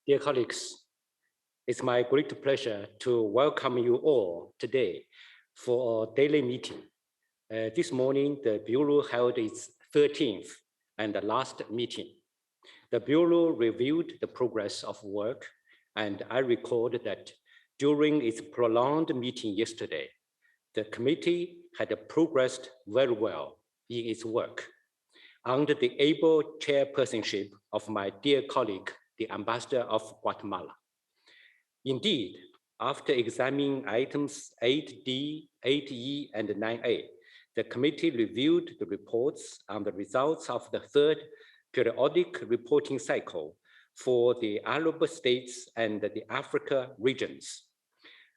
Dear colleagues, it's my great pleasure to welcome you all today for our daily meeting. This morning, the Bureau held its 13th and the last meeting. The Bureau reviewed the progress of work, and I recalled that during its prolonged meeting yesterday, the committee had progressed very well in its work under the able chairpersonship of my dear colleague, the Ambassador of Guatemala. Indeed, after examining items 8D, 8E, and 9A, the committee reviewed the reports on the results of the third periodic reporting cycle for the Arab states and the Africa regions.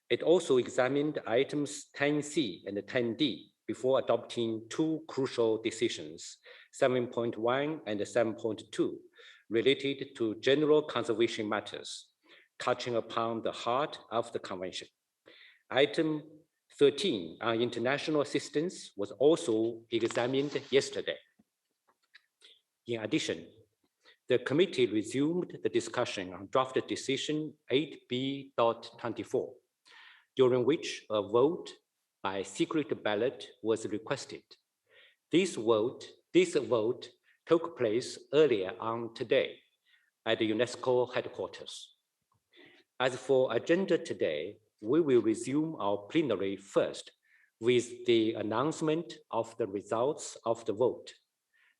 It also examined items 10C and 10D before adopting two crucial decisions, 7.1 and 7.2, related to general conservation matters, touching upon the heart of the convention. Item 13 on international assistance was also examined yesterday. In addition, the committee resumed the discussion on draft decision 8B.24, during which a vote by secret ballot was requested. This vote took place earlier on today at the UNESCO headquarters. As for agenda today, we will resume our plenary first with the announcement of the results of the vote.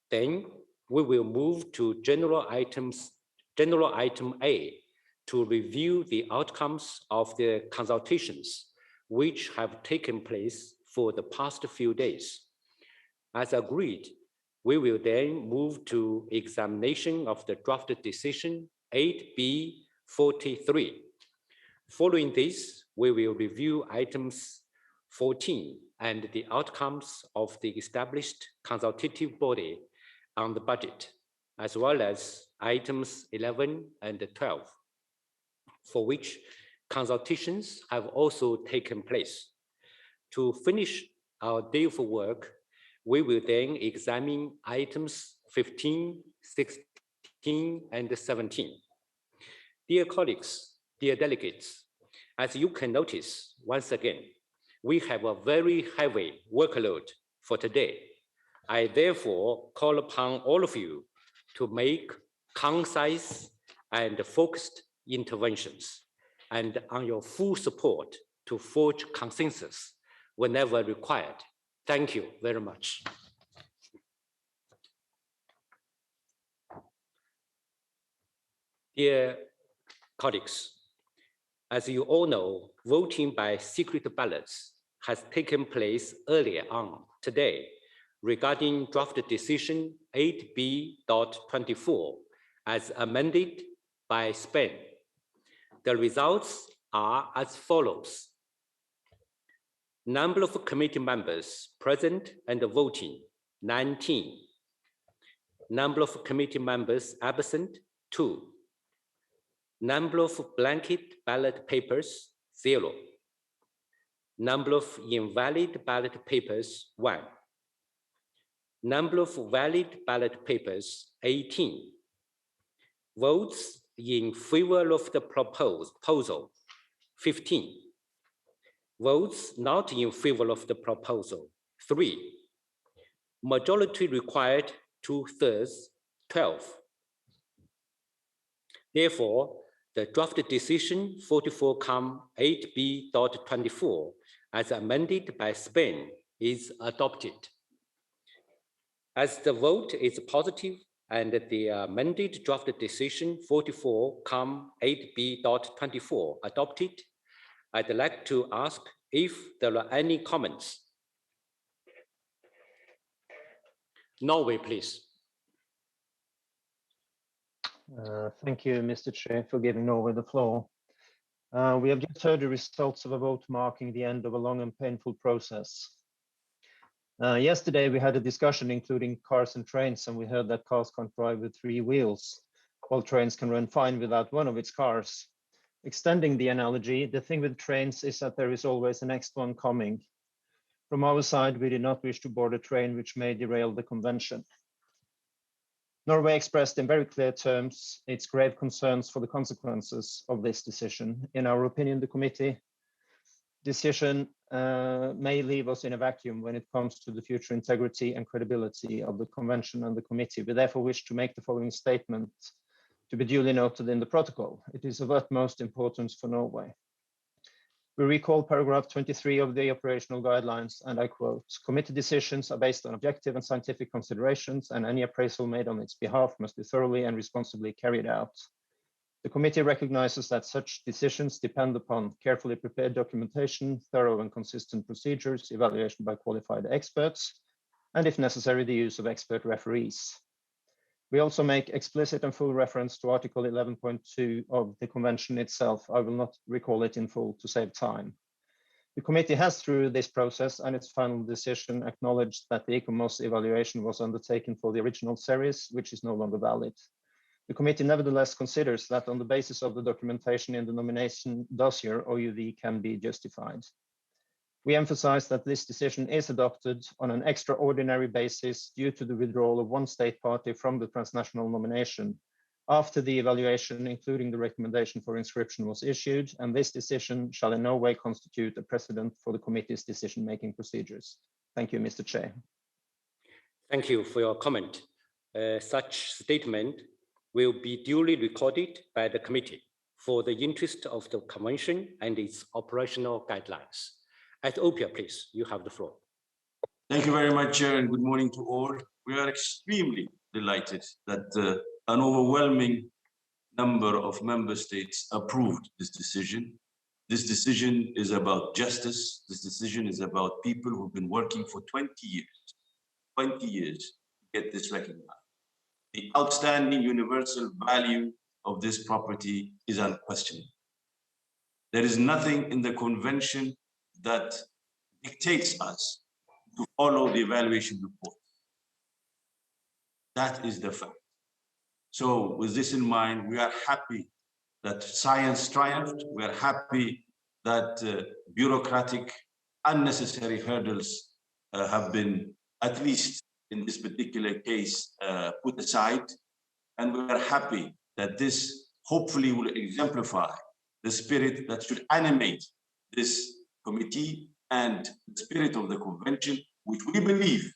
Then we will move to general item A to review the outcomes of the consultations which have taken place for the past few days. As agreed, we will then move to examination of the draft decision 8B43. Following this, we will review items 14 and the outcomes of the established consultative body on the budget, as well as items 11 and 12, for which consultations have also taken place. To finish our day of work, we will then examine items 15, 16, and 17. Dear colleagues, dear delegates, as you can notice, once again, we have a very heavy workload for today. I therefore call upon all of you to make concise and focused interventions and on your full support to forge consensus whenever required. Thank you very much. Dear colleagues, as you all know, voting by secret ballots has taken place earlier on today regarding draft decision 8B.24 as amended by Spain. The results are as follows. Number of committee members present and voting, 19. Number of committee members absent, 2. Number of blanket ballot papers, 0. Number of invalid ballot papers, 1. Number of valid ballot papers, 18. Votes in favor of the proposal, 15. Votes not in favor of the proposal, 3. Majority required, 2/3, 12. Therefore, the draft decision 44-8B.24 as amended by Spain is adopted. As the vote is positive and the amended draft decision 44-8B.24 adopted, I'd like to ask if there are any comments. Norway, please. Thank you, Mr. Chair, for giving Norway the floor. We have just heard the results of a vote marking the end of a long and painful process. Yesterday, we had a discussion including cars and trains, and we heard that cars can't drive with 3 wheels, while trains can run fine without one of its cars. Extending the analogy, the thing with trains is that there is always the next one coming. From our side, we did not wish to board a train which may derail the convention. Norway expressed in very clear terms its grave concerns for the consequences of this decision. In our opinion, the committee decision may leave us in a vacuum when it comes to the future integrity and credibility of the convention and the committee. We therefore wish to make the following statement to be duly noted in the protocol. It is of utmost importance for Norway. We recall paragraph 23 of the operational guidelines, and I quote, "Committee decisions are based on objective and scientific considerations, and any appraisal made on its behalf must be thoroughly and responsibly carried out. The committee recognizes that such decisions depend upon carefully prepared documentation, thorough and consistent procedures, evaluation by qualified experts, and if necessary, the use of expert referees. We also make explicit and full reference to Article 11.2 of the Convention itself. I will not recall it in full to save time. The committee has, through this process and its final decision, acknowledged that the ICOMOS evaluation was undertaken for the original series, which is no longer valid. The committee nevertheless considers that on the basis of the documentation in the nomination dossier, OUV can be justified. We emphasize that this decision is adopted on an extraordinary basis due to the withdrawal of one state party from the transnational nomination after the evaluation, including the recommendation for inscription, was issued, and this decision shall in no way constitute a precedent for the committee's decision-making procedures. Thank you, Mr. Chair. Thank you for your comment. Such statement will be duly recorded by the committee for the interest of the convention and its operational guidelines. Ethiopia, please, you have the floor. Thank you very much, Chair, and good morning to all. We are extremely delighted that an overwhelming number of member states approved this decision. This decision is about justice. This decision is about people who've been working for 20 years to get this recognized. The outstanding universal value of this property is unquestionable. There is nothing in the convention that dictates us to follow the evaluation report. That is the fact. So with this in mind, we are happy that science triumphed. We are happy that bureaucratic, unnecessary hurdles have been, at least in this particular case, put aside. And we are happy that this hopefully will exemplify the spirit that should animate this committee and the spirit of the convention, which we believe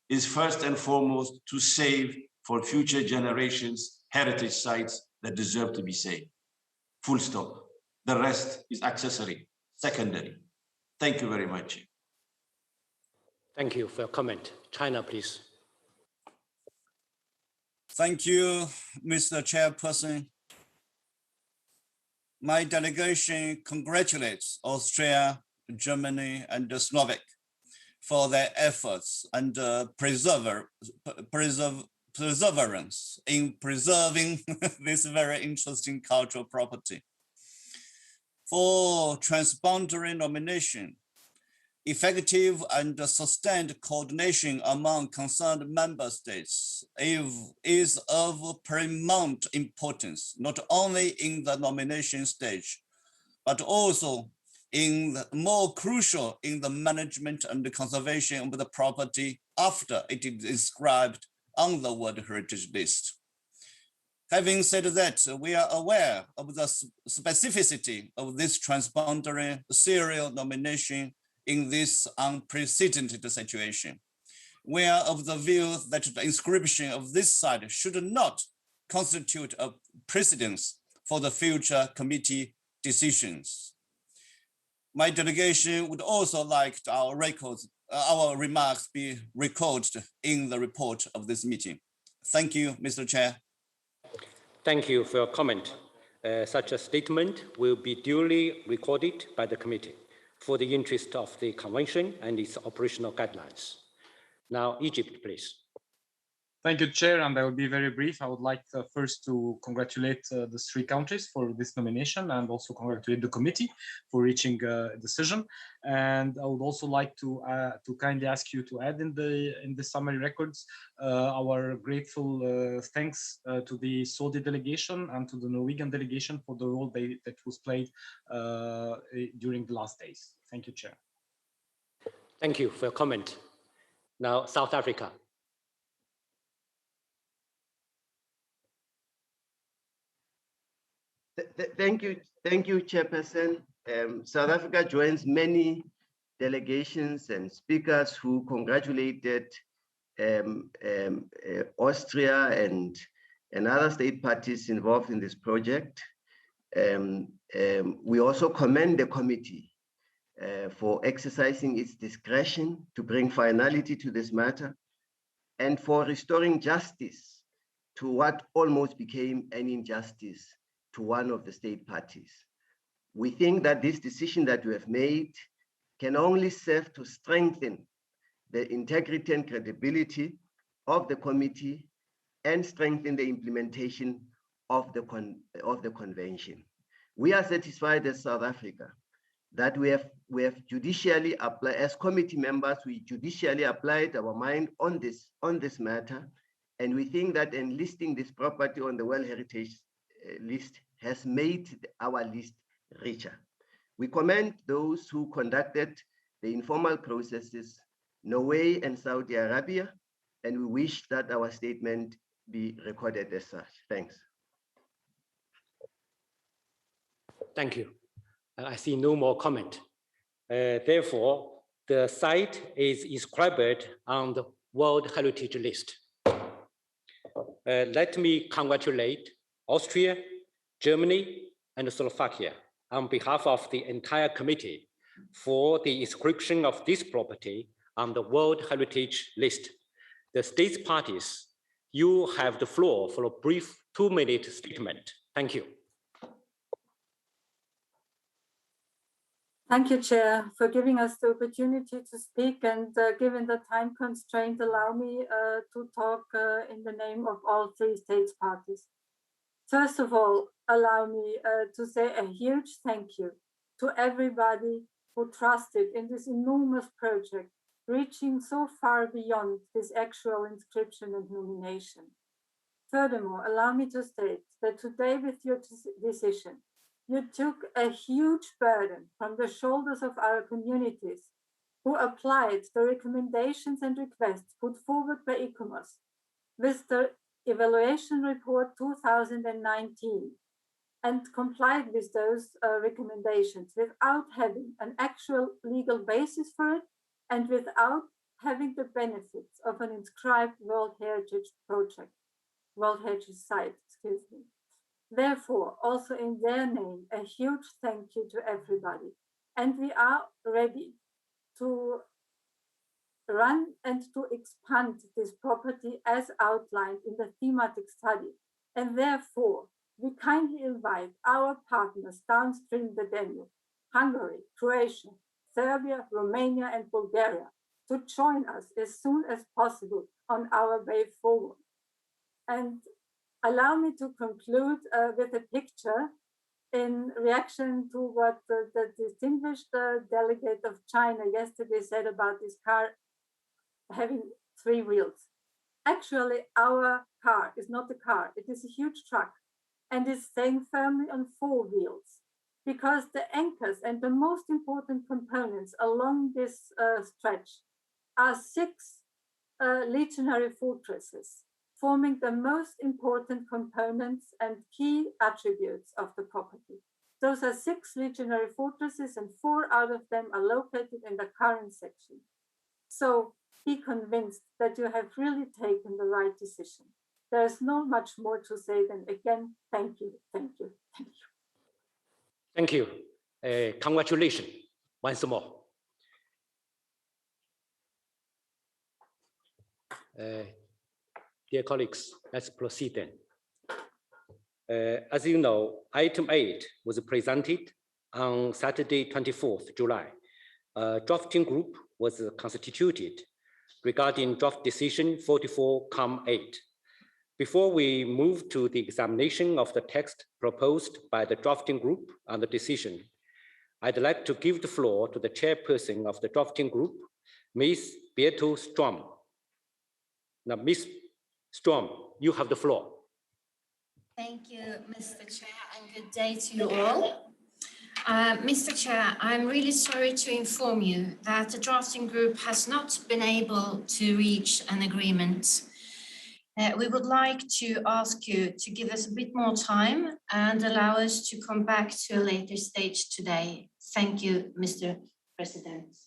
is first and foremost to save for future generations heritage sites that deserve to be saved. Full stop. The rest is accessory, secondary. Thank you very much. Thank you for your comment. China, please. Thank you, Mr. Chairperson. My delegation congratulates Austria, Germany, and Slovak for their efforts and perseverance in preserving this very interesting cultural property. For transboundary nomination, effective and sustained coordination among concerned member states is of paramount importance, not only in the nomination stage, but also more crucial in the management and the conservation of the property after it is inscribed on the World Heritage List. Having said that, we are aware of the specificity of this transboundary serial nomination in this unprecedented situation. We are of the view that the inscription of this site should not constitute a precedence for the future committee decisions. My delegation would also like our remarks be recorded in the report of this meeting. Thank you, Mr. Chair. Thank you for your comment. Such a statement will be duly recorded by the committee for the interest of the convention and its operational guidelines. Now, Egypt, please. Thank you, Chair, and I will be very brief. I would like first to congratulate the three countries for this nomination and also congratulate the committee for reaching a decision. And I would also like to kindly ask you to add in the summary records our grateful thanks to the Saudi delegation and to the Norwegian delegation for the role that was played during the last days. Thank you, Chair. Thank you for your comment. Now, South Africa. Thank you, Chairperson. South Africa joins many delegations and speakers who congratulated Austria and other state parties involved in this project. We also commend the committee for exercising its discretion to bring finality to this matter and for restoring justice to what almost became an injustice to one of the state parties. We think that this decision that we have made can only serve to strengthen the integrity and credibility of the committee and strengthen the implementation of the convention. We are satisfied as South Africa that we have judicially applied, as committee members, we judicially applied our mind on this matter, and we think that enlisting this property on the World Heritage list has made our list richer. We commend those who conducted the informal processes, Norway and Saudi Arabia, and we wish that our statement be recorded as such. Thanks. Thank you. I see no more comment. Therefore, the site is inscribed on the World Heritage List. Let me congratulate Austria, Germany, and Slovakia on behalf of the entire committee for the inscription of this property on the World Heritage List. The states parties, you have the floor for a brief 2-minute statement. Thank you. Thank you, Chair, for giving us the opportunity to speak, and given the time constraint, allow me to talk in the name of all 3 states parties. First of all, allow me to say a huge thank you to everybody who trusted in this enormous project, reaching so far beyond this actual inscription and nomination. Furthermore, allow me to state that today with your decision, you took a huge burden from the shoulders of our communities who applied the recommendations and requests put forward by ICOMOS with the Evaluation Report 2019 and complied with those recommendations without having an actual legal basis for it and without having the benefits of an inscribed World Heritage Site, excuse me. Therefore, also in their name, a huge thank you to everybody. And we are ready to run and to expand this property as outlined in the thematic study. And therefore, we kindly invite our partners downstream the Danube, Hungary, Croatia, Serbia, Romania, and Bulgaria to join us as soon as possible on our way forward. And allow me to conclude with a picture in reaction to what the distinguished delegate of China yesterday said about this car having 3 wheels. Actually, our car is not a car, it is a huge truck and is staying firmly on 4 wheels because the anchors and the most important components along this stretch are 6 legionary fortresses, forming the most important components and key attributes of the property. Those are 6 legionary fortresses and 4 out of them are located in the current section. So be convinced that you have really taken the right decision. There is not much more to say than again, thank you, thank you, thank you. Thank you. Congratulations once more. Dear colleagues, let's proceed then. As you know, item 8 was presented on Saturday, 24th July. A drafting group was constituted regarding draft decision 44-8. Before we move to the examination of the text proposed by the drafting group on the decision, I'd like to give the floor to the chairperson of the drafting group, Ms. Beate Strom. Now, Ms. Strom, you have the floor. Thank you, Mr. Chair, and good day to you all. Mr. Chair, I'm really sorry to inform you that the drafting group has not been able to reach an agreement. We would like to ask you to give us a bit more time and allow us to come back to a later stage today. Thank you, Mr. President.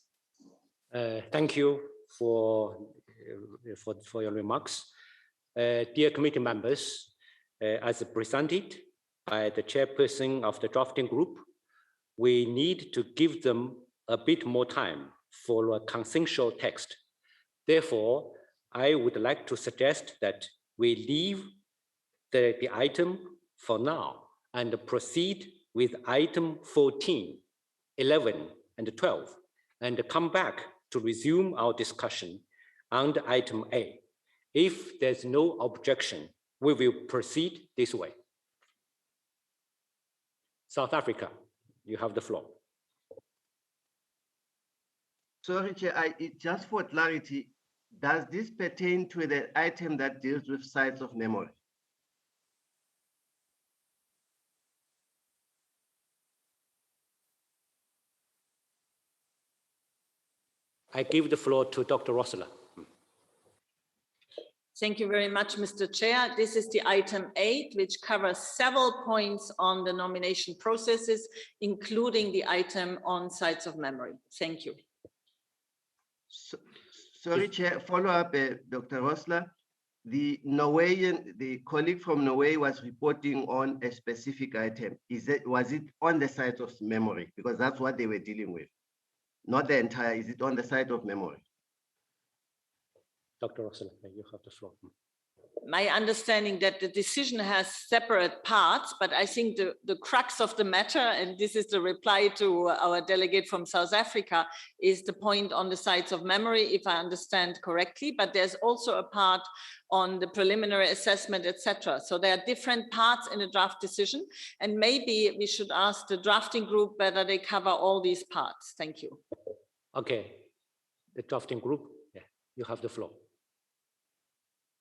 Thank you for your remarks. Dear committee members, as presented by the chairperson of the drafting group, we need to give them a bit more time for a consensual text. Therefore, I would like to suggest that we leave the item for now and proceed with item 14, 11, and 12, and come back to resume our discussion on the item A. If there's no objection, we will proceed this way. South Africa, you have the floor. Sorry, Chair, just for clarity, does this pertain to the item that deals with sites of memory? I give the floor to Dr. Rossler. Thank you very much, Mr. Chair. This is the item 8, which covers several points on the nomination processes, including the item on sites of memory. Thank you. Sorry, Chair, follow up, Dr. Rossler. The colleague from Norway was reporting on a specific item. Was it on the site of memory? Because that's what they were dealing with. Not the entire, is it on the site of memory? Dr. Rossler, you have the floor. My understanding that the decision has separate parts, but I think the crux of the matter, and this is the reply to our delegate from South Africa, is the point on the sites of memory, if I understand correctly, but there's also a part on the preliminary assessment, etc. So there are different parts in a draft decision, and maybe we should ask the drafting group whether they cover all these parts. Thank you. Okay, the drafting group, yeah, you have the floor.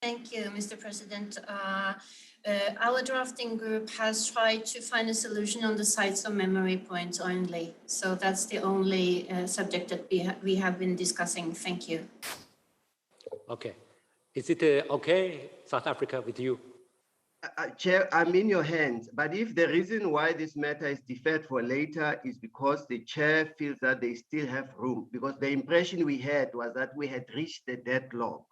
Thank you, Mr. President. Our drafting group has tried to find a solution on the sites of memory points only. So that's the only subject that we have been discussing. Thank you. Okay. Is it okay, South Africa, with you? Chair, I'm in your hands, but if the reason why this matter is deferred for later is because the chair feels that they still have room, because the impression we had was that we had reached the deadlock,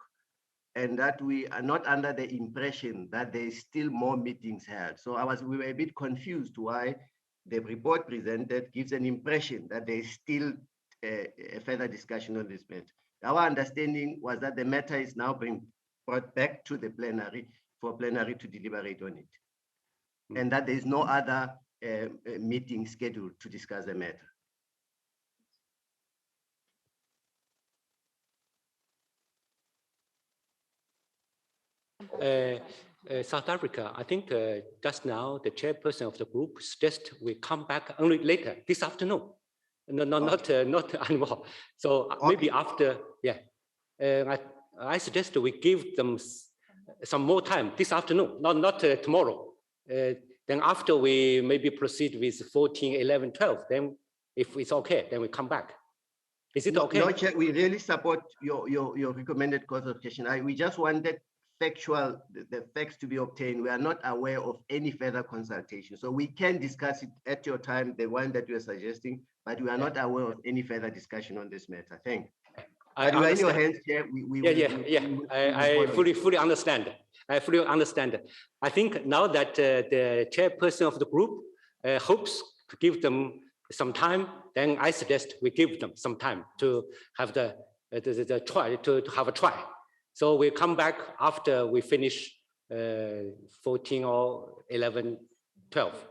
and that we are not under the impression that there is still more meetings held. So we were a bit confused why the report presented gives an impression that there is still a further discussion on this matter. Our understanding was that the matter is now being brought back to the plenary for plenary to deliberate on it, and that there is no other meeting scheduled to discuss the matter. South Africa, I think just now the chairperson of the group suggests we come back only later this afternoon. No, not anymore. So maybe after, yeah. I suggest we give them some more time this afternoon, not tomorrow. Then after we maybe proceed with 14, 11, 12. Then if it's okay, then we come back. Is it okay? No, Chair, we really support your recommended course of action. We just wanted the facts to be obtained. We are not aware of any further consultation. So we can discuss it at your time, the one that you are suggesting, but we are not aware of any further discussion on this matter. Thank you. I you are in your hands, Chair. I fully understand. I fully understand. I think now that the chairperson of the group hopes to give them some time, then I suggest we give them some time to have the try, to have a try. So we come back after we finish 14 or 11, 12.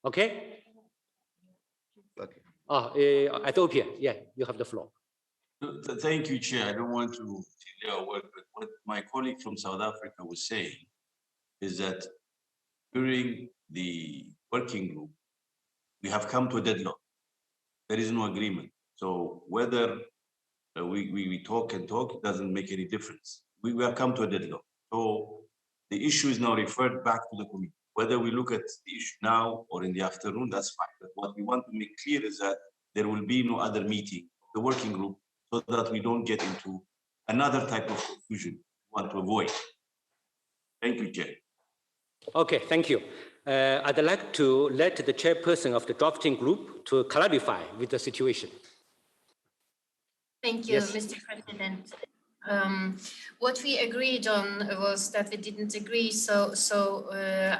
Okay? Okay. Ethiopia, yeah, you have the floor. Thank you, Chair. I don't want to delay our work, but what my colleague from South Africa was saying is that during the working group, we have come to a deadlock. There is no agreement. So whether we talk and talk, it doesn't make any difference. We have come to a deadlock. So the issue is now referred back to the committee. Whether we look at the issue now or in the afternoon, that's fine. But what we want to make clear is that there will be no other meeting of the working group, so that we don't get into another type of confusion we want to avoid. Thank you, Chair. Okay, thank you. I'd like to let the chairperson of the drafting group to clarify with the situation. Thank you, Yes. Mr. President. What we agreed on was that we didn't agree. So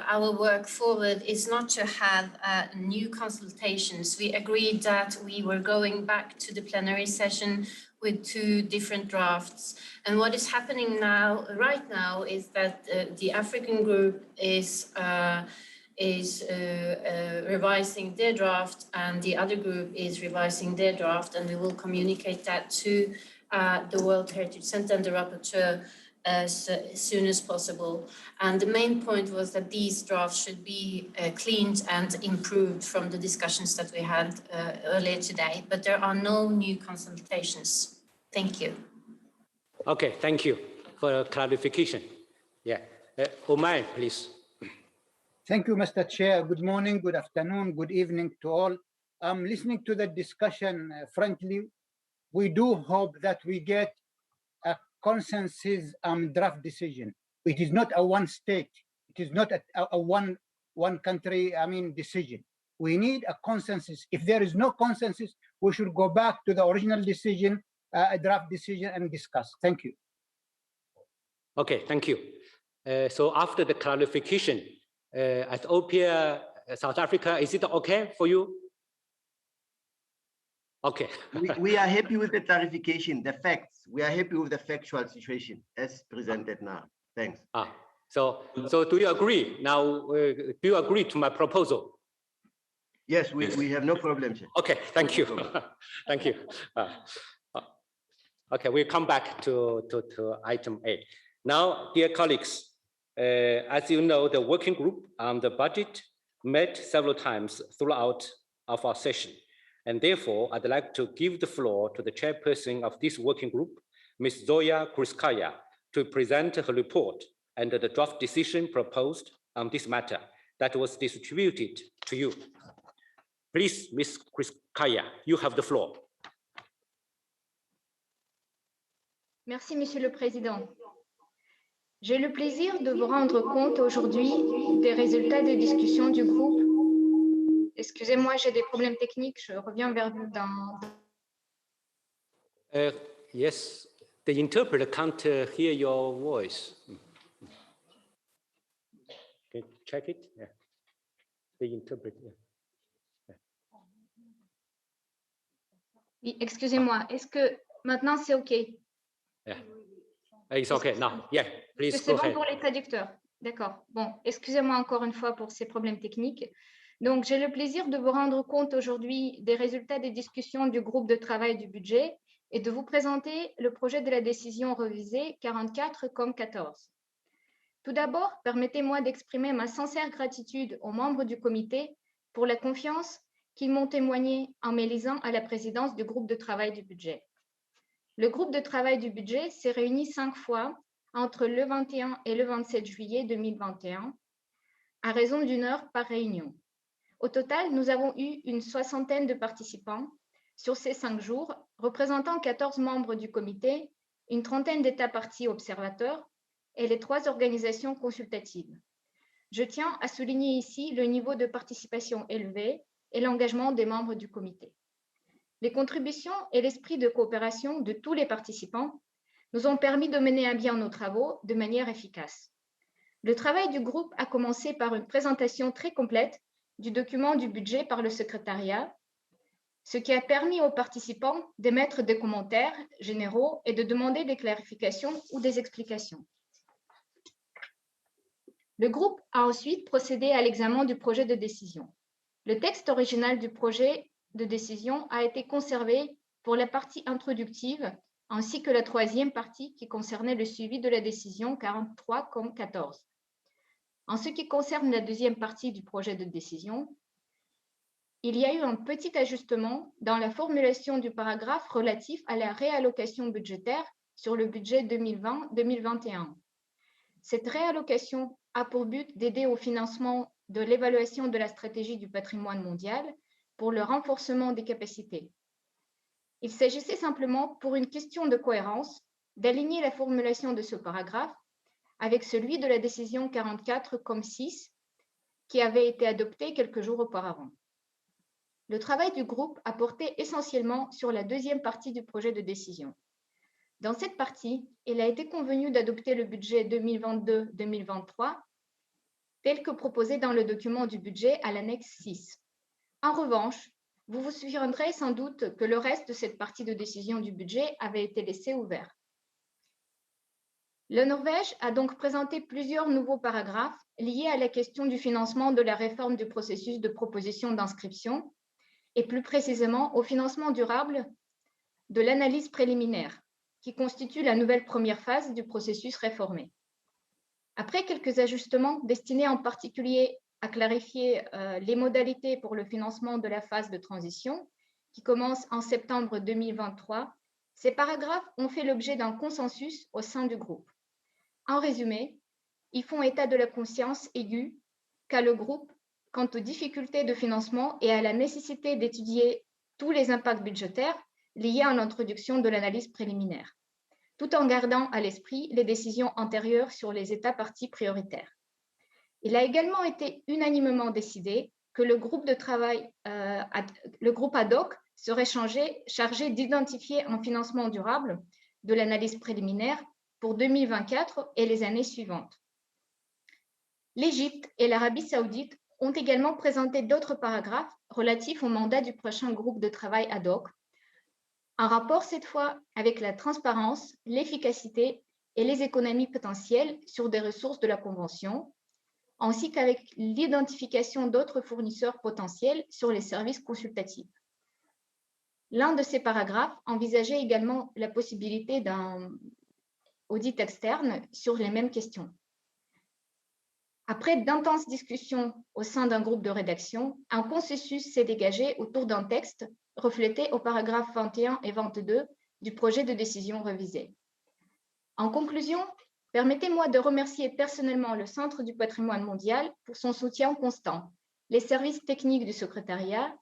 our work forward is not to have new consultations. We agreed that we were going back to the plenary session with 2 different drafts. And what is happening now, right now, is that the African group is revising their draft, and the other group is revising their draft, and we will communicate that to the World Heritage Center and the rapporteur as soon as possible. And the main point was that these drafts should be cleaned and improved from the discussions that we had earlier today, but there are no new consultations. Thank you. Okay, thank you for clarification. Yeah, Omar, please. Thank you, Mr. Chair. Good morning, good afternoon, good evening to all. Listening to the discussion, frankly, we do hope that we get a consensus draft decision. It is not a one state. It is not a one country, decision. We need a consensus. If there is no consensus, we should go back to the original decision, a draft decision, and discuss. Thank you. Okay, thank you. So after the clarification, Ethiopia, South Africa, is it okay for you? Okay. we are happy with the clarification, the facts. We are happy with the factual situation as presented now. Thanks. So do you agree? Now, do you agree to my proposal? Yes, we have no problem, Chair. Okay, thank you. Thank you. Okay, we'll come back to item 8. Now, dear colleagues, as you know, the working group on the budget met several times throughout of our session. And therefore, I'd like to give the floor to the chairperson of this working group, Ms. Zoya Krutskaya, to present her report and the draft decision proposed on this matter that was distributed to you. Please, Ms. Krutskaya, you have the floor. Merci, Monsieur le Président. J'ai le plaisir de vous rendre compte aujourd'hui des résultats des discussions du groupe. Excusez-moi, j'ai des problèmes techniques. Je reviens vers vous dans... Yes, the interpreter can't hear your voice. Can you check it? Yeah. The interpreter. Yeah. Oui, excusez-moi. Est-ce que maintenant c'est OK? Yeah. It's okay now. Yeah, please go ahead. C'est bon pour les traducteurs. D'accord. Bon, excusez-moi encore une fois pour ces problèmes techniques. Donc, j'ai le plaisir de vous rendre compte aujourd'hui des résultats des discussions du groupe de travail du budget et de vous présenter le projet de la décision révisée 44/14. Tout d'abord, permettez-moi d'exprimer ma sincère gratitude aux membres du comité pour la confiance qu'ils m'ont témoignée en m'élisant à la présidence du groupe de travail du budget. Le groupe de travail du budget s'est réuni 5 fois entre le 21 et le 27 juillet 2021, à raison d'1 heure par réunion. Au total, nous avons eu une 60aine de participants sur ces 5 jours, représentant 14 membres du comité, une 30aine d'États parties observateurs et les 3 organisations consultatives. Je tiens à souligner ici le niveau de participation élevé et l'engagement des membres du comité. Les contributions et l'esprit de coopération de tous les participants nous ont permis de mener à bien nos travaux de manière efficace. Le travail du groupe a commencé par une présentation très complète du document du budget par le secrétariat, ce qui a permis aux participants d'émettre des commentaires généraux et de demander des clarifications ou des explications. Le groupe a ensuite procédé à l'examen du projet de décision. Le texte original du projet de décision a été conservé pour la partie introductive ainsi que la 3e partie qui concernait le suivi de la décision 43/14. En ce qui concerne la 2e partie du projet de décision, il y a eu un petit ajustement dans la formulation du paragraphe relatif à la réallocation budgétaire sur le budget 2020-2021. Cette réallocation a pour but d'aider au financement de l'évaluation de la stratégie du patrimoine mondial pour le renforcement des capacités. Il s'agissait simplement, pour une question de cohérence, d'aligner la formulation de ce paragraphe avec celui de la décision 44,6 qui avait été adopté quelques jours auparavant. Le travail du groupe a porté essentiellement sur la deuxième partie du projet de décision. Dans cette partie, il a été convenu d'adopter le budget 2022-2023 tel que proposé dans le document du budget à l'annexe 6. En revanche, vous vous souviendrez sans doute que le reste de cette partie de décision du budget avait été laissé ouvert. La Norvège a donc présenté plusieurs nouveaux paragraphes liés à la question du financement de la réforme du processus de proposition d'inscription et plus précisément au financement durable de l'analyse préliminaire, qui constitue la nouvelle première phase du processus réformé. Après quelques ajustements destinés en particulier à clarifier les modalités pour le financement de la phase de transition, qui commence en septembre 2023, ces paragraphes ont fait l'objet d'un consensus au sein du groupe. En résumé, ils font état de la conscience aiguë qu'a le groupe quant aux difficultés de financement et à la nécessité d'étudier tous les impacts budgétaires liés à l'introduction de l'analyse préliminaire, tout en gardant à l'esprit les décisions antérieures sur les États parties prioritaires. Il a également été unanimement décidé que le groupe de travail, le groupe ad hoc serait chargé d'identifier un financement durable de l'analyse préliminaire pour 2024 et les années suivantes. L'Égypte et l'Arabie saoudite ont également présenté d'autres paragraphes relatifs au mandat du prochain groupe de travail ad hoc, un rapport cette fois avec la transparence, l'efficacité et les économies potentielles sur des ressources de la Convention, ainsi qu'avec l'identification d'autres fournisseurs potentiels sur les services consultatifs. L'un de ces paragraphes envisageait également la possibilité d'un audit externe sur les mêmes questions. Après d'intenses discussions au sein d'un groupe de rédaction, un consensus s'est dégagé autour d'un texte reflété aux paragraphes 21 et 22 du projet de décision révisé. En conclusion, permettez-moi de remercier personnellement le Centre du patrimoine mondial pour son soutien constant, les services techniques du secrétariat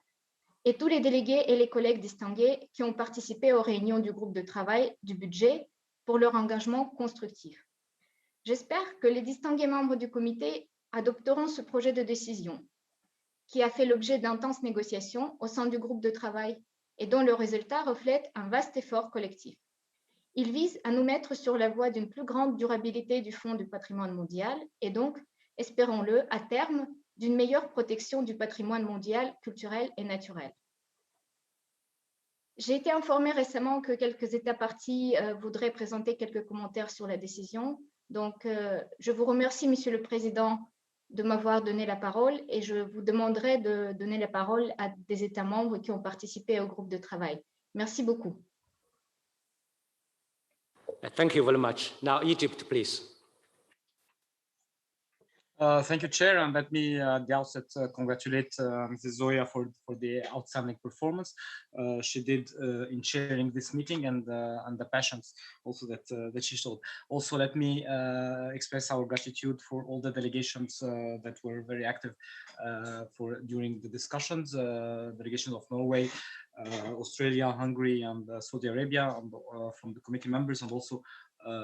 et tous les délégués et les collègues distingués qui ont participé aux réunions du groupe de travail du budget pour leur engagement constructif. J'espère que les distingués membres du comité adopteront ce projet de décision qui a fait l'objet d'intenses négociations au sein du groupe de travail et dont le résultat reflète un vaste effort collectif. Il vise à nous mettre sur la voie d'une plus grande durabilité du Fonds du patrimoine mondial et donc, espérons-le, à terme, d'une meilleure protection du patrimoine mondial, culturel et naturel. J'ai été informée récemment que quelques États parties voudraient présenter quelques commentaires sur la décision. Donc, je vous remercie, Monsieur le Président, de m'avoir donné la parole et je vous demanderai de donner la parole à des États membres qui ont participé au groupe de travail. Merci beaucoup. Thank you very much. Now, Egypt, please. Thank you, Chair, and let me at the outset congratulate Mrs. Zoya for the outstanding performance she did in chairing this meeting and the passions also that she showed. Also, let me express our gratitude for all the delegations that were very active during the discussions. Delegations of Norway, Australia, Hungary, and Saudi Arabia, and, from the committee members, and also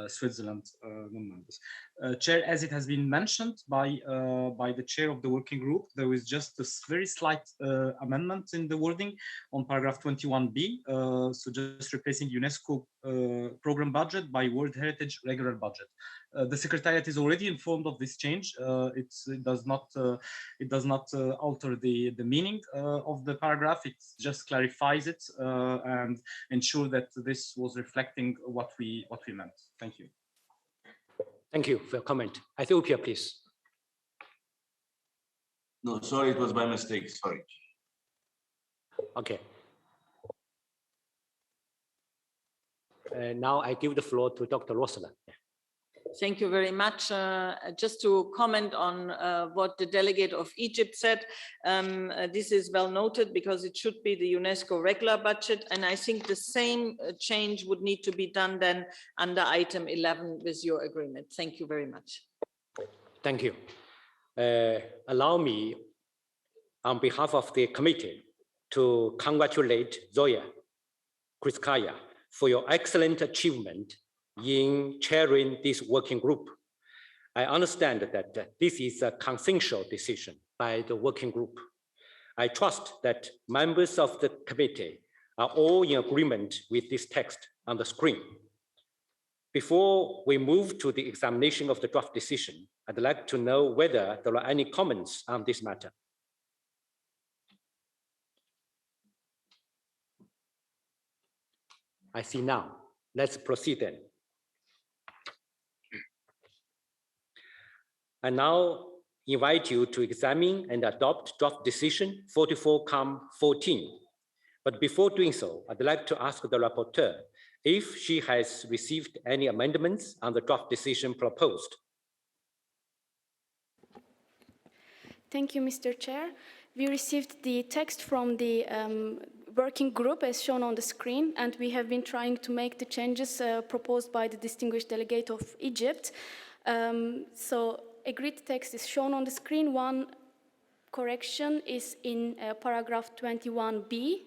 Switzerland non-members. Chair, as it has been mentioned by the chair of the working group, there is just a very slight amendment in the wording on paragraph 21b, so just replacing UNESCO program budget by World Heritage regular budget. The Secretariat is already informed of this change. It does not alter the meaning of the paragraph. It just clarifies it and ensure that this was reflecting what we meant. Thank you. Thank you for your comment. Ethiopia, please. No, sorry, it was by mistake. Sorry. Okay. Now I give the floor to Dr. Rosalind. Thank you very much. Just to comment on what the delegate of Egypt said, this is well noted because it should be the UNESCO regular budget. And I think the same change would need to be done then under item 11 with your agreement. Thank you very much. Thank you. Allow me, on behalf of the committee, to congratulate Zoya Kriskaya for your excellent achievement in chairing this working group. I understand that this is a consensual decision by the working group. I trust that members of the committee are all in agreement with this text on the screen. Before we move to the examination of the draft decision, I'd like to know whether there are any comments on this matter. I see none. Let's proceed then. I now invite you to examine and adopt draft decision 44-14. But before doing so, I'd like to ask the rapporteur if she has received any amendments on the draft decision proposed. Thank you, Mr. Chair. We received the text from the working group as shown on the screen, and we have been trying to make the changes proposed by the distinguished delegate of Egypt. So agreed text is shown on the screen. One correction is in paragraph 21b.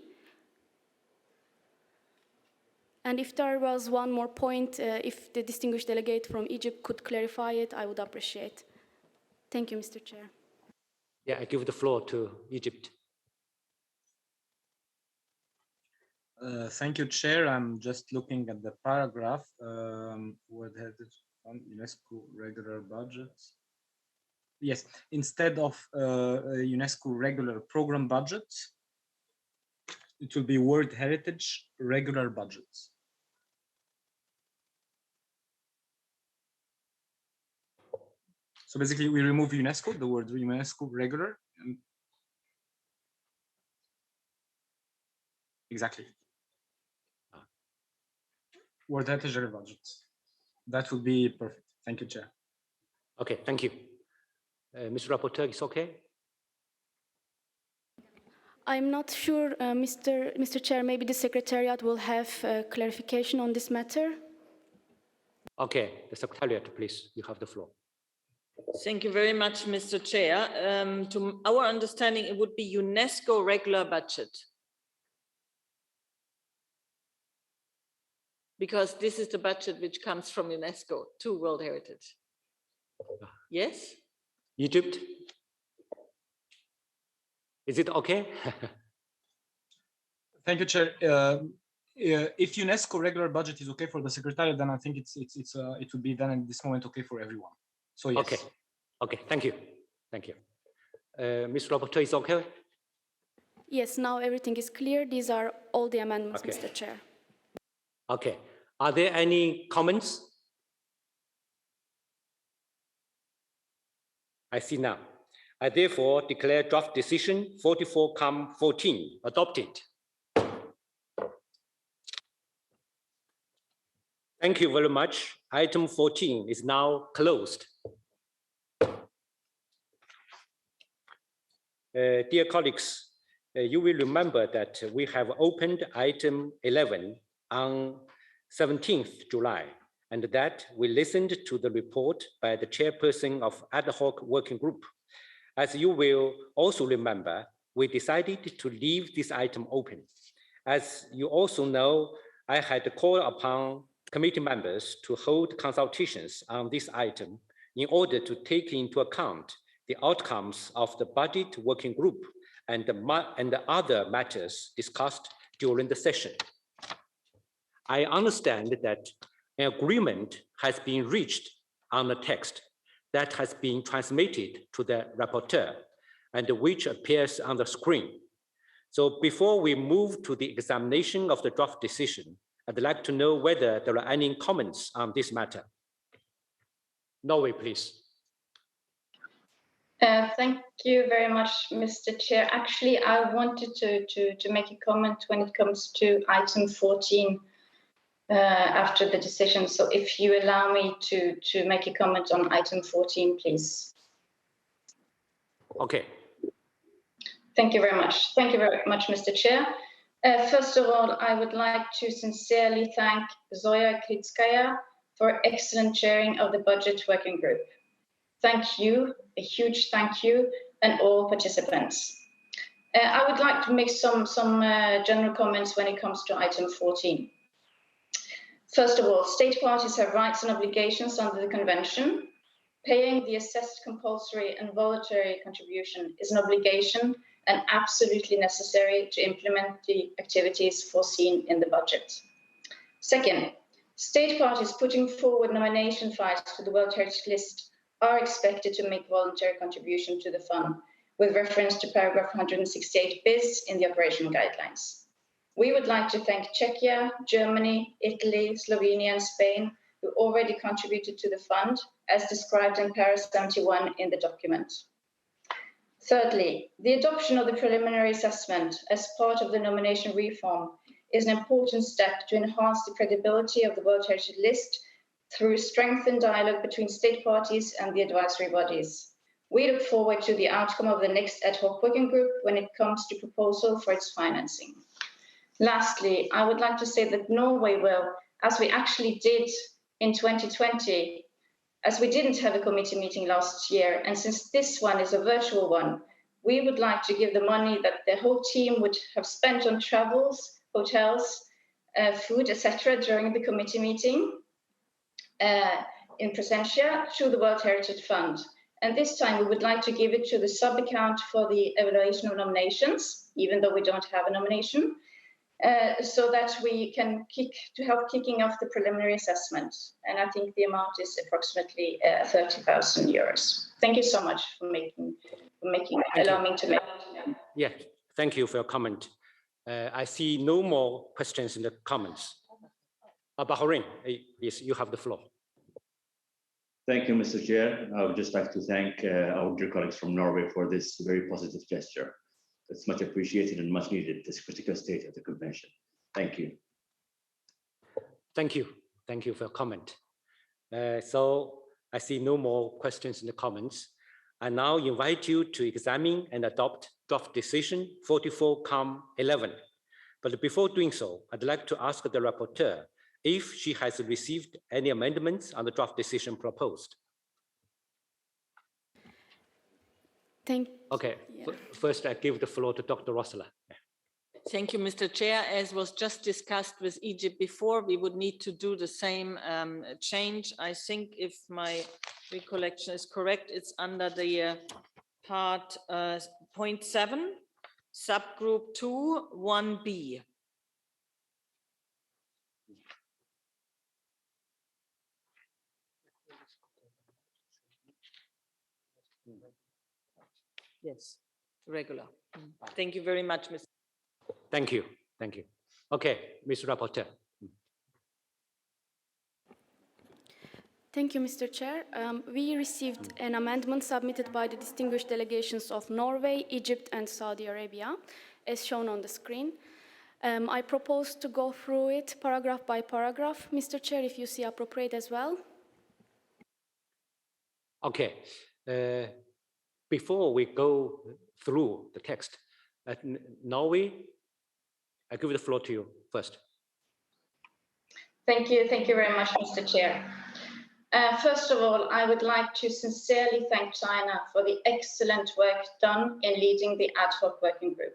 And if there was one more point, if the distinguished delegate from Egypt could clarify it, I would appreciate. Thank you, Mr. Chair. Yeah, I give the floor to Egypt. Thank you, Chair. I'm just looking at the paragraph where it has on UNESCO regular budgets. Yes, instead of UNESCO regular program budgets, it will be World Heritage regular budgets. So basically, we remove UNESCO, the word UNESCO regular. Exactly. World Heritage budgets. That would be perfect. Thank you, Chair. Okay, thank you. Mr. Rapporteur, is okay? I'm not sure, Mr. Chair, maybe the Secretariat will have clarification on this matter. Okay, the Secretariat, please, you have the floor. Thank you very much, Mr. Chair. To our understanding, it would be UNESCO regular budget. Because this is the budget which comes from UNESCO to World Heritage. Yes? Egypt? Is it okay? Thank you, Chair. If UNESCO regular budget is okay for the Secretariat, then I think it would be then at this moment okay for everyone. So yes. Okay. Okay. Thank you. Thank you. Mr. Rapporteur is okay? Yes. Now everything is clear. These are all the amendments, okay. Mr. Chair. Okay. Are there any comments? I see none. I therefore declare draft decision 44-14 adopted. Thank you very much. Item 14 is now closed. Dear colleagues, you will remember that we have opened item 11 on 17th July, and that we listened to the report by the chairperson of ad hoc working group. As you will also remember, we decided to leave this item open. As you also know, I had called upon committee members to hold consultations on this item in order to take into account the outcomes of the budget working group and the other matters discussed during the session. I understand that an agreement has been reached on the text that has been transmitted to the rapporteur and which appears on the screen. So before we move to the examination of the draft decision, I'd like to know whether there are any comments on this matter. Norway, please. Thank you very much, Mr. Chair. Actually, I wanted to make a comment when it comes to item 14 after the decision. So if you allow me to make a comment on item 14, please. Okay. Thank you very much. Thank you very much, Mr. Chair. First of all, I would like to sincerely thank Zoya Klitskaya for excellent chairing of the Budget Working Group. Thank you, a huge thank you, and all participants. I would like to make some general comments when it comes to item 14. First of all, state parties have rights and obligations under the Convention. paying the assessed compulsory and voluntary contribution is an obligation and absolutely necessary to implement the activities foreseen in the budget. Second, state parties putting forward nomination files to the World Heritage List are expected to make voluntary contribution to the fund with reference to paragraph 168 bis in the operation guidelines. We would like to thank Czechia, Germany, Italy, Slovenia, and Spain, who already contributed to the fund, as described in para 71 in the document. Thirdly, the adoption of the preliminary assessment as part of the nomination reform is an important step to enhance the credibility of the World Heritage List through strengthened dialogue between state parties and the advisory bodies. We look forward to the outcome of the next ad hoc working group when it comes to proposal for its financing. Lastly, I would like to say that Norway will, as we actually did in 2020, as we didn't have a committee meeting last year, and since this one is a virtual one, we would like to give the money that the whole team would have spent on travels, hotels, food, etc. during the committee meeting in Presentia to the World Heritage Fund. And this time we would like to give it to the sub-account for the evaluation of nominations, even though we don't have a nomination, so that we can help kicking off the preliminary assessment. And I think the amount is approximately 30,000 euros. Thank you so much for allowing me to make. Yeah, thank you for your comment. I see no more questions in the comments. Bahrain, yes, you have the floor. Thank you, Mr. Chair. I would just like to thank our dear colleagues from Norway for this very positive gesture. It's much appreciated and much needed at this critical stage of the convention. Thank you. Thank you. Thank you for your comment. So I see no more questions in the comments. I now invite you to examine and adopt draft decision 44-11. But before doing so, I'd like to ask the rapporteur if she has received any amendments on the draft decision proposed. Okay, yeah. First I give the floor to Dr. Rossler. Thank you, Mr. Chair. As was just discussed with Egypt before, we would need to do the same change. I think if my recollection is correct, it's under the part 0.7, subgroup 2, 1B. Yes, regular. Thank you very much, Mr. Thank you. Thank you. Okay, Mr. Rapporteur. Thank you, Mr. Chair. We received an amendment submitted by the distinguished delegations of Norway, Egypt, and Saudi Arabia, as shown on the screen. I propose to go through it paragraph by paragraph, Mr. Chair, if you see appropriate as well. Okay. Before we go through the text, Norway, I give the floor to you first. Thank you very much, Mr. Chair. First of all, I would like to sincerely thank China for the excellent work done in leading the ad hoc working group,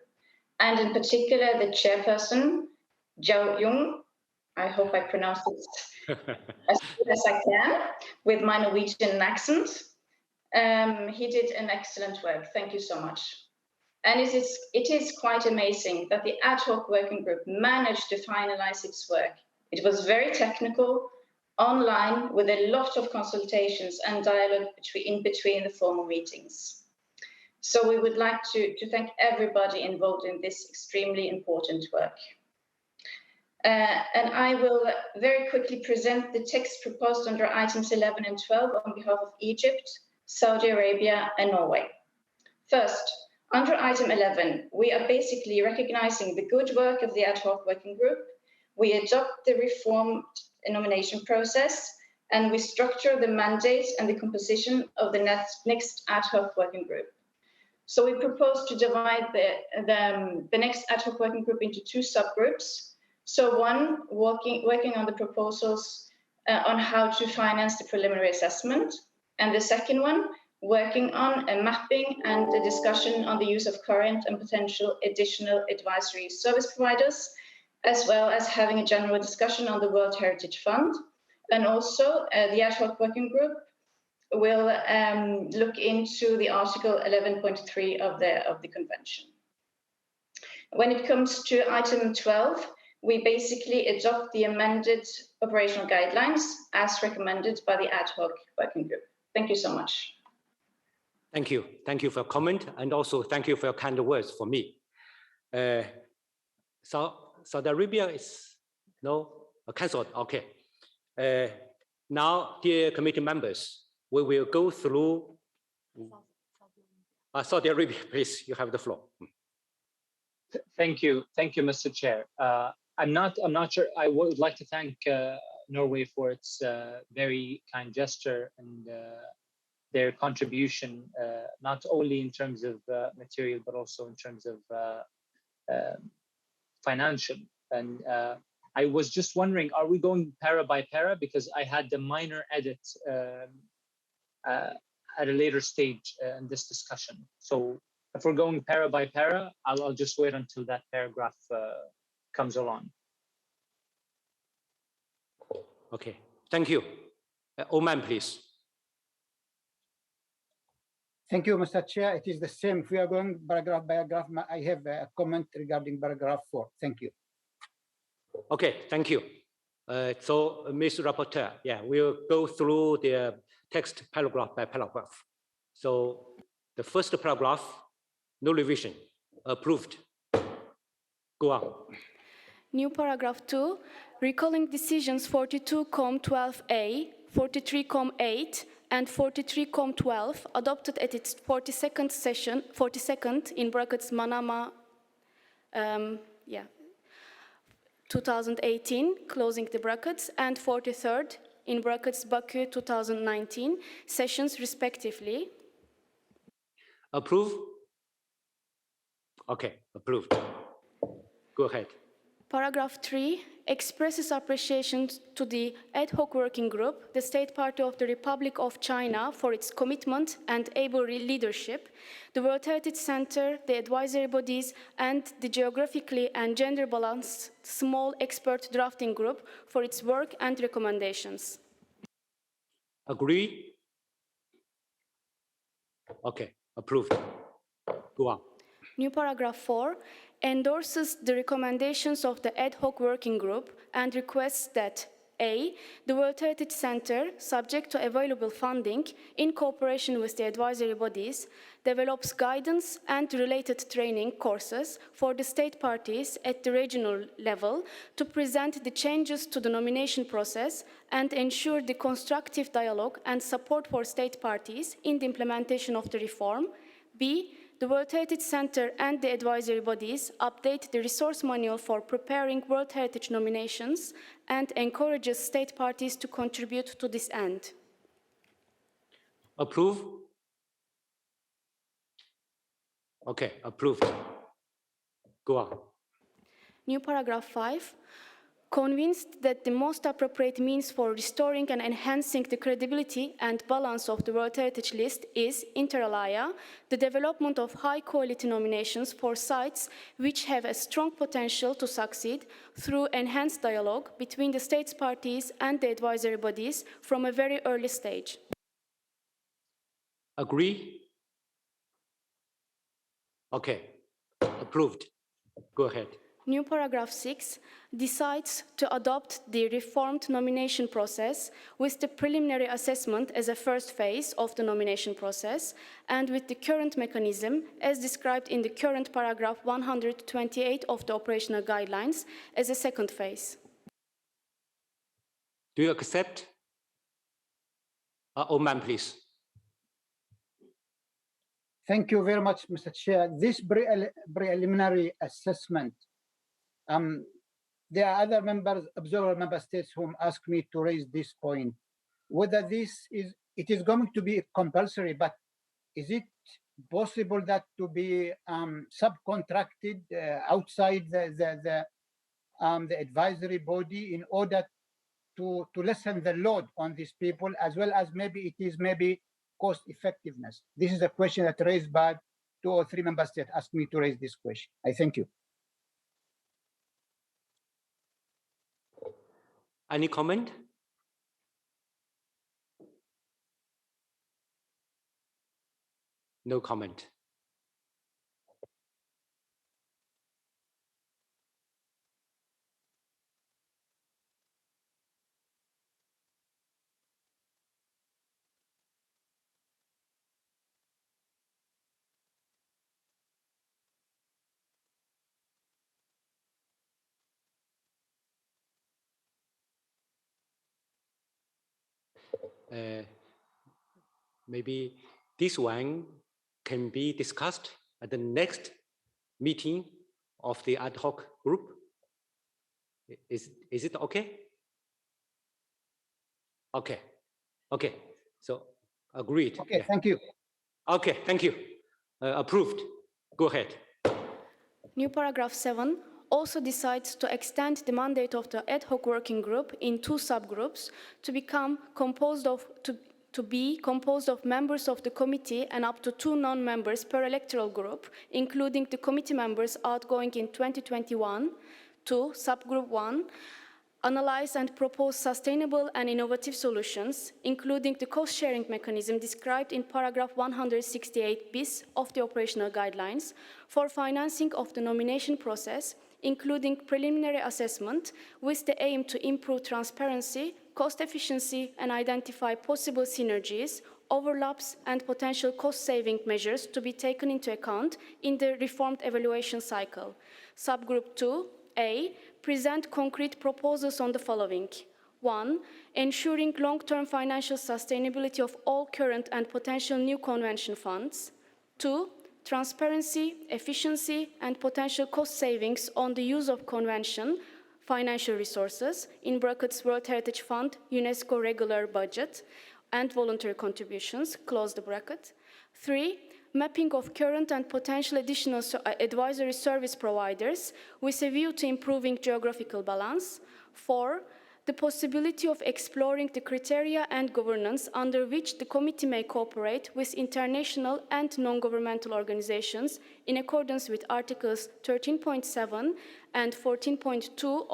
and in particular the chairperson, Xuejun. I hope I pronounced it as good as I can with my Norwegian accent. He did an excellent work. Thank you so much. And it is quite amazing that the ad hoc working group managed to finalize its work. It was very technical, online, with a lot of consultations and dialogue in between the formal meetings. So we would like to thank everybody involved in this extremely important work. And I will very quickly present the text proposed under items 11 and 12 on behalf of Egypt, Saudi Arabia, and Norway. First, under item 11, we are basically recognizing the good work of the ad hoc working group. We adopt the reformed nomination process, and we structure the mandate and the composition of the next ad hoc working group. So we propose to divide the next ad hoc working group into two subgroups. So one, working on the proposals on how to finance the preliminary assessment, and the second one, working on a mapping and a discussion on the use of current and potential additional advisory service providers, as well as having a general discussion on the World Heritage Fund. And also the ad hoc working group will look into the Article 11.3 of the Convention. When it comes to item 12, we basically adopt the amended operational guidelines as recommended by the ad hoc working group. Thank you so much. Thank you. Thank you for your comment, and also thank you for your kind words for me. Saudi Arabia is cancelled. Okay. Now, dear committee members, we will go through Saudi Arabia. Please, you have the floor. Thank you, Mr. Chair. I'm not sure. I would like to thank Norway for its very kind gesture and their contribution, not only in terms of material, but also in terms of financial. And I was just wondering, are we going para by para? Because I had the minor edit at a later stage in this discussion. So if we're going para by para, I'll just wait until that paragraph comes along. Okay, thank you. Oman, please. Thank you, Mr. Chair. It is the same. If we are going paragraph by paragraph, I have a comment regarding paragraph 4. Thank you. Okay, thank you. So, Ms. Rapporteur, yeah, we'll go through the text paragraph by paragraph. So, the first paragraph, no revision, approved. Go on. New paragraph 2, recalling decisions 42-12A, 43-8, and 43-12 adopted at its 42nd session, 42nd in brackets Manama, 2018, closing the brackets, and 43rd in brackets Baku 2019 sessions respectively. Approve? Okay, approved. Go ahead. Paragraph 3 expresses appreciation to the ad hoc working group, the State Party of the Republic of China, for its commitment and able leadership, the World Heritage Center, the advisory bodies, and the geographically and gender balanced small expert drafting group for its work and recommendations. Agree? Okay, approved. Go on. New paragraph 4 endorses the recommendations of the ad hoc working group and requests that A, the World Heritage Center, subject to available funding, in cooperation with the advisory bodies, develops guidance and related training courses for the state parties at the regional level to present the changes to the nomination process and ensure the constructive dialogue and support for state parties in the implementation of the reform. B, the World Heritage Center and the advisory bodies update the resource manual for preparing World Heritage nominations and encourages state parties to contribute to this end. Approve? Okay, approved. Go on. New paragraph 5. Convinced that the most appropriate means for restoring and enhancing the credibility and balance of the World Heritage List is, inter alia, the development of high-quality nominations for sites which have a strong potential to succeed through enhanced dialogue between the states parties and the advisory bodies from a very early stage. Agree? Okay, approved. Go ahead. New paragraph 6 decides to adopt the reformed nomination process with the preliminary assessment as a first phase of the nomination process and with the current mechanism as described in the current paragraph 128 of the operational guidelines as a second phase. Do you accept? Oman, please. Thank you very much, Mr. Chair. This preliminary assessment, there are other members, observer member states whom asked me to raise this point. Whether it is going to be compulsory, but is it possible that to be subcontracted outside the advisory body in order to lessen the load on these people, as well as maybe it is cost effectiveness? This is a question that raised by 2 or 3 member states asked me to raise this question. I thank you. Any comment? No comment. Maybe this one can be discussed at the next meeting of the ad hoc group. Is it okay? Okay. Okay. So agreed. Okay, thank you. Okay, thank you. Approved. Go ahead. New paragraph 7 also decides to extend the mandate of the ad hoc working group in 2 subgroups to become composed of to be composed of members of the committee and up to 2 non-members per electoral group, including the committee members outgoing in 2021. 2. Subgroup 1. Analyze and propose sustainable and innovative solutions, including the cost-sharing mechanism described in paragraph 168 bis of the operational guidelines for financing of the nomination process, including preliminary assessment with the aim to improve transparency, cost efficiency, and identify possible synergies, overlaps, and potential cost-saving measures to be taken into account in the reformed evaluation cycle. Subgroup 2A, present concrete proposals on the following. 1. Ensuring long-term financial sustainability of all current and potential new convention funds. 2. Transparency, efficiency, and potential cost savings on the use of convention financial resources, in brackets World Heritage Fund, UNESCO regular budget, and voluntary contributions, close the bracket. 3. Mapping of current and potential additional advisory service providers with a view to improving geographical balance. 4. The possibility of exploring the criteria and governance under which the committee may cooperate with international and non-governmental organizations in accordance with Articles 13.7 and 14.2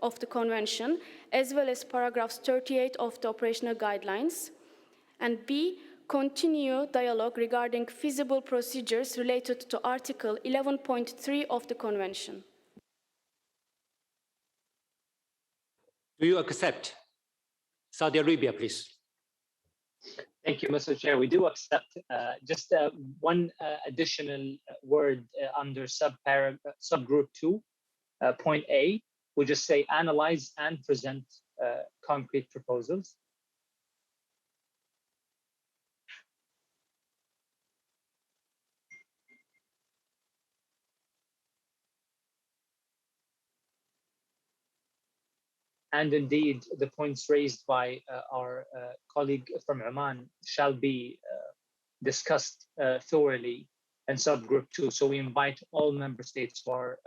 of the Convention, as well as paragraphs 38 of the operational guidelines. And B. Continue dialogue regarding feasible procedures related to Article 11.3 of the Convention. Do you accept? Saudi Arabia, please. Thank you, Mr. Chair. We do accept. Just one additional word under subgroup 2, point A, we just say analyze and present concrete proposals. And indeed, the points raised by our colleague from Oman shall be discussed thoroughly in subgroup 2. So we invite all member states who are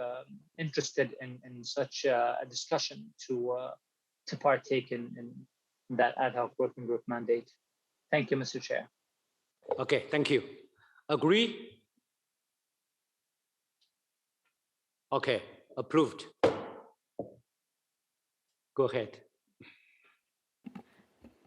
interested in such a discussion to partake in that ad hoc working group mandate. Thank you, Mr. Chair. Okay, thank you. Agree? Okay, approved. Go ahead.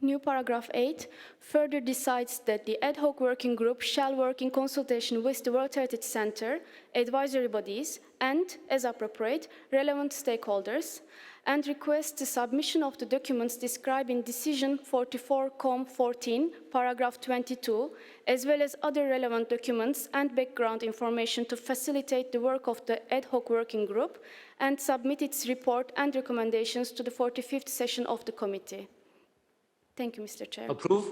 New paragraph 8 further decides that the ad hoc working group shall work in consultation with the World Heritage Center, advisory bodies, and, as appropriate, relevant stakeholders, and requests the submission of the documents described in Decision 44-14, paragraph 22, as well as other relevant documents and background information to facilitate the work of the ad hoc working group, and submit its report and recommendations to the 45th session of the committee. Thank you, Mr. Chair. Approve?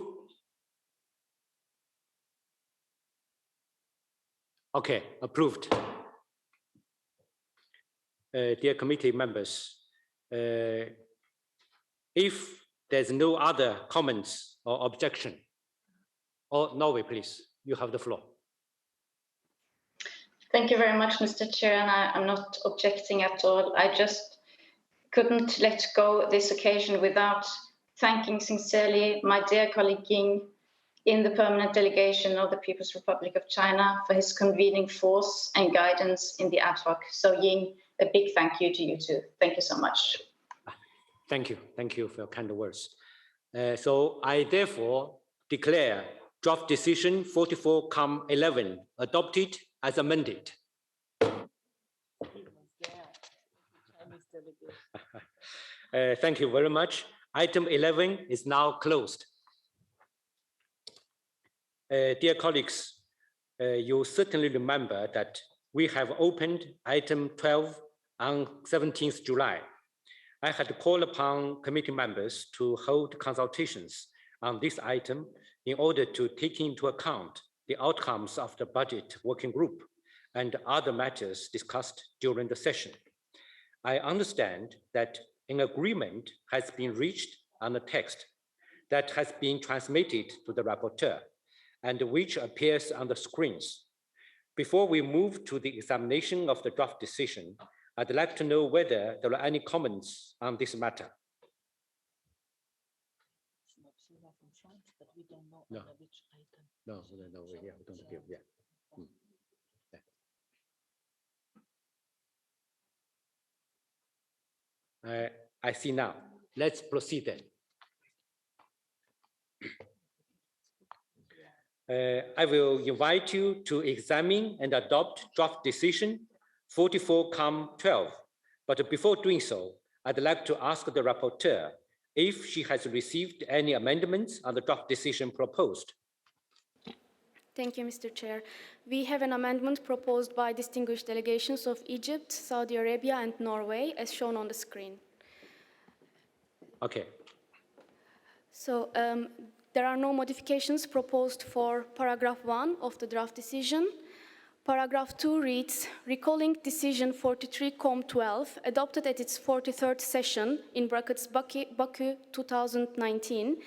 Okay, approved. Dear committee members, if there's no other comments or objection, Norway, please, you have the floor. Thank you very much, Mr. Chair, and I'm not objecting at all. I just couldn't let go this occasion without thanking sincerely my dear colleague Ying in the permanent delegation of the People's Republic of China for his convening force and guidance in the ad hoc. So Ying, a big thank you to you too. Thank you so much. Thank you for your kind words. So I therefore declare Draft decision 44-11 adopted as amended. Thank you very much. Item 11 is now closed. Dear colleagues, you certainly remember that we have opened item 12 on 17th July. I had called upon committee members to hold consultations on this item in order to take into account the outcomes of the budget working group and other matters discussed during the session. I understand that an agreement has been reached on the text that has been transmitted to the rapporteur and which appears on the screens. Before we move to the examination of the draft decision, I'd like to know whether there are any comments on this matter. No, yeah, we don't give, yeah. I see now. Let's proceed then. I will invite you to examine and adopt draft decision 44-12. But before doing so, I'd like to ask the rapporteur if she has received any amendments on the draft decision proposed. Thank you, Mr. Chair. We have an amendment proposed by distinguished delegations of Egypt, Saudi Arabia, and Norway, as shown on the screen. Okay. So there are no modifications proposed for paragraph 1 of the draft decision. Paragraph 2 reads, recalling decision 43-12, adopted at its 43rd session, in brackets Baku 2019,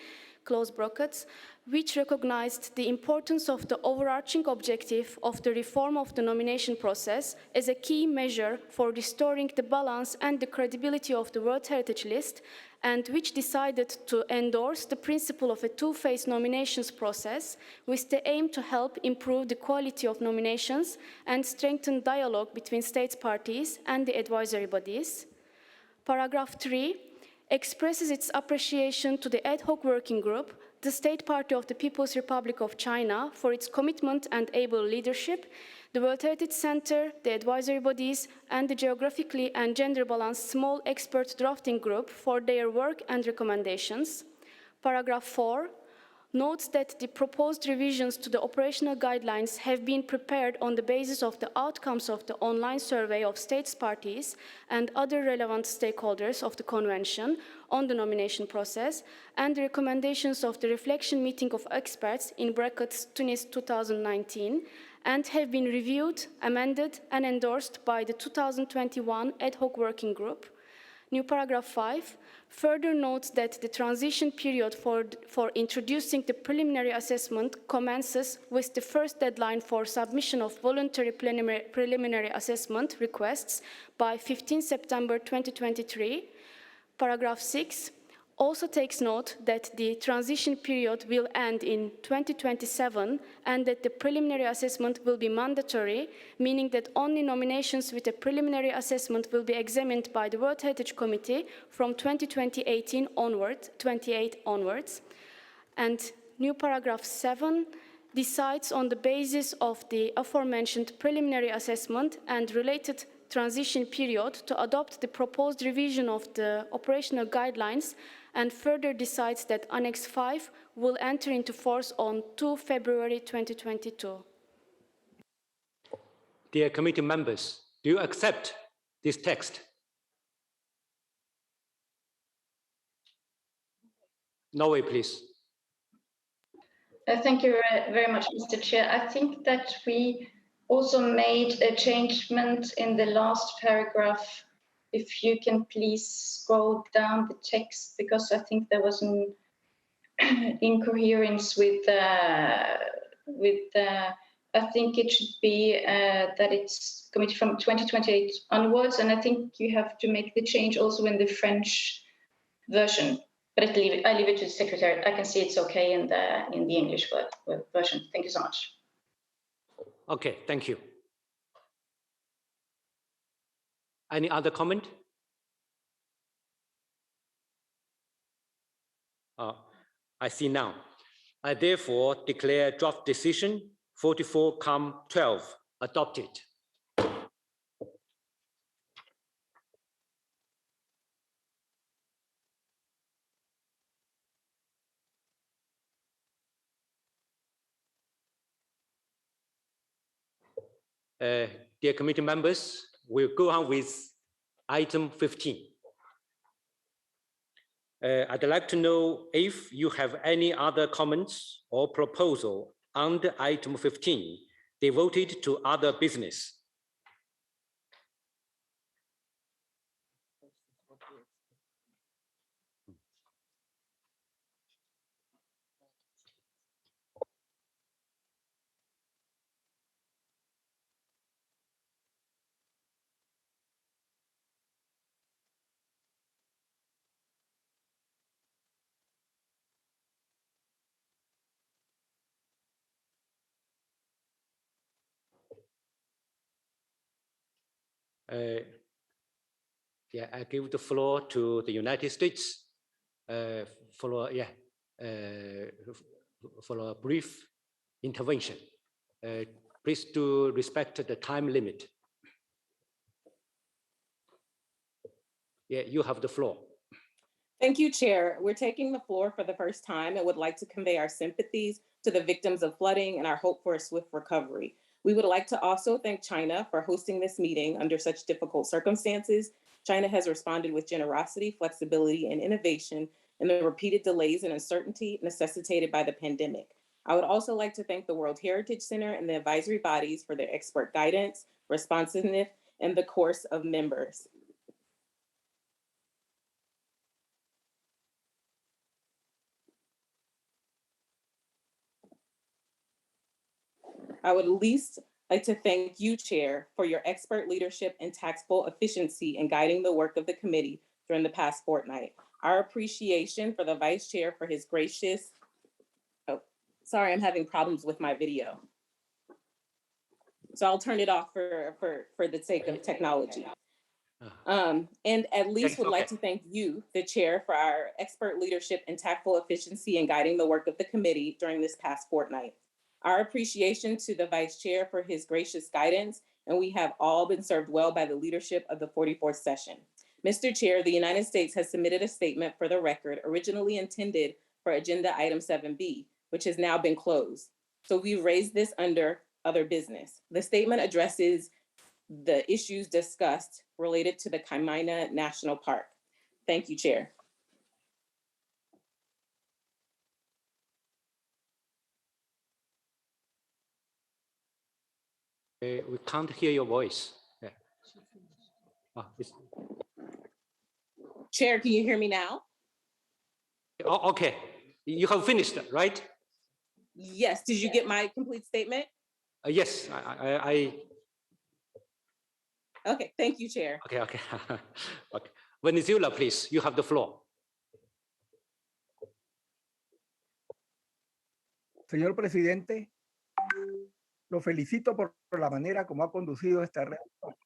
close brackets, which recognized the importance of the overarching objective of the reform of the nomination process as a key measure for restoring the balance and the credibility of the World Heritage List, and which decided to endorse the principle of a two-phase nominations process with the aim to help improve the quality of nominations and strengthen dialogue between states parties and the advisory bodies. Paragraph 3 expresses its appreciation to the ad hoc working group, the State Party of the People's Republic of China, for its commitment and able leadership, the World Heritage Center, the advisory bodies, and the geographically and gender-balanced small expert drafting group for their work and recommendations. Paragraph 4 notes that the proposed revisions to the operational guidelines have been prepared on the basis of the outcomes of the online survey of states parties and other relevant stakeholders of the convention on the nomination process and the recommendations of the reflection meeting of experts in brackets Tunis 2019 and have been reviewed, amended and endorsed by the 2021 ad hoc working group. New paragraph 5 further notes that the transition period for introducing the preliminary assessment commences with the first deadline for submission of voluntary preliminary assessment requests by 15 September 2023. Paragraph 6 also takes note that the transition period will end in 2027 and that the preliminary assessment will be mandatory, meaning that only nominations with a preliminary assessment will be examined by the World Heritage Committee from 2028 onwards. And new paragraph 7 decides on the basis of the aforementioned preliminary assessment and related transition period to adopt the proposed revision of the operational guidelines and further decides that Annex 5 will enter into force on 2 February 2022. Dear committee members, do you accept this text? Norway, please. Thank you very much, Mr. Chair. I think that we also made a changement in the last paragraph. If you can please scroll down the text, because I think there was an incoherence with I think it should be that it's committed from 2028 onwards, and I think you have to make the change also in the French version. But I leave it to the secretary. I can see it's okay in the English version. Thank you so much. Okay, thank you. Any other comment? I see now. I therefore declare draft decision 44-12 adopted. Dear committee members, we'll go on with item 15. I'd like to know if you have any other comments or proposal under item 15 devoted to other business. Yeah, I give the floor to the United States for a brief intervention. Please do respect the time limit. Yeah, you have the floor. Thank you, Chair. We're taking the floor for the first time and would like to convey our sympathies to the victims of flooding and our hope for a swift recovery. We would like to also thank China for hosting this meeting under such difficult circumstances. China has responded with generosity, flexibility, and innovation in the repeated delays and uncertainty necessitated by the pandemic. I would also like to thank the World Heritage Center and the advisory bodies for their expert guidance, responsiveness, and the course of members. I would least like to thank you, Chair, for your expert leadership and tactful efficiency in guiding the work of the committee during the past fortnight. Our appreciation for the Vice Chair for his gracious, sorry, I'm having problems with my video. So I'll turn it off for the sake of technology. And at least would like to thank you, the Chair, for our expert leadership and tactful efficiency in guiding the work of the committee during this past fortnight. Our appreciation to the Vice Chair for his gracious guidance, and we have all been served well by the leadership of the 44th session. Mr. Chair, the United States has submitted a statement for the record originally intended for agenda item 7B, which has now been closed. So we raised this under other business. The statement addresses the issues discussed related to the Kaimana National Park. Thank you, Chair. We can't hear your voice. Yeah. Chair, can you hear me now? Oh, okay. You have finished, right? Yes. Did you get my complete statement? Yes, I. Okay, thank you, Chair. Okay. Okay. Venezuela, please, you have the floor. Señor presidente, lo felicito por la manera como ha conducido esta reunión.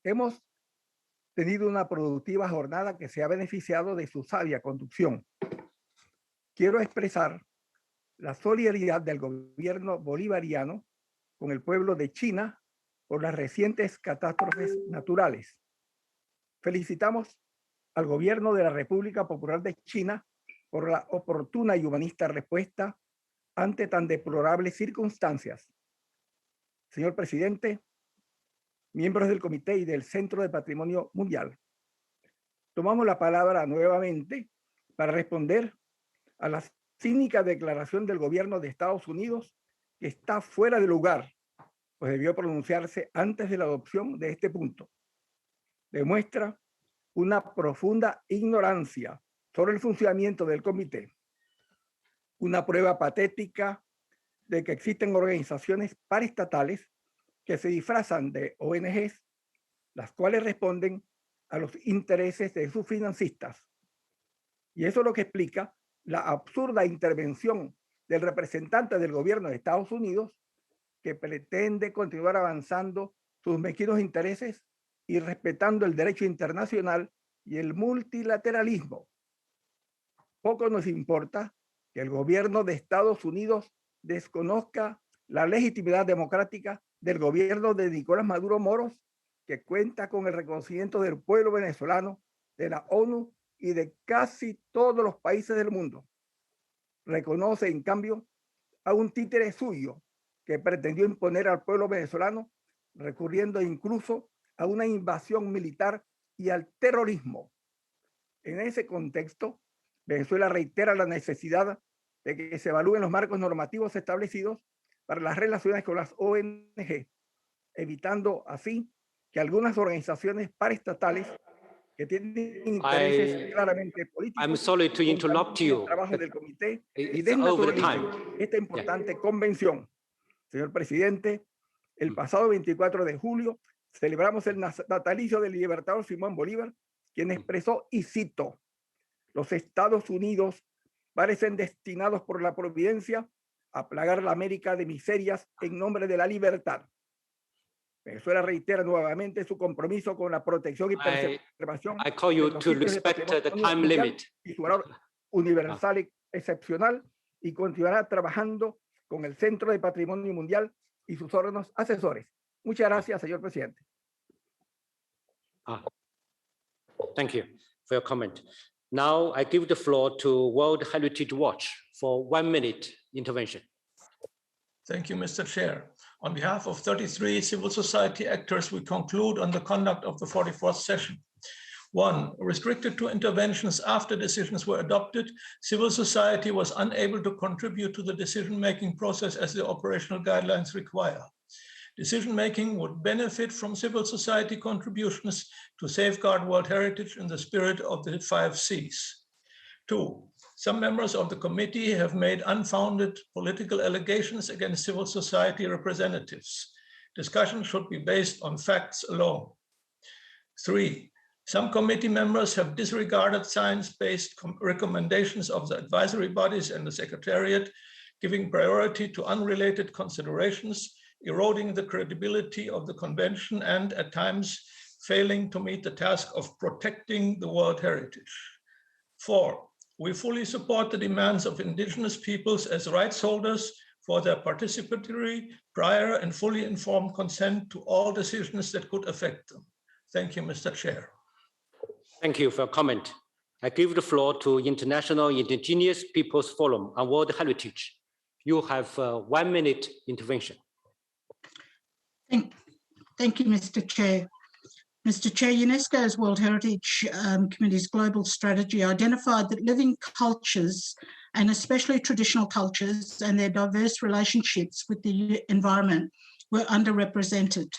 Hemos tenido una productiva jornada que se ha beneficiado de su sabia conducción. Quiero expresar la solidaridad del gobierno bolivariano con el pueblo de China por las recientes catástrofes naturales. Felicitamos al gobierno de la República Popular de China por la oportuna y humanista respuesta ante tan deplorables circunstancias. Señor presidente, miembros del Comité y del Centro de Patrimonio Mundial, tomamos la palabra nuevamente para responder a la cínica declaración del gobierno de Estados Unidos que está fuera de lugar, pues debió pronunciarse antes de la adopción de este punto. Demuestra una profunda ignorancia sobre el funcionamiento del comité, una prueba patética de que existen organizaciones paraestatales que se disfrazan de ONGs, las cuales responden a los intereses de sus financistas. Y eso es lo que explica la absurda intervención del representante del gobierno de Estados Unidos, que pretende continuar avanzando sus mezquinos intereses y respetando el derecho internacional y el multilateralismo. Poco nos importa que el gobierno de Estados Unidos desconozca la legitimidad democrática del gobierno de Nicolás Maduro Moros, que cuenta con el reconocimiento del pueblo venezolano, de la ONU y de casi todos los países del mundo. Reconoce, en cambio, a un títere suyo que pretendió imponer al pueblo venezolano, recurriendo incluso a una invasión militar y al terrorismo. En ese contexto, Venezuela reitera la necesidad de que se evalúen los marcos normativos establecidos para las relaciones con las ONG, evitando así que algunas organizaciones paraestatales que tienen intereses claramente políticos I'm sorry to interrupt you. el trabajo del comité y It's over the time. desnaturalicen esta importante convención. Señor presidente, el pasado 24 de julio celebramos el natalicio del libertador Simón Bolívar, quien expresó, y cito, los Estados Unidos parecen destinados por la providencia a plagar la América de miserias en nombre de la libertad. Venezuela reitera nuevamente su compromiso con la protección y preservación I call you de los to sitios de respect the patrimonio time mundial limit. y su valor universal y excepcional, y continuará trabajando con el Centro de Patrimonio Mundial y sus órganos asesores. Muchas gracias, señor presidente. Thank you for your comment. Now I give the floor to World Heritage Watch for 1 minute intervention. Thank you, Mr. Chair. On behalf of 33 civil society actors, we conclude on the conduct of the 44th session. 1, restricted to interventions after decisions were adopted, civil society was unable to contribute to the decision-making process as the operational guidelines require. Decision-making would benefit from civil society contributions to safeguard World Heritage in the spirit of the 5 Cs. 2, some members of the committee have made unfounded political allegations against civil society representatives. Discussion should be based on facts alone. 3, some committee members have disregarded science-based recommendations of the advisory bodies and the Secretariat, giving priority to unrelated considerations, eroding the credibility of the convention and, at times, failing to meet the task of protecting the world heritage. 4, we fully support the demands of indigenous peoples as rights holders for their participatory, prior, and fully informed consent to all decisions that could affect them. Thank you, Mr. Chair. Thank you for your comment. I give the floor to International Indigenous Peoples Forum on World Heritage. You have 1 minute intervention. Thank you, Mr. Chair. Mr. Chair, UNESCO's World Heritage Committee's global strategy identified that living cultures, and especially traditional cultures and their diverse relationships with the environment, were underrepresented.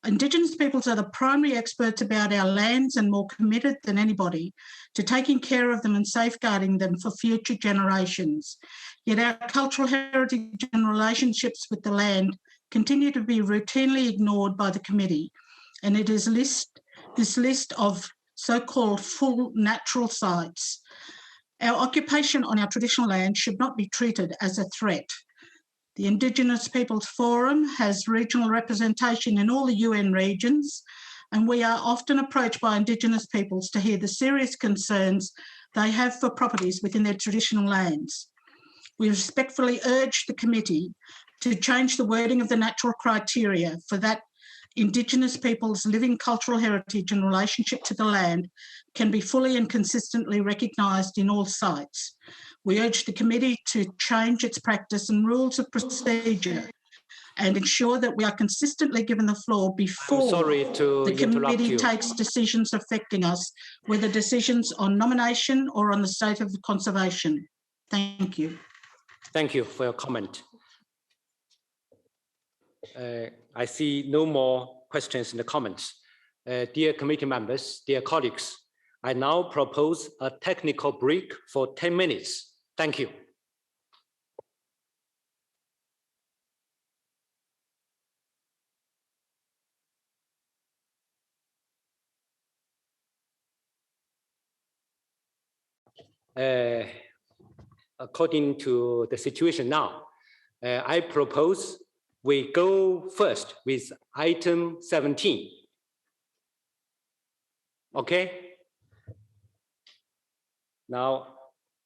Indigenous peoples are the primary experts about our lands and more committed than anybody to taking care of them and safeguarding them for future generations. Yet our cultural heritage and relationships with the land continue to be routinely ignored by the committee, and it is this list of so-called full natural sites. Our occupation on our traditional land should not be treated as a threat. The Indigenous Peoples Forum has regional representation in all the UN regions, and we are often approached by Indigenous peoples to hear the serious concerns they have for properties within their traditional lands. We respectfully urge the committee to change the wording of the natural criteria for that Indigenous peoples' living cultural heritage and relationship to the land can be fully and consistently recognised in all sites. We urge the committee to change its practice and rules of procedure and ensure that we are consistently given the floor before the committee takes decisions affecting us, whether decisions on nomination or on the state of conservation. Thank you. Thank you for your comment. I see no more questions in the comments. Dear committee members, dear colleagues, I now propose a technical break for 10 minutes. Thank you. According to the situation now, I propose we go first with item 17. Okay? Now,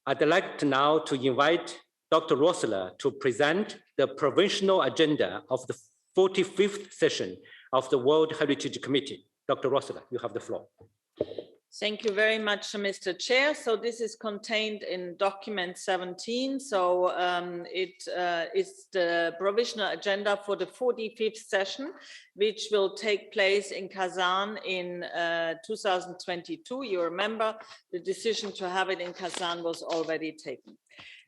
I'd like to now to invite Dr. Rossler to present the provisional agenda of the 45th session of the World Heritage Committee. Dr. Rossler, you have the floor. Thank you very much, Mr. Chair. So this is contained in document 17. So it is the provisional agenda for the 45th session, which will take place in Kazan in 2022. You remember the decision to have it in Kazan was already taken.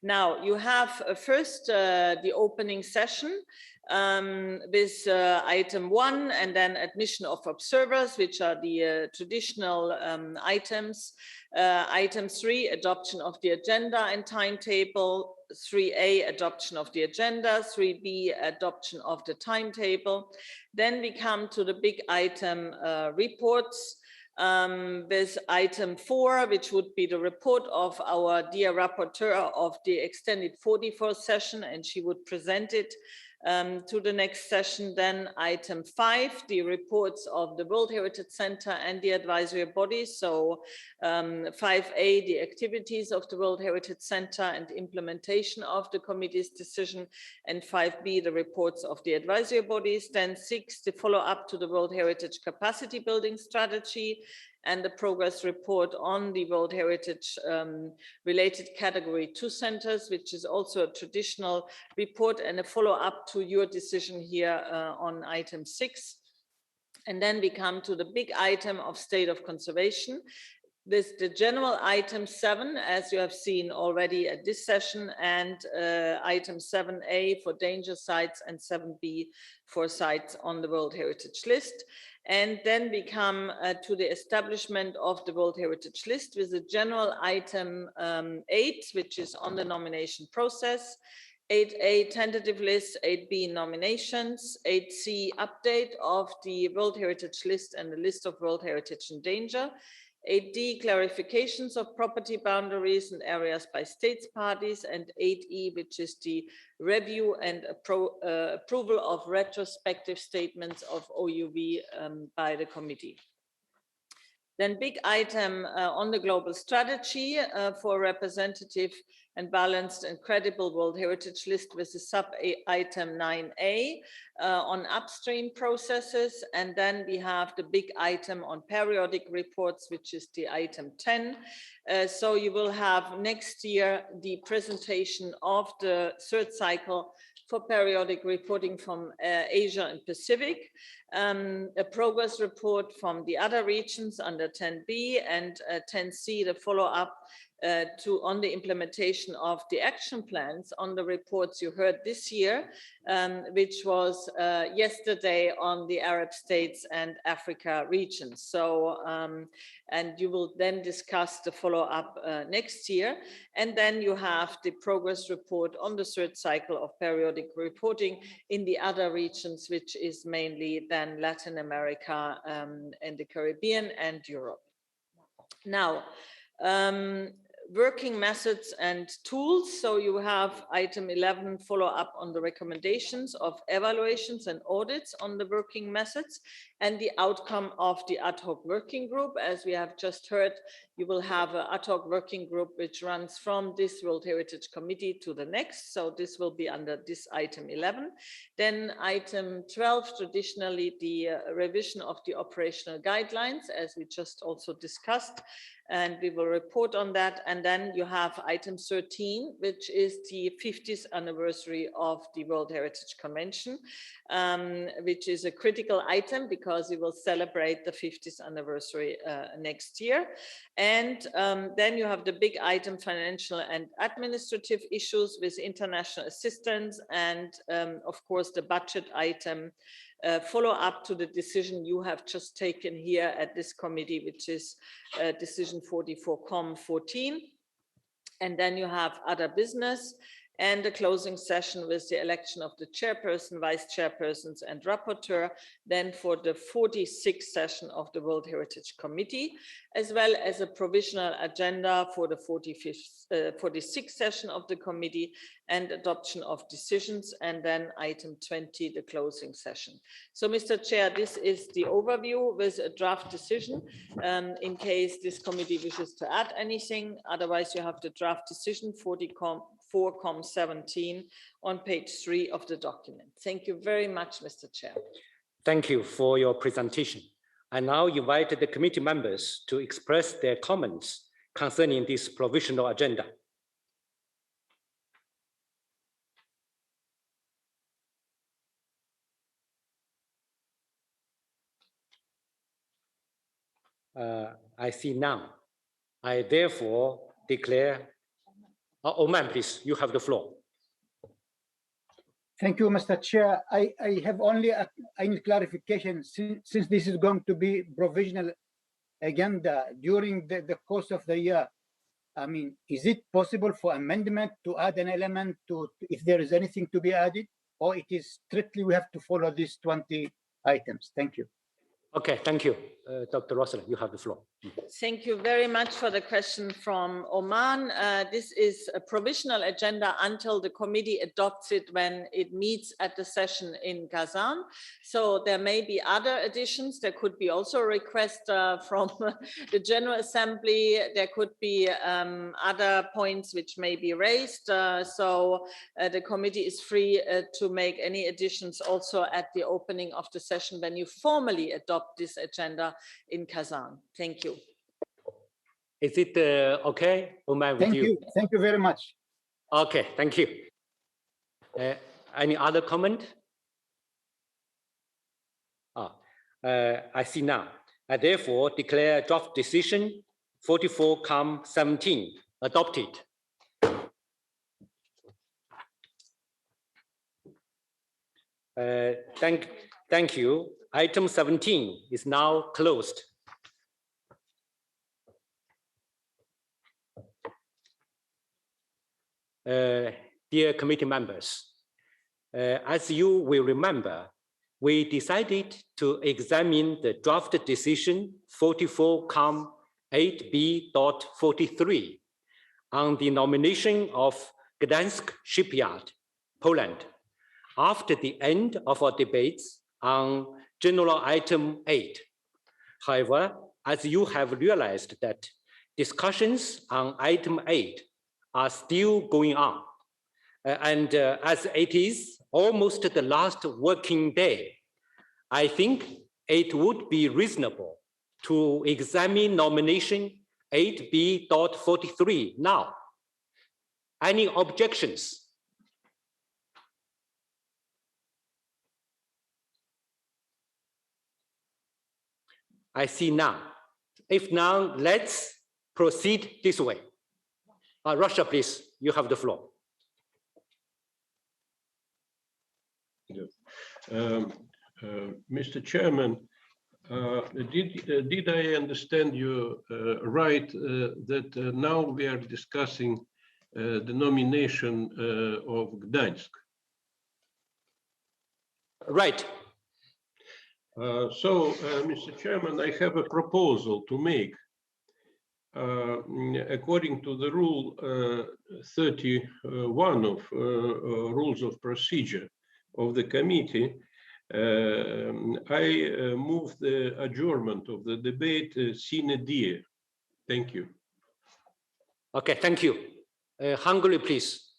Now you have first the opening session with item 1, and then admission of observers, which are the traditional items. Item 3, adoption of the agenda and timetable. 3A, adoption of the agenda. 3B, adoption of the timetable. Then we come to the big item reports. With item 4, which would be the report of our dear rapporteur of the extended 44th session, and she would present it to the next session. Then item 5, the reports of the World Heritage Center and the advisory bodies. So 5A, the activities of the World Heritage Center and implementation of the committee's decision, and 5B, the reports of the advisory bodies. Then 6, the follow-up to the World Heritage Capacity Building Strategy, and the progress report on the World Heritage related category 2 centers, which is also a traditional report and a follow-up to your decision here on item 6. And then we come to the big item of state of conservation. This the general item 7, as you have seen already at this session, and item 7A for danger sites and 7B for sites on the World Heritage List. And then we come to the establishment of the World Heritage List with the general item 8, which is on the nomination process. 8A, tentative list. 8B, nominations. 8C, update of the World Heritage List and the list of World Heritage in danger. 8D, clarifications of property boundaries and areas by states parties, and 8E, which is the review and approval of retrospective statements of OUV by the committee. Then big item on the global strategy for representative and balanced and credible World Heritage List with the sub-item 9A on upstream processes. And then we have the big item on periodic reports, which is the item 10. So you will have next year the presentation of the third cycle for periodic reporting from Asia and Pacific, a progress report from the other regions under 10B, and 10C, the follow-up on the implementation of the action plans on the reports you heard this year, which was yesterday on the Arab states and Africa regions. So, and you will then discuss the follow-up next year. And then you have the progress report on the third cycle of periodic reporting in the other regions, which is mainly then Latin America and the Caribbean and Europe. Now, working methods and tools. So you have item 11, follow up on the recommendations of evaluations and audits on the working methods and the outcome of the ad hoc working group. As we have just heard, you will have an ad hoc working group which runs from this World Heritage Committee to the next. So this will be under this item 11. Then item 12, traditionally the revision of the operational guidelines, as we just also discussed, and we will report on that. And then you have item 13, which is the 50th anniversary of the World Heritage Convention, which is a critical item because we will celebrate the 50th anniversary next year. And then you have the big item, financial and administrative issues with international assistance, and of course the budget item, follow up to the decision you have just taken here at this committee, which is decision 44-14. And then you have other business. and the closing session with the election of the chairperson, vice chairpersons, and rapporteur, then for the 46th session of the World Heritage Committee, as well as a provisional agenda for the 46th session of the committee and adoption of decisions, and then item 20, the closing session. So, Mr. Chair, this is the overview with a draft decision in case this committee wishes to add anything. Otherwise, you have the draft decision 4.17 on page 3 of the document. Thank you very much, Mr. Chair. Thank you for your presentation. I now invite the committee members to express their comments concerning this provisional agenda. I see none. I therefore declare, Oman, please, you have the floor. Thank you, Mr. Chair. I have only a clarification. Since this is going to be provisional agenda during the course of the year, I mean, is it possible for amendment to add an element to if there is anything to be added, or it is strictly we have to follow these 20 items? Thank you. Okay, thank you. Dr. Rosalind, you have the floor. Thank you very much for the question from Oman. This is a provisional agenda until the committee adopts it when it meets at the session in Kazan. So there may be other additions. There could be also a request from the General Assembly. There could be other points which may be raised. So the committee is free to make any additions also at the opening of the session when you formally adopt this agenda in Kazan. Thank you. Is it okay, Oman, with you? Thank you very much. Okay, thank you. Any other comment? I see now. I therefore declare draft decision 44-17 adopted. Thank you. Item 17 is now closed. Dear committee members, as you will remember, we decided to examine the draft decision 44-8B.43 on the nomination of Gdańsk Shipyard, Poland, after the end of our debates on general item 8. However, as you have realized that discussions on item 8 are still going on, and as it is almost the last working day, I think it would be reasonable to examine nomination 8B.43 now. Any objections? I see none. If none, let's proceed this way. Russia, please, you have the floor. Mr. Chairman, did I understand you right that now we are discussing the nomination of Gdańsk? Right. Mr. Chairman, I have a proposal to make. According to the rule 31 of rules of procedure of the committee, I move the adjournment of the debate sine die. Thank you. Okay, thank you. Hungary, please.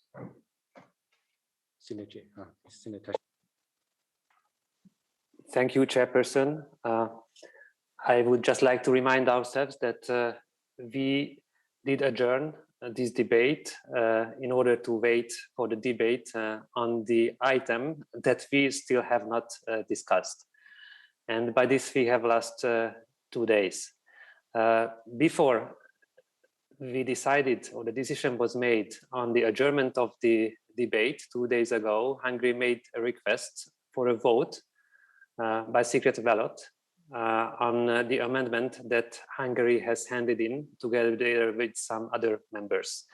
Thank you, Chairperson. I would just like to remind ourselves that we did adjourn this debate in order to wait for the debate on the item that we still have not discussed. And by this, we have lost 2 days. Before we decided, or the decision was made on the adjournment of the debate 2 days ago, Hungary made a request for a vote by secret ballot on the amendment that Hungary has handed in together with some other members.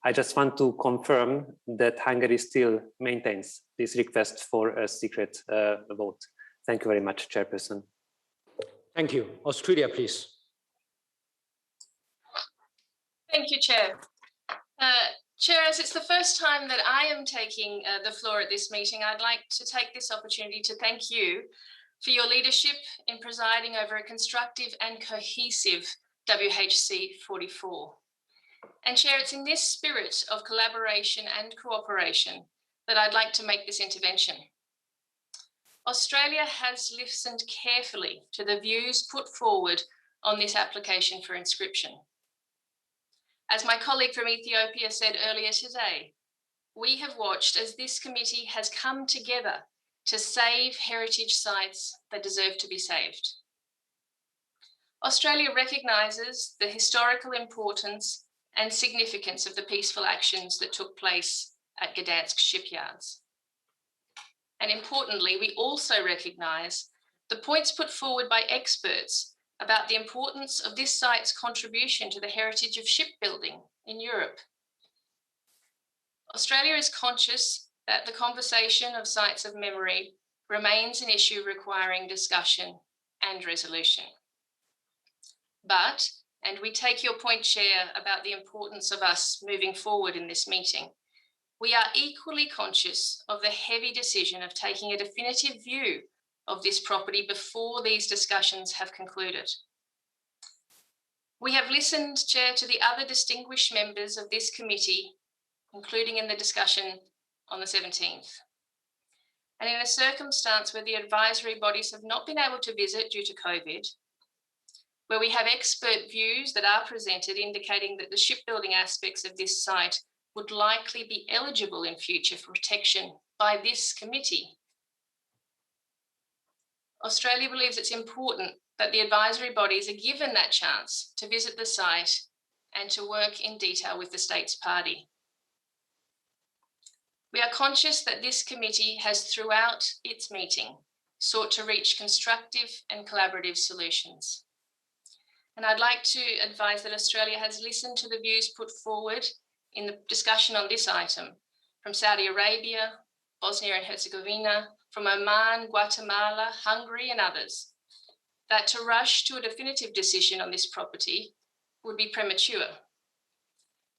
I just want to confirm that Hungary still maintains this request for a secret vote. Thank you very much, Chairperson. Thank you. Australia, please. Thank you, Chair. Chair, as it's the first time that I am taking the floor at this meeting, I'd like to take this opportunity to thank you for your leadership in presiding over a constructive and cohesive WHC 44. And Chair, it's in this spirit of collaboration and cooperation that I'd like to make this intervention. Australia has listened carefully to the views put forward on this application for inscription. As my colleague from Ethiopia said earlier today, we have watched as this committee has come together to save heritage sites that deserve to be saved. Australia recognises the historical importance and significance of the peaceful actions that took place at Gdansk shipyards. And importantly, we also recognise the points put forward by experts about the importance of this site's contribution to the heritage of shipbuilding in Europe. Australia is conscious that the conversation of sites of memory remains an issue requiring discussion and resolution. But, and we take your point, Chair, about the importance of us moving forward in this meeting, we are equally conscious of the heavy decision of taking a definitive view of this property before these discussions have concluded. We have listened, Chair, to the other distinguished members of this committee, including in the discussion on the 17th. And in a circumstance where the advisory bodies have not been able to visit due to COVID, where we have expert views that are presented indicating that the shipbuilding aspects of this site would likely be eligible in future for protection by this committee, Australia believes it's important that the advisory bodies are given that chance to visit the site and to work in detail with the States Party. We are conscious that this committee has throughout its meeting sought to reach constructive and collaborative solutions. And I'd like to advise that Australia has listened to the views put forward in the discussion on this item from Saudi Arabia, Bosnia and Herzegovina, from Oman, Guatemala, Hungary and others, that to rush to a definitive decision on this property would be premature.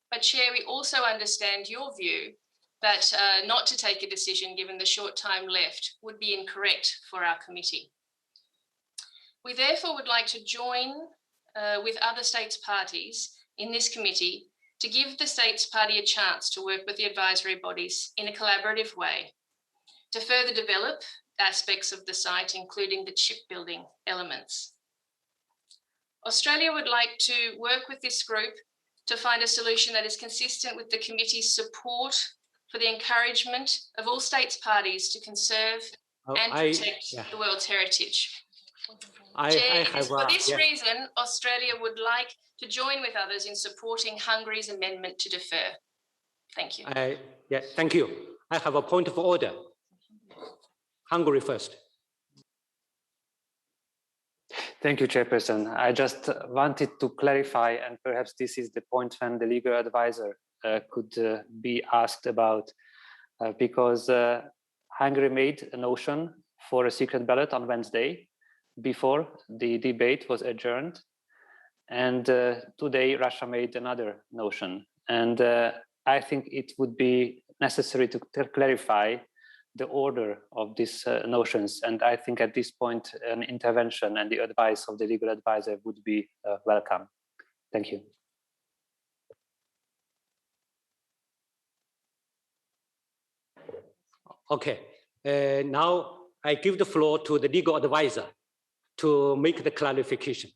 But Chair, we also understand your view that not to take a decision given the short time left would be incorrect for our committee. We therefore would like to join with other states parties in this committee to give the States Party a chance to work with the advisory bodies in a collaborative way to further develop aspects of the site, including the shipbuilding elements. Australia would like to work with this group to find a solution that is consistent with the committee's support for the encouragement of all states parties to conserve and protect the world's heritage. For this reason, Australia would like to join with others in supporting Hungary's amendment to defer. Thank you. Thank you. I have a point of order. Hungary first. Thank you, Chairperson. I just wanted to clarify, and perhaps this is the point when the legal advisor could be asked about, because Hungary made a motion for a secret ballot on Wednesday before the debate was adjourned. And today Russia made another motion. And I think it would be necessary to clarify the order of these notions. And I think at this point, an intervention and the advice of the legal advisor would be welcome. Thank you. Okay, now I give the floor to the legal advisor to make the clarification.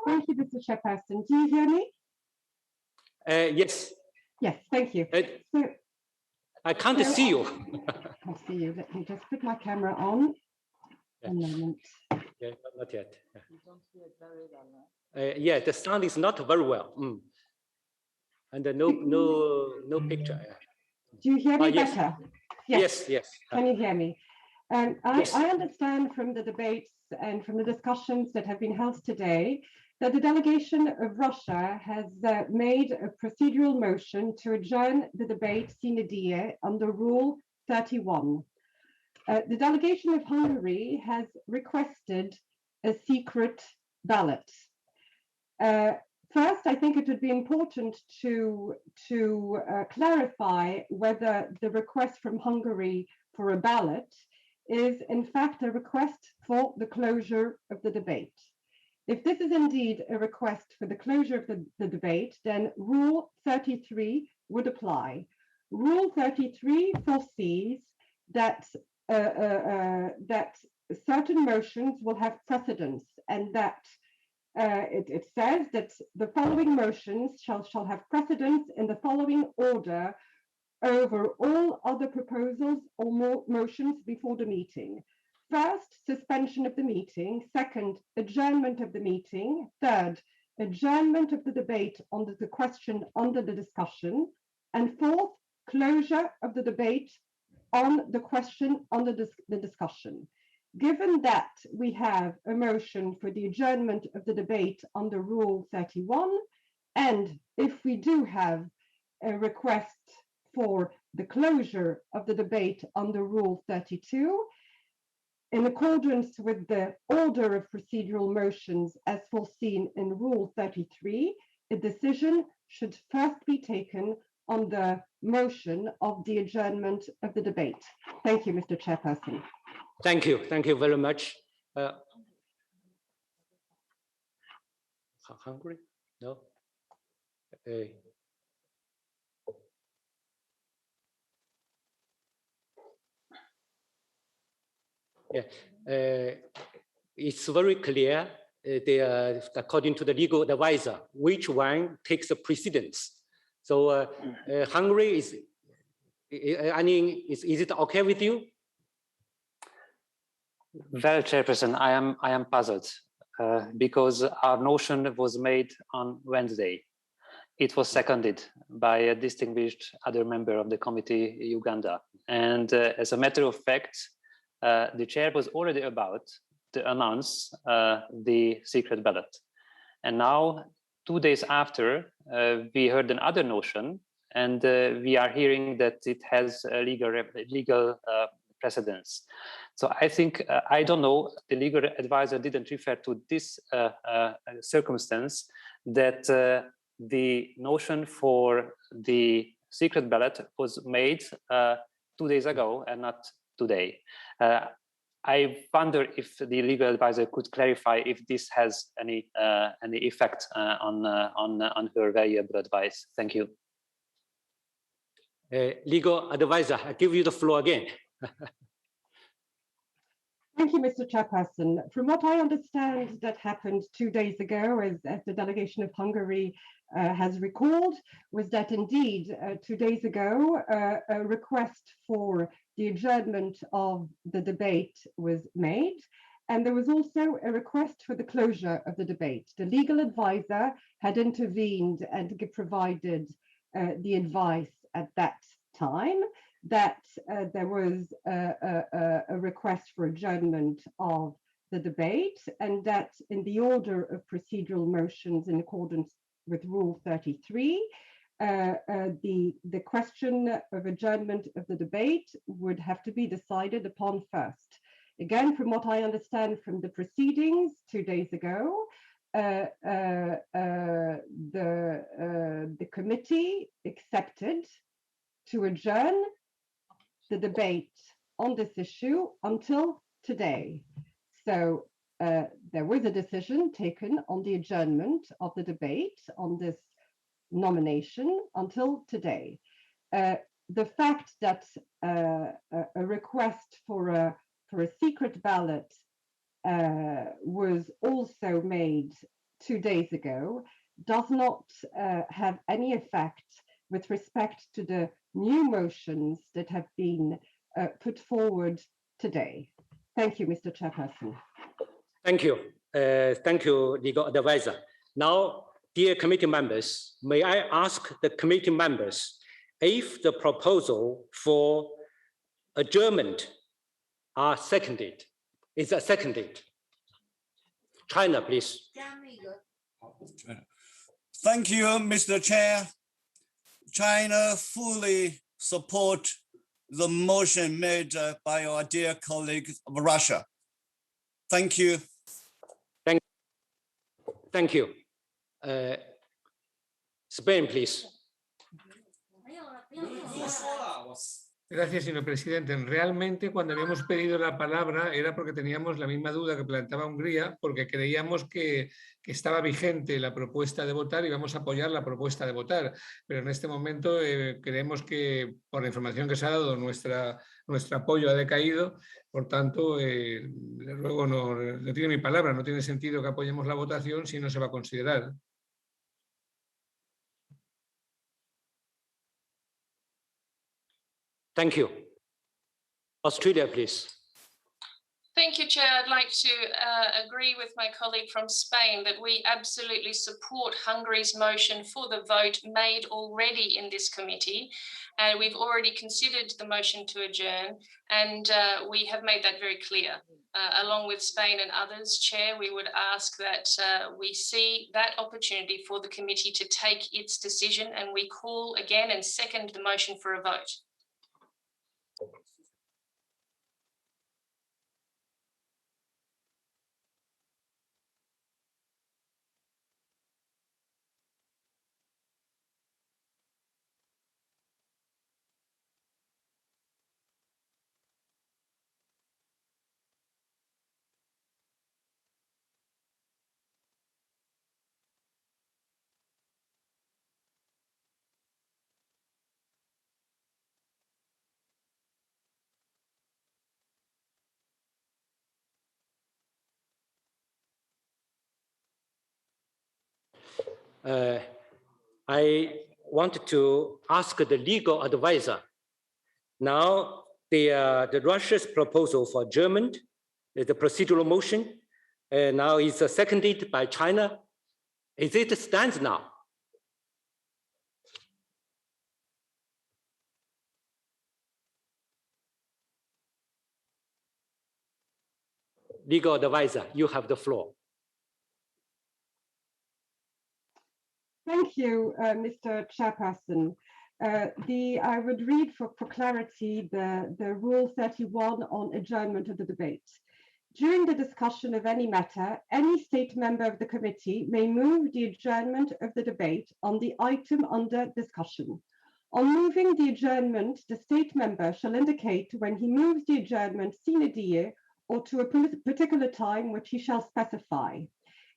Thank you, Mr. Chairperson. Do you hear me? Yes. Yes, thank you. So, I can't see you. I see you. Let me just put my camera on. Yeah. A moment. Yeah, not yet. Yeah. You don't hear it very well, yeah, the sound is not very well. And no picture. Do you hear me yes. better? Yes. Can you hear me? I understand from the debates and from the discussions that have been held today that the delegation of Russia has made a procedural motion to adjourn the debate sine die under Rule 31. The delegation of Hungary has requested a secret ballot. First, I think it would be important to clarify whether the request from Hungary for a ballot is in fact a request for the closure of the debate. If this is indeed a request for the closure of the debate, then Rule 33 would apply. Rule 33 foresees that that certain motions will have precedence, and that it says that the following motions shall have precedence in the following order over all other proposals or motions before the meeting. First, suspension of the meeting. Second, adjournment of the meeting. Third, adjournment of the debate on the question under the discussion. And fourth, closure of the debate on the question under the discussion. Given that we have a motion for the adjournment of the debate under Rule 31, and if we do have a request for the closure of the debate under Rule 32, in accordance with the order of procedural motions as foreseen in Rule 33, a decision should first be taken on the motion of the adjournment of the debate. Thank you, Mr. Chairperson. Thank you very much. Hungary? No? Yeah, it's very clear, according to the legal advisor, which one takes the precedence. So Hungary is it okay with you? Well, Chairperson, I am puzzled because our motion was made on Wednesday. It was seconded by a distinguished other member of the committee, Uganda. And as a matter of fact, the chair was already about to announce the secret ballot. And now, 2 days after, we heard another notion, and we are hearing that it has a legal precedence. So I think, I don't know, the legal advisor didn't refer to this circumstance that the notion for the secret ballot was made 2 days ago and not today. I wonder if the legal advisor could clarify if this has any effect on her valuable advice. Thank you. Legal advisor, I give you the floor again. Thank you, Mr. Chairperson. From what I understand, that happened 2 days ago, as the delegation of Hungary has recalled, was that indeed 2 days ago, a request for the adjournment of the debate was made. And there was also a request for the closure of the debate. The legal advisor had intervened and provided the advice at that time that there was a request for adjournment of the debate, and that in the order of procedural motions in accordance with Rule 33, the question of adjournment of the debate would have to be decided upon first. Again, from what I understand from the proceedings 2 days ago, the committee accepted to adjourn the debate on this issue until today. So there was a decision taken on the adjournment of the debate on this nomination until today. The fact that a request for a secret ballot was also made 2 days ago does not have any effect with respect to the new motions that have been put forward today. Thank you, Mr. Chairperson. Thank you. Thank you, legal advisor. Now, dear committee members, may I ask the committee members if the proposal for adjournment are seconded? Is that seconded? China, please. Thank you, Mr. Chair. China fully support the motion made by our dear colleague of Russia. Thank you. Thank you. Spain, please. Gracias, señor presidente. Realmente, cuando habíamos pedido la palabra era porque teníamos la misma duda que planteaba Hungría, porque creíamos que estaba vigente la propuesta de votar y vamos a apoyar la propuesta de votar. Pero en este momento creemos que, por la información que se ha dado, nuestro apoyo ha decaído. Por tanto, le ruego, no tiene mi palabra, no tiene sentido que apoyemos la votación si no se va a considerar. Thank you. Australia, please. Thank you, Chair. I'd like to agree with my colleague from Spain that we absolutely support Hungary's motion for the vote made already in this committee. And we've already considered the motion to adjourn, and we have made that very clear. Along with Spain and others, Chair, we would ask that we see that opportunity for the committee to take its decision, and we call again and second the motion for a vote. I wanted to ask the legal advisor. Now, the Russia's proposal for German, the procedural motion, now is seconded by China. Is it stands now? Legal advisor, you have the floor. Thank you, Mr. Chairperson. I would read for clarity the Rule 31 on adjournment of the debate. During the discussion of any matter, any state member of the committee may move the adjournment of the debate on the item under discussion. On moving the adjournment, the state member shall indicate when he moves the adjournment sine die or to a particular time which he shall specify.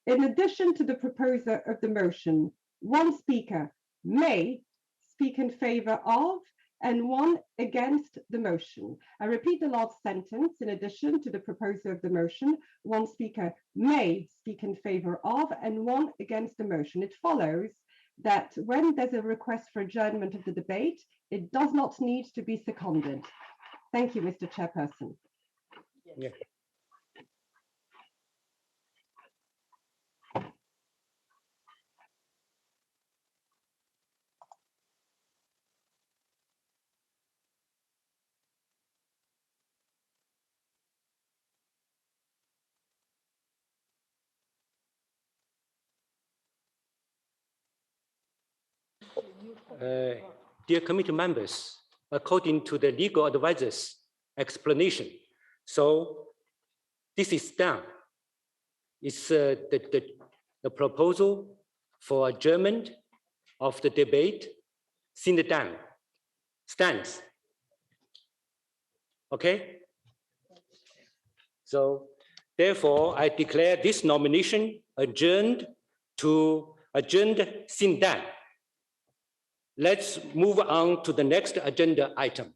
In addition to the proposer of the motion, one speaker may speak in favor of and one against the motion. I repeat the last sentence. In addition to the proposer of the motion, one speaker may speak in favor of and one against the motion. It follows that when there's a request for adjournment of the debate, it does not need to be seconded. Thank you, Mr. Chairperson. Yeah. Dear committee members, according to the legal advisor's explanation, so this is done. It's the proposal for adjournment of the debate sine die stands. Okay? So therefore, I declare this nomination adjourned sine die. Let's move on to the next agenda item.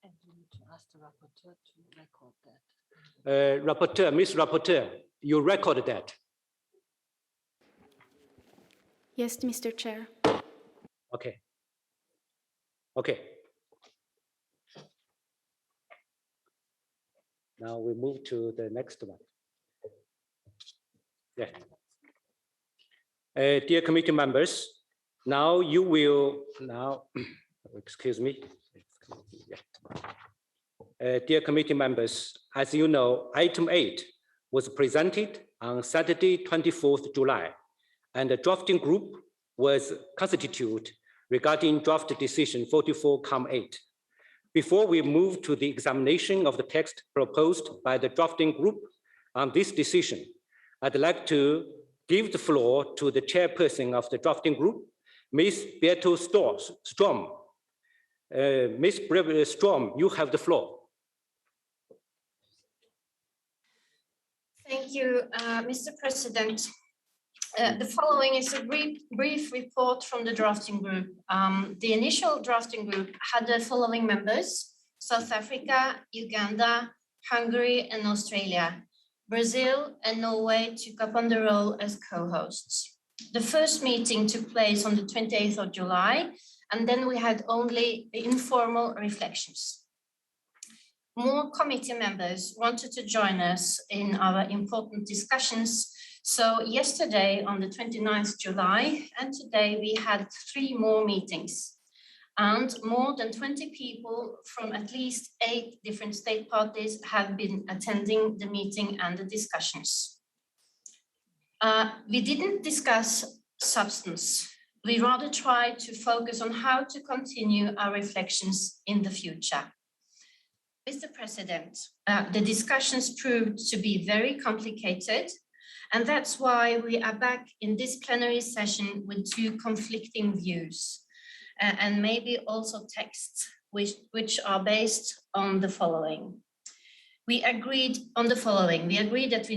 And you need to ask the rapporteur to record that. Rapporteur, Ms. Rapporteur, you recorded that. Yes, Mr. Chair. Okay. Okay. Now we move to the next one. Yeah. Dear committee members, now you will, excuse me. Dear committee members, as you know, item 8 was presented on Saturday, 24th July, and the drafting group was constituted regarding draft decision 44-8. Before we move to the examination of the text proposed by the drafting group on this decision, I'd like to give the floor to the chairperson of the drafting group, Ms. Beato Strom. Ms. Strom, you have the floor. Thank you, Mr. President. The following is a brief report from the drafting group. The initial drafting group had the following members: South Africa, Uganda, Hungary, and Australia. Brazil and Norway took up on the role as co-hosts. The first meeting took place on the 28th of July, and then we had only informal reflections. More committee members wanted to join us in our important discussions. So yesterday on the 29th July and today we had 3 more meetings, and more than 20 people from at least 8 different state parties have been attending the meeting and the discussions. We didn't discuss substance. We rather tried to focus on how to continue our reflections in the future. Mr. President, the discussions proved to be very complicated, and that's why we are back in this plenary session with 2 conflicting views, and maybe also texts which are based on the following. We agreed on the following. We agreed that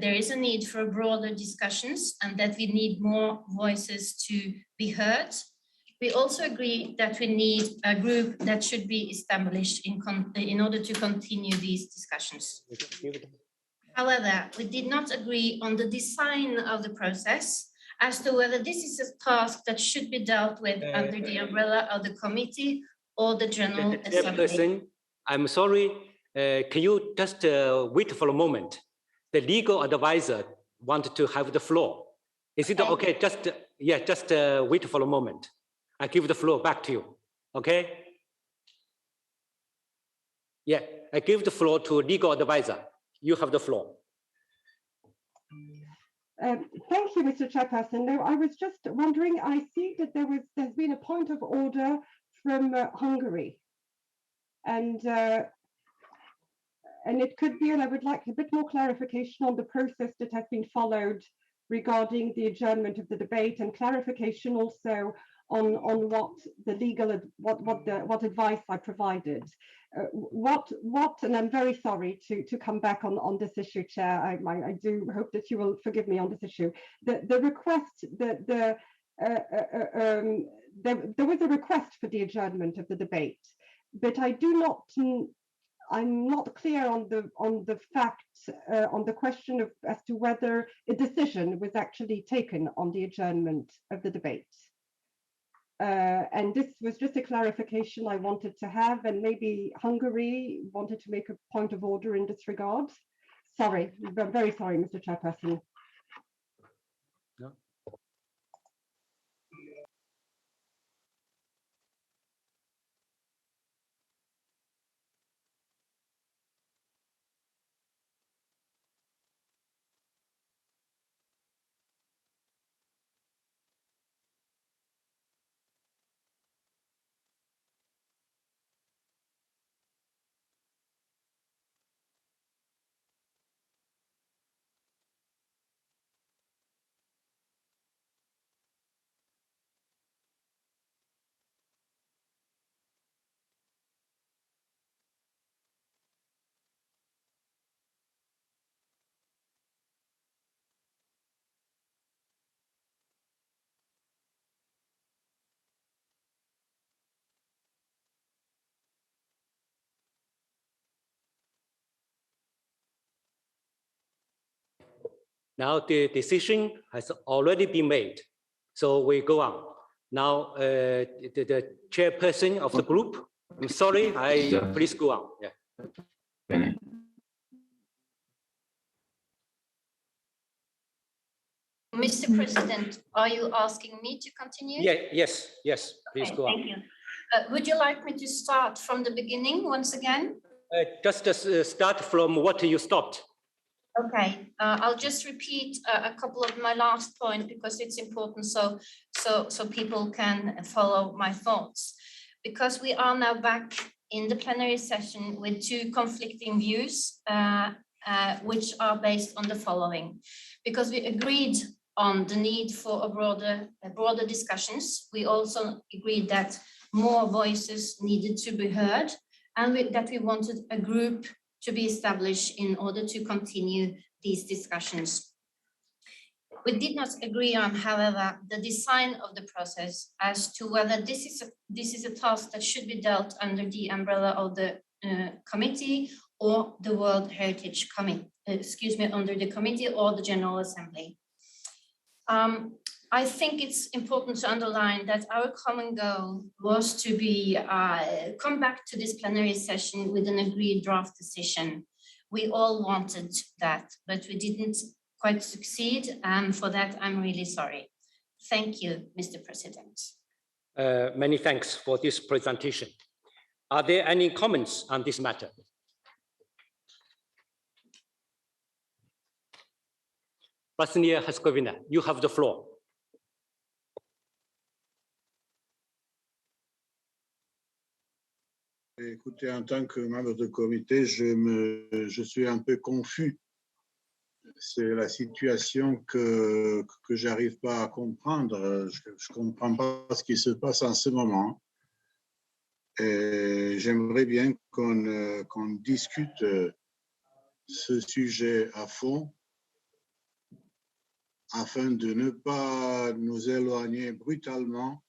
there is a need for broader discussions and that we need more voices to be heard. We also agree that we need a group that should be established in order to continue these discussions. However, we did not agree on the design of the process as to whether this is a task that should be dealt with under the umbrella of the committee or the General Assembly. I'm sorry, can you just wait for a moment? The legal advisor wanted to have the floor. Is it okay? Just wait for a moment. I give the floor back to you, okay? Yeah, I give the floor to legal advisor. You have the floor. Thank you, Mr. Chairperson. No, I was just wondering, I see that there's been a point of order from Hungary. And it could be, and I would like a bit more clarification on the process that has been followed regarding the adjournment of the debate, and clarification also on what the legal, what advice I provided. And I'm very sorry to come back on this issue, Chair. I do hope that you will forgive me on this issue. The request, there was a request for the adjournment of the debate, but I'm not clear on the fact, on the question as to whether a decision was actually taken on the adjournment of the debate. And this was just a clarification I wanted to have, and maybe Hungary wanted to make a point of order in this regard. Sorry, I'm very sorry, Mr. Chairperson. No. Now the decision has already been made, so we go on. Now the chairperson of the group, I'm sorry, please go on. Yeah. Mr. President, are you asking me to continue? Yeah, yes, please go on. Thank you. Would you like me to start from the beginning once again? Just start from what you stopped. Okay, I'll just repeat a couple of my last point because it's important so people can follow my thoughts. Because we are now back in the plenary session with two conflicting views, which are based on the following. Because we agreed on the need for broader discussions, we also agreed that more voices needed to be heard, and that we wanted a group to be established in order to continue these discussions. We did not agree on, however, the design of the process as to whether this is a task that should be dealt under the umbrella of the committee or the World Heritage Committee, under the committee or the General Assembly. I think it's important to underline that our common goal was to be come back to this plenary session with an agreed draft decision. We all wanted that, but we didn't quite succeed, and for that I'm really sorry. Thank you, Mr. President. Many thanks for this presentation. Are there any comments on this matter? Bosnia-Herzegovina, you have the floor. Écoutez, en tant que membre du comité, je suis un peu confus. C'est la situation que j'arrive pas à comprendre. Je comprends pas ce qui se passe en ce moment. Et j'aimerais bien qu'on discute ce sujet à fond afin de ne pas nous éloigner brutalement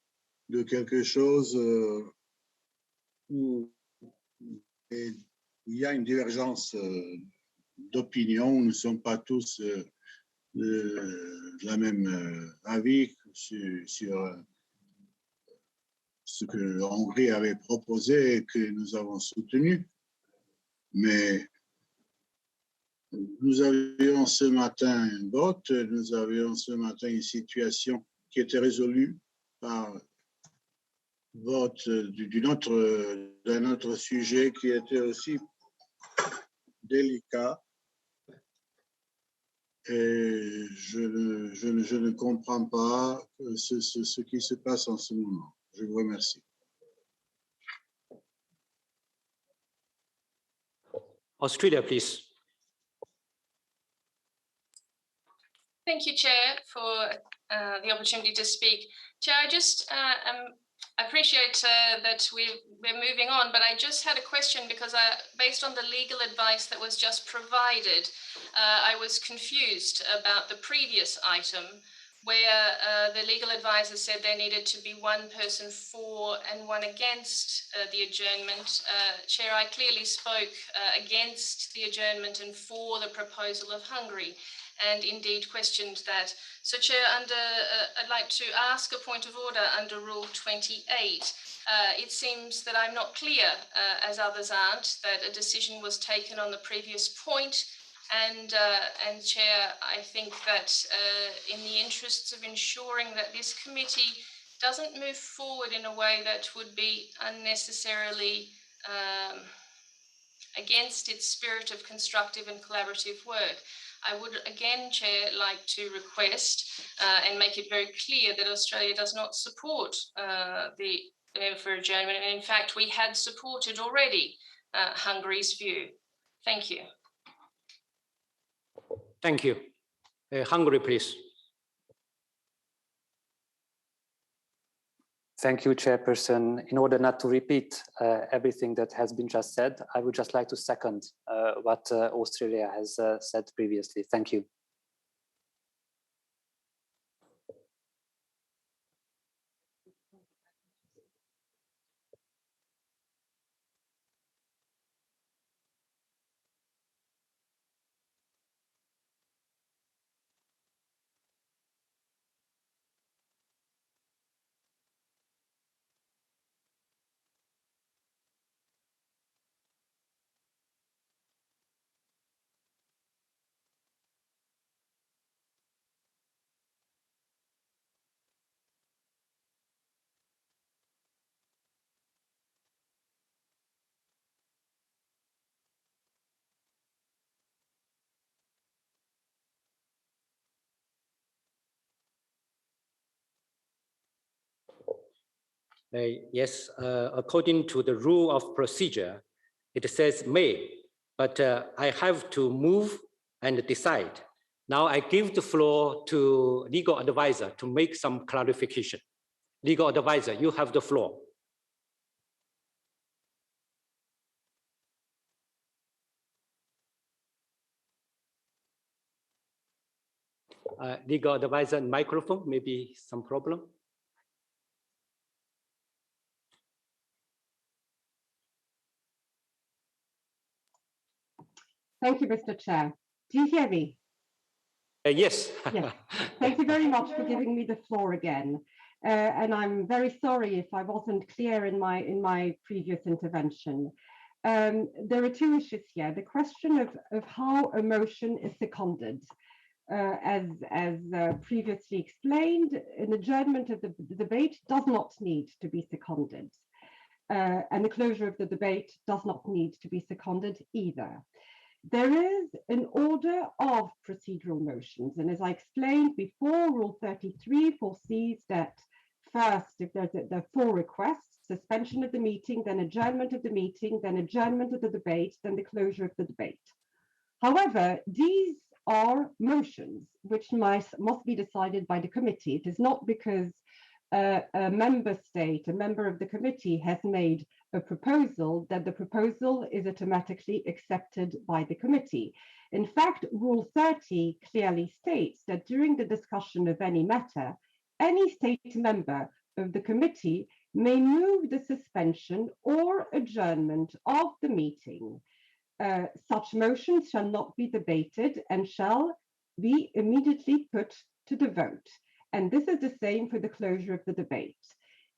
de quelque chose où il y a une divergence d'opinion, nous ne sommes pas tous de la même avis sur ce que la Hongrie avait proposé et que nous avons soutenu. Mais nous avions ce matin un vote, nous avions ce matin une situation qui était résolue par vote d'un autre sujet qui était aussi délicat. Et je ne comprends pas ce qui se passe en ce moment. Je vous remercie. Australia, please. Thank you, Chair, for the opportunity to speak. Chair, I just appreciate that we're moving on, but I just had a question because based on the legal advice that was just provided, I was confused about the previous item where the legal advisor said there needed to be one person for and one against the adjournment. Chair, I clearly spoke against the adjournment and for the proposal of Hungary, and indeed questioned that. So Chair, I'd like to ask a point of order under Rule 28. It seems that I'm not clear, as others aren't, that a decision was taken on the previous point. And Chair, I think that in the interests of ensuring that this committee doesn't move forward in a way that would be unnecessarily against its spirit of constructive and collaborative work, I would again, Chair, like to request and make it very clear that Australia does not support the for adjournment. And in fact, we had supported already Hungary's view. Thank you. Thank you. Hungary, please. Thank you, Chairperson. In order not to repeat everything that has been just said, I would just like to second what Australia has said previously. Thank you. Yes, according to the rule of procedure, it says may, but I have to move and decide. Now I give the floor to legal advisor to make some clarification. Legal advisor, you have the floor. Legal advisor microphone, maybe some problem. Thank you, Mr. Chair. Do you hear me? Yes. Yes. Thank you very much for giving me the floor again. And I'm very sorry if I wasn't clear in my previous intervention. There are two issues here. The question of how a motion is seconded. As previously explained, an adjournment of the debate does not need to be seconded. And the closure of the debate does not need to be seconded either. There is an order of procedural motions, and as I explained before, Rule 33 foresees that first, if there are 4 requests, suspension of the meeting, then adjournment of the meeting, then adjournment of the debate, then the closure of the debate. However, these are motions which must be decided by the committee. It is not because a member state, a member of the committee has made a proposal that the proposal is automatically accepted by the committee. In fact, Rule 30 clearly states that during the discussion of any matter, any state member of the committee may move the suspension or adjournment of the meeting. Such motions shall not be debated and shall be immediately put to the vote. And this is the same for the closure of the debate.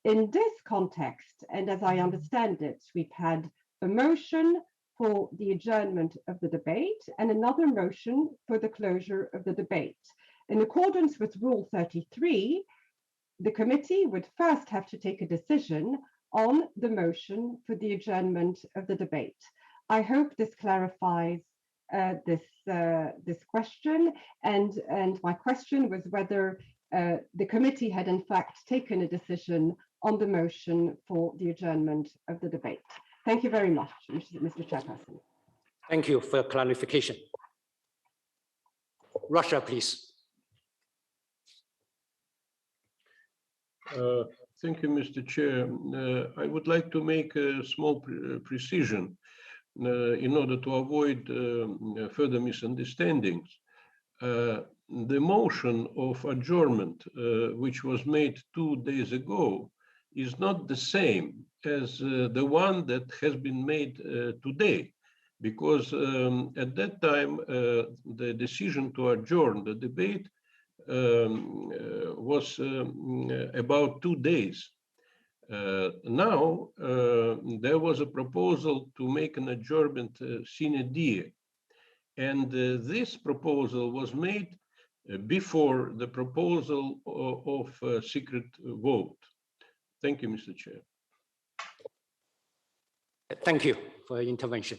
In this context, and as I understand it, we've had a motion for the adjournment of the debate and another motion for the closure of the debate. In accordance with Rule 33, the committee would first have to take a decision on the motion for the adjournment of the debate. I hope this clarifies this question, and my question was whether the committee had in fact taken a decision on the motion for the adjournment of the debate. Thank you very much, Mr. Chairperson. Thank you for clarification. Russia, please. Thank you, Mr. Chair. I would like to make a small precision in order to avoid further misunderstandings. The motion of adjournment, which was made 2 days ago, is not the same as the one that has been made today, because at that time, the decision to adjourn the debate was about 2 days. Now, there was a proposal to make an adjournment sine die, and this proposal was made before the proposal of a secret vote. Thank you, Mr. Chair. Thank you for your intervention.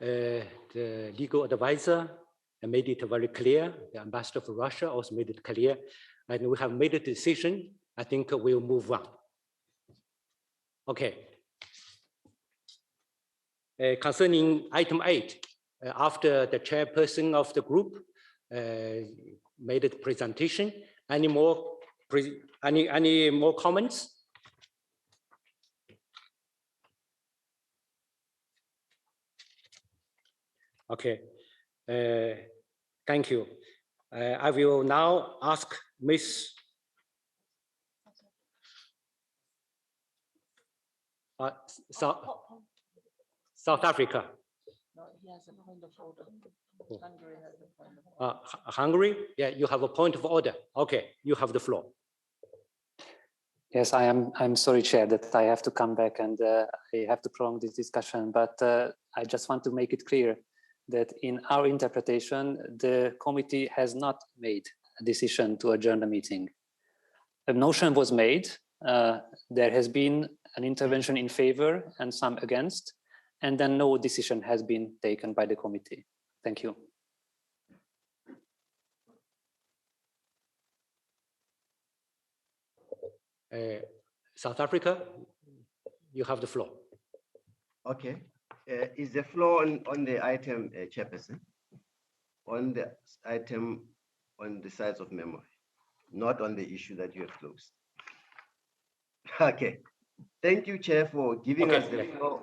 The legal advisor made it very clear. The ambassador for Russia also made it clear. And we have made a decision. I think we'll move on. Okay. Concerning item 8, after the chairperson of the group made a presentation, any more comments? Okay, thank you. I will now ask Ms. South Africa. No, he has a point of order. Hungary has a point of order. Hungary? Yeah, you have a point of order. Okay, you have the floor. Yes, I'm sorry, Chair, that I have to come back and I have to prolong this discussion, but I just want to make it clear that in our interpretation, the committee has not made a decision to adjourn the meeting. A motion was made. There has been an intervention in favor and some against, and then no decision has been taken by the committee. Thank you. South Africa, you have the floor. Okay. Is the floor on the item, Chairperson? On the item on the size of memory, not on the issue that you have closed. Okay. Thank you, Chair, for giving us the floor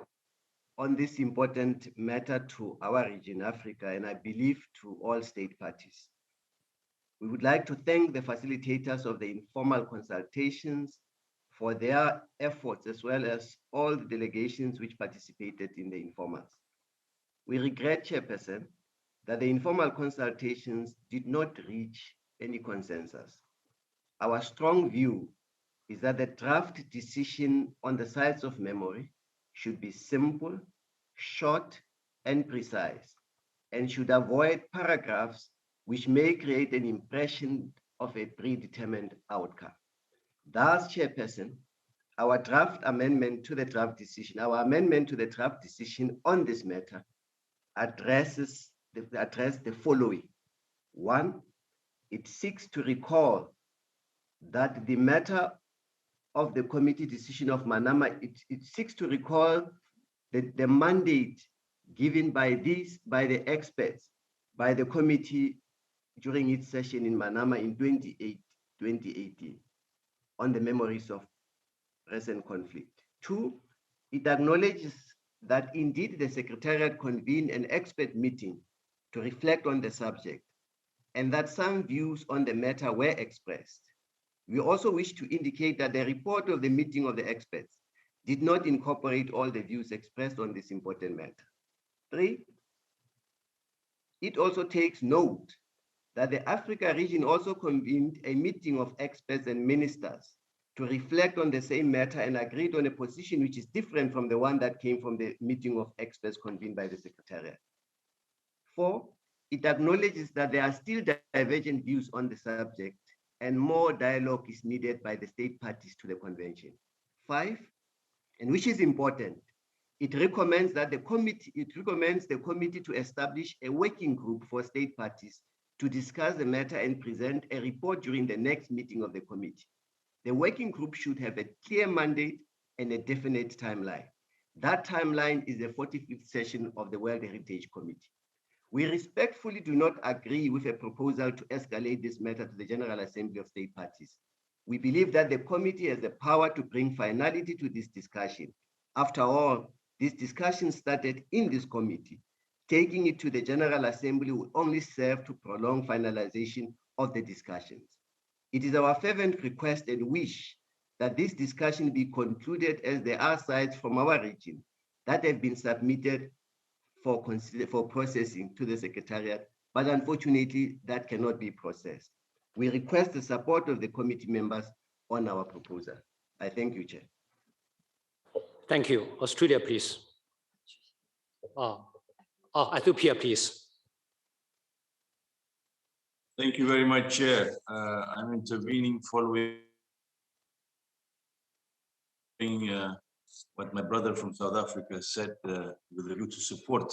on this important matter to our region, Africa, and I believe to all state parties. We would like to thank the facilitators of the informal consultations for their efforts, as well as all the delegations which participated in the informals. We regret, Chairperson, that the informal consultations did not reach any consensus. Our strong view is that the draft decision on the size of memory should be simple, short, and precise, and should avoid paragraphs which may create an impression of a predetermined outcome. Thus, Chairperson, our amendment to the draft decision on this matter address the following. One, it seeks to recall that the matter of the committee decision of Manama, it seeks to recall the mandate given by the experts, by the committee during its session in Manama in 2018 on the memories of recent conflict. Two, it acknowledges that indeed the Secretariat convened an expert meeting to reflect on the subject and that some views on the matter were expressed. We also wish to indicate that the report of the meeting of the experts did not incorporate all the views expressed on this important matter. Three, it also takes note that the Africa region also convened a meeting of experts and ministers to reflect on the same matter and agreed on a position which is different from the one that came from the meeting of experts convened by the Secretariat. Four, it acknowledges that there are still divergent views on the subject and more dialogue is needed by the state parties to the convention. Five, and which is important, it recommends the committee to establish a working group for state parties to discuss the matter and present a report during the next meeting of the committee. The working group should have a clear mandate and a definite timeline. That timeline is the 45th session of the World Heritage Committee. We respectfully do not agree with a proposal to escalate this matter to the General Assembly of State Parties. We believe that the committee has the power to bring finality to this discussion. After all, this discussion started in this committee. Taking it to the General Assembly will only serve to prolong finalization of the discussions. It is our fervent request and wish that this discussion be concluded, as there are sites from our region that have been submitted for processing to the Secretariat, but unfortunately that cannot be processed. We request the support of the committee members on our proposal. I thank you, Chair. Thank you. Australia, please. Ethiopia, please. Thank you very much, Chair. I'm intervening following what my brother from South Africa said with regard to support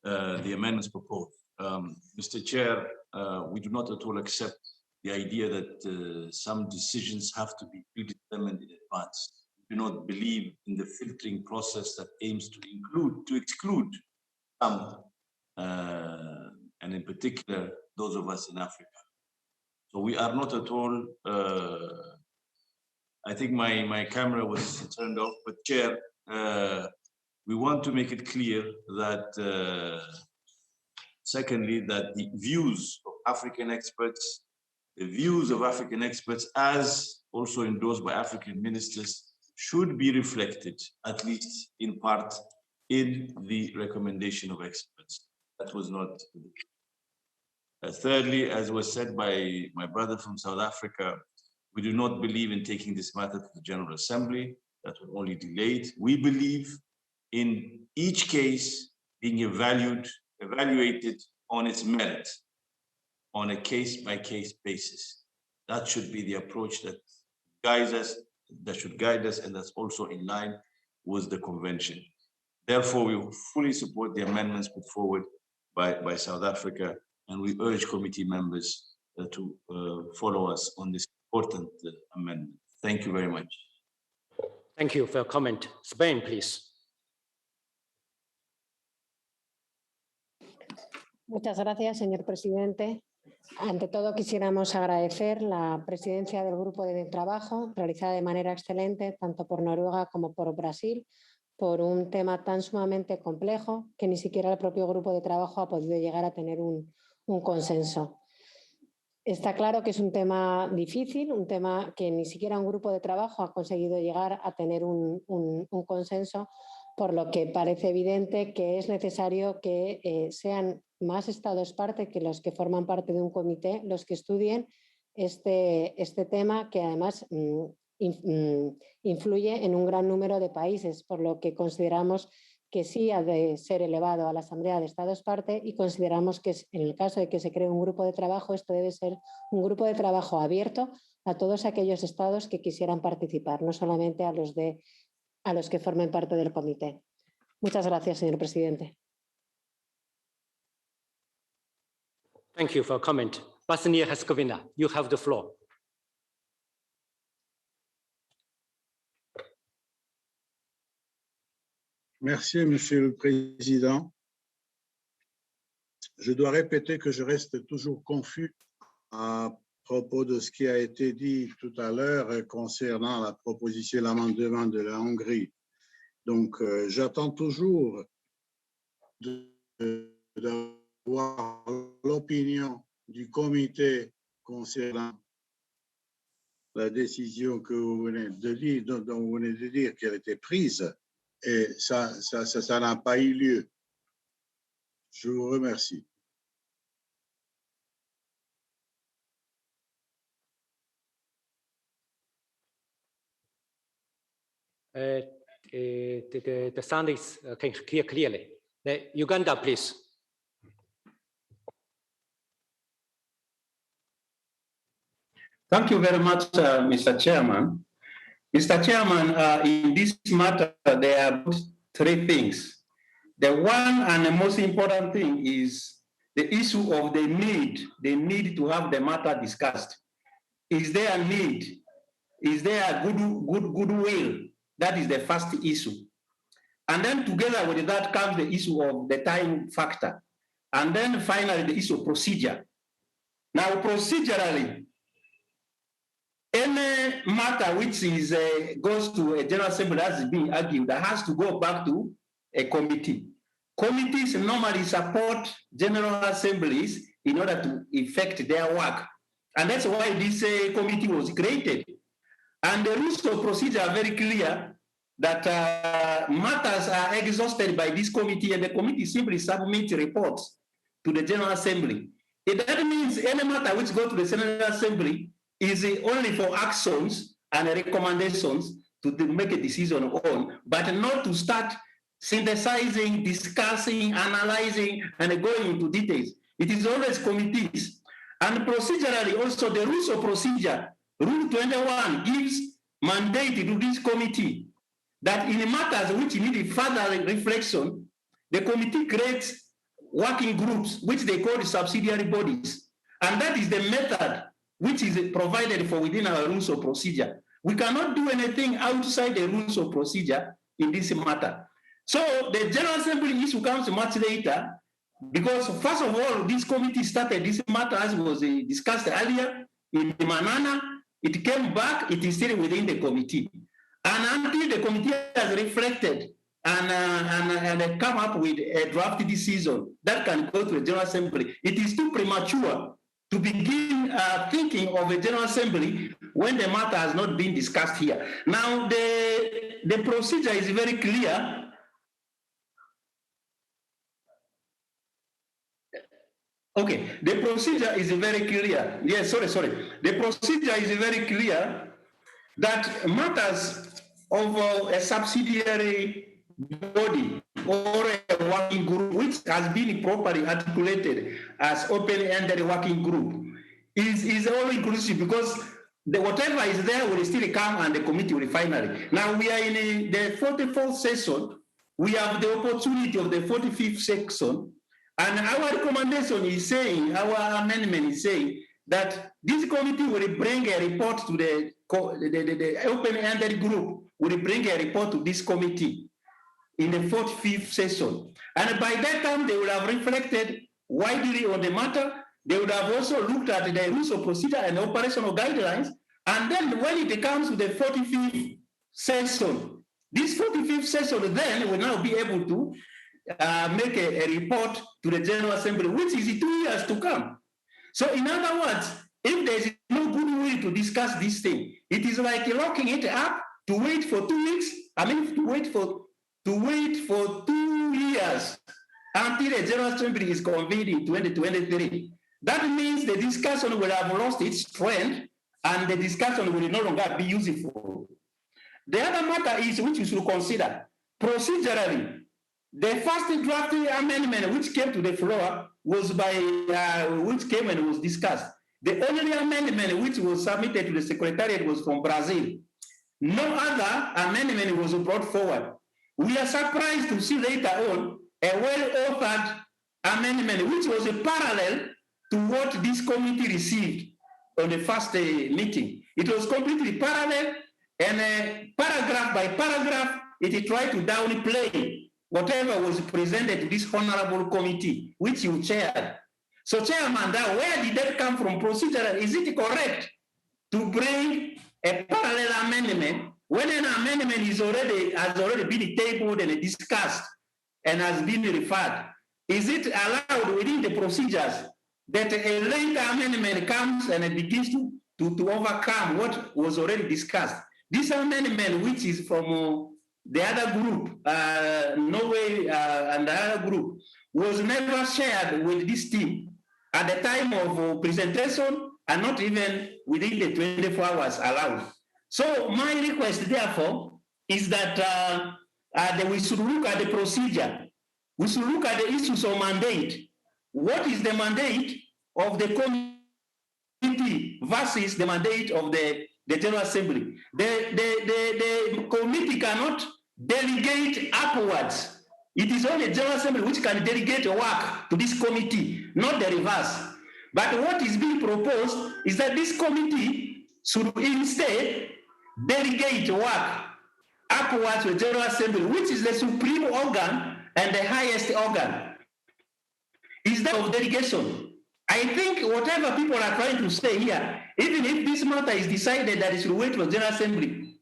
the amendments proposed. Mr. Chair, we do not at all accept the idea that some decisions have to be predetermined in advance. We do not believe in the filtering process that aims to exclude some, and in particular, those of us in Africa. So we are not at all, I think my camera was turned off, but Chair, we want to make it clear that, secondly, that the views of African experts, as also endorsed by African ministers, should be reflected, at least in part, in the recommendation of experts. That was not the case. Thirdly, as was said by my brother from South Africa, We do not believe in taking this matter to the General Assembly. That will only delay it. We believe in each case being evaluated on its merit, on a case-by-case basis. That should be the approach that guides us, that should guide us, and that's also in line with the convention. Therefore, we fully support the amendments put forward by South Africa, and we urge committee members to follow us on this important amendment. Thank you very much. Thank you for your comment. Spain, please. Muchas gracias, señor presidente. Ante todo, quisiéramos agradecer la presidencia del grupo de trabajo, realizada de manera excelente, tanto por Noruega como por Brasil, por un tema tan sumamente complejo que ni siquiera el propio grupo de trabajo ha podido llegar a tener un consenso. Está claro que es un tema difícil, un tema que ni siquiera un grupo de trabajo ha conseguido llegar a tener un consenso, por lo que parece evidente que es necesario que sean más estados parte que los que forman parte de un comité los que estudien este tema, que además influye en un gran número de países, por lo que consideramos que sí ha de ser elevado a la Asamblea de Estados parte, y consideramos que en el caso de que se cree un grupo de trabajo, esto debe ser un grupo de trabajo abierto a todos aquellos estados que quisieran participar, no solamente a los que formen parte del comité. Muchas gracias, señor presidente. Thank you for your comment. Bosnia-Herzegovina, you have the floor. Merci, Monsieur le Président. Je dois répéter que je reste toujours confus à propos de ce qui a été dit tout à l'heure concernant la proposition, l'amendement de la Hongrie. Donc, j'attends toujours d'avoir l'opinion du comité concernant la décision que vous venez de dire, dont vous venez de dire qu'elle était prise. Et ça n'a pas eu lieu. Je vous remercie. The sound is clearly. Uganda, please. Thank you very much, Mr. Chairman. Mr. Chairman, in this matter, there are three things. The one and the most important thing is the issue of the need to have the matter discussed. Is there a need? Is there a goodwill? That is the first issue. And then together with that comes the issue of the time factor. And then finally, the issue of procedure. Now, procedurally, any matter which is goes to a General Assembly that has been argued, that has to go back to a committee. Committees normally support General Assemblies in order to effect their work. And that's why this committee was created. And the rules of procedure are very clear that matters are exhausted by this committee, and the committee simply submits reports to the General Assembly. That means any matter which goes to the General Assembly is only for actions and recommendations to make a decision on, but not to start synthesizing, discussing, analyzing, and going into details. It is always committees. And procedurally, also the rules of procedure, Rule 21 gives mandate to this committee that in matters which need further reflection, the committee creates working groups, which they call subsidiary bodies. And that is the method which is provided for within our rules of procedure. We cannot do anything outside the rules of procedure in this matter. So the General Assembly issue comes much later, because first of all, this committee started this matter as was discussed earlier in Manana. It came back, it is still within the committee. And until the committee has reflected and come up with a draft decision that can go to the General Assembly, it is too premature to begin thinking of a General Assembly when the matter has not been discussed here. Now, the procedure is very clear. Okay, the procedure is very clear. Yes, sorry. The procedure is very clear that matters of a subsidiary body or a working group which has been properly articulated as open-ended working group is all inclusive, because whatever is there will still come and the committee will finally. Now we are in the 44th session. We have the opportunity of the 45th section, and our recommendation is saying, our amendment is saying that this committee will bring a report to the open-ended group, will bring a report to this committee in the 45th session. And by that time, they will have reflected widely on the matter. They would have also looked at the rules of procedure and operational guidelines. And then when it comes to the 45th session, this 45th session then will now be able to make a report to the General Assembly, which is 2 years to come. So in other words, if there is no goodwill to discuss this thing, it is like locking it up to wait for 2 weeks. I mean, to wait for 2 years until the General Assembly is convened in 2023. That means the discussion will have lost its strength and the discussion will no longer be useful. The other matter is, which you should consider, procedurally, the first draft amendment which came to the floor was which came and was discussed. The only amendment which was submitted to the Secretariat was from Brazil. No other amendment was brought forward. We are surprised to see later on a well-authored amendment which was a parallel to what this committee received on the first meeting. It was completely parallel, and paragraph by paragraph, it tried to downplay whatever was presented to this honorable committee, which you chaired. So, Chairman, where did that come from procedurally? Is it correct to bring a parallel amendment when an amendment has already been tabled and discussed and has been referred? Is it allowed within the procedures that a later amendment comes and it begins to overcome what was already discussed? This amendment, which is from the other group, Norway and the other group, was never shared with this team at the time of presentation and not even within the 24 hours allowed. So my request, therefore, is that we should look at the procedure. We should look at the issues of mandate. What is the mandate of the committee versus the mandate of the General Assembly? The committee cannot delegate upwards. It is only the General Assembly which can delegate work to this committee, not the reverse. But what is being proposed is that this committee should instead delegate work upwards to the General Assembly, which is the supreme organ and the highest organ. Is that of delegation? I think whatever people are trying to say here, even if this matter is decided that it should wait for the General Assembly,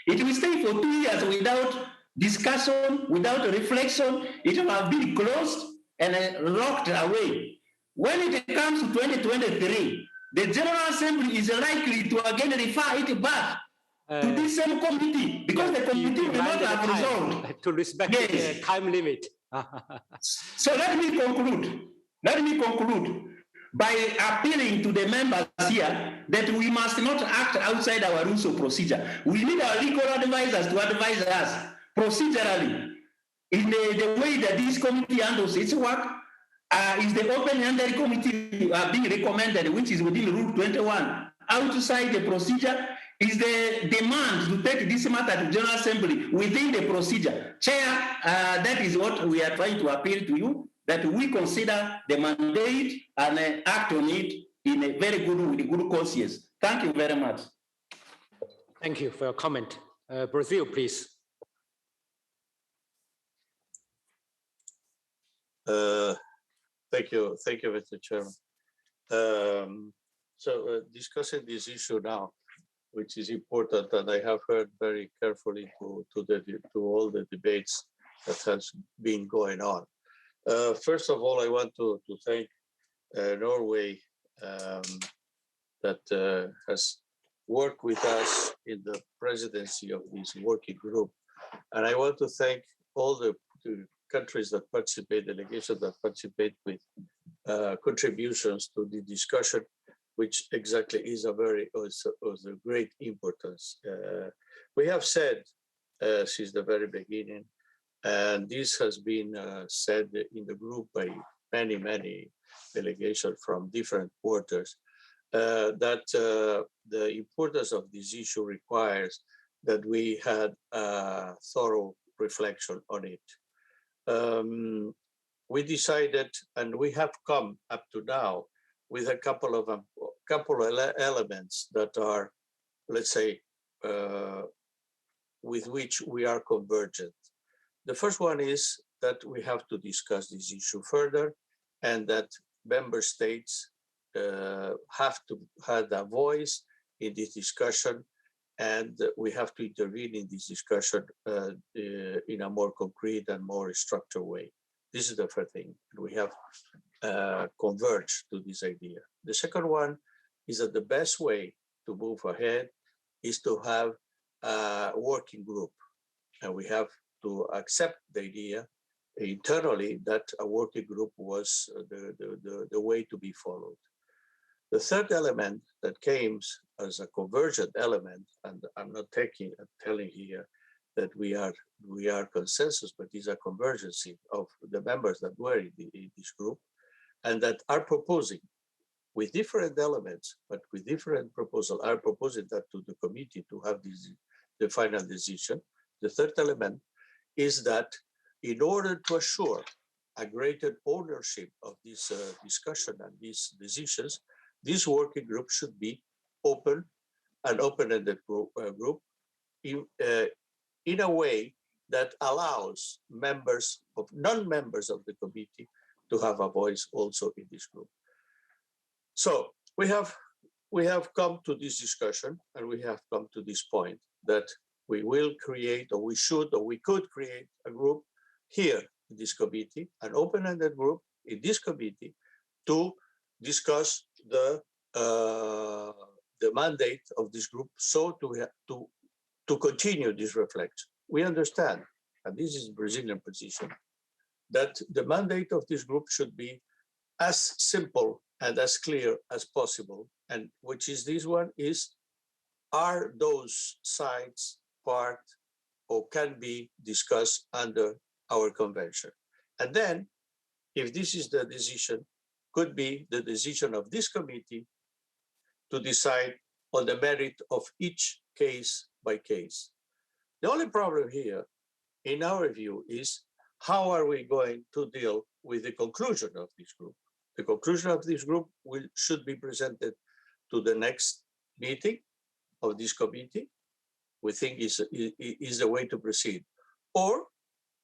it will stay for 2 years without discussion, without reflection. It will have been closed and locked away. When it comes to 2023, the General Assembly is likely to again refer it back to this same committee, because the committee will not have resolved. To respect the time limit. So let me conclude. Let me conclude by appealing to the members here that we must not act outside our rules of procedure. We need our legal advisors to advise us procedurally in the way that this committee handles its work. Is the open-ended committee being recommended, which is within Rule 21, outside the procedure? Is the demand to take this matter to General Assembly within the procedure? Chair, that is what we are trying to appeal to you, that we consider the mandate and act on it in a very good, with good conscience. Thank you very much. Thank you for your comment. Brazil, please. Thank you, Mr. Chairman. Discussing this issue now, which is important, and I have heard very carefully to all the debates that has been going on. First of all, I want to thank Norway that has worked with us in the presidency of this working group, and I want to thank all the countries that participate, delegations that participate with contributions to the discussion, which exactly is a great importance. We have said since the very beginning, and this has been said in the group by many delegations from different quarters, that the importance of this issue requires that we had a thorough reflection on it. We decided, and we have come up to now with a couple of elements that are, let's say, with which we are convergent. The first one is that we have to discuss this issue further, and that member states have to have a voice in this discussion, and we have to intervene in this discussion in a more concrete and more structured way. This is the first thing. We have converged to this idea. The second one is that the best way to move ahead is to have a working group, and we have to accept the idea internally that a working group was the way to be followed. The third element that came as a convergent element, and I'm not telling here that we are consensus, but is a convergence of the members that were in this group, and that are proposing with different elements, but with different proposal, are proposing that to the committee to have the final decision. The third element is that in order to assure a greater ownership of this discussion and these decisions, this working group should be open, an open-ended group in a way that allows members of non-members of the committee to have a voice also in this group. So we have come to this discussion, and we have come to this point that we will create, or we should, or we could create a group here in this committee, an open-ended group in this committee to discuss the mandate of this group, so to continue this reflection. We understand, and this is Brazilian position, that the mandate of this group should be as simple and as clear as possible, and which is this one is, are those sides part or can be discussed under our convention? And then, if this is the decision, could be the decision of this committee to decide on the merit of each case by case. The only problem here, in our view, is how are we going to deal with the conclusion of this group? The conclusion of this group should be presented to the next meeting of this committee. We think is the way to proceed. Or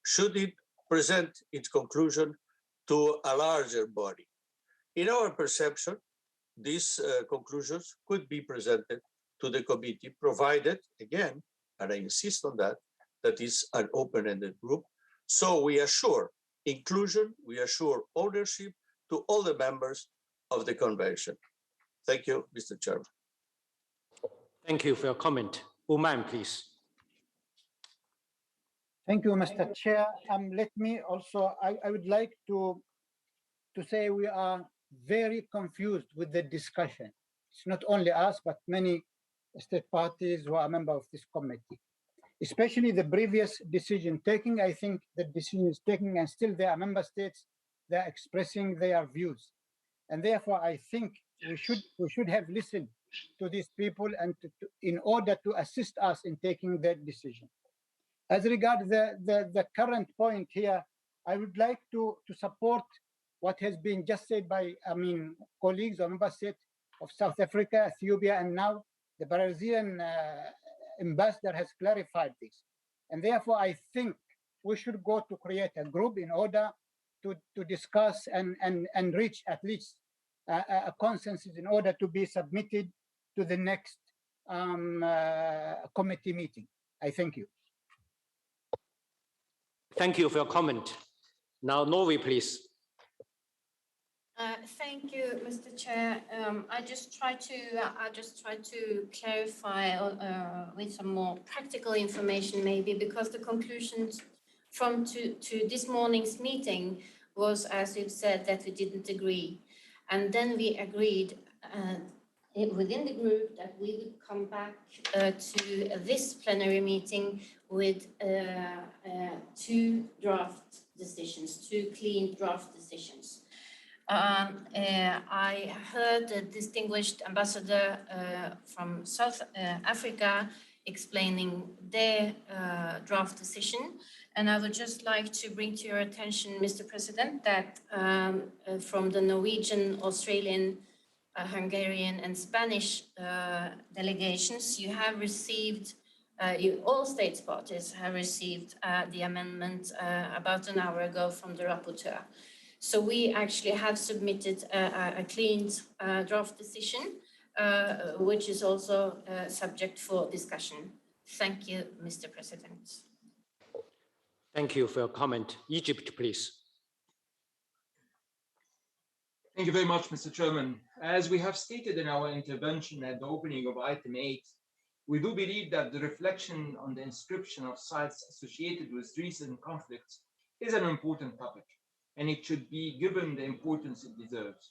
should it present its conclusion to a larger body? In our perception, these conclusions could be presented to the committee, provided, again, and I insist on that, that is an open-ended group. So we assure inclusion, we assure ownership to all the members of the convention. Thank you, Mr. Chairman. Thank you for your comment. Uman, please. Thank you, Mr. Chair. Let me also, I would like to say we are very confused with the discussion. It's not only us, but many state parties who are members of this committee, especially the previous decision taking. I think the decision is taking, and still there are member states that are expressing their views. And therefore, I think we should have listened to these people and in order to assist us in taking that decision. As regards the current point here, I would like to support what has been just said by, colleagues or member states of South Africa, Ethiopia, and now the Brazilian ambassador has clarified this. And therefore, I think we should go to create a group in order to discuss and reach at least a consensus in order to be submitted to the next committee meeting. I thank you. Thank you for your comment. Now, Norway, please. Thank you, Mr. Chair. I just try to clarify with some more practical information, maybe, because the conclusions to this morning's meeting was, as you've said, that we didn't agree. And then we agreed within the group that we would come back to this plenary meeting with two draft decisions, two clean draft decisions. I heard the distinguished ambassador from South Africa explaining their draft decision. And I would just like to bring to your attention, Mr. President, that from the Norwegian, Australian, Hungarian and Spanish delegations, you have received, all states parties have received the amendment about an hour ago from the rapporteur. So we actually have submitted a clean draft decision, which is also subject for discussion. Thank you, Mr. President. Thank you for your comment. Egypt, please. Thank you very much, Mr. Chairman. As we have stated in our intervention at the opening of item 8, we do believe that the reflection on the inscription of sites associated with recent conflicts is an important topic, and it should be given the importance it deserves.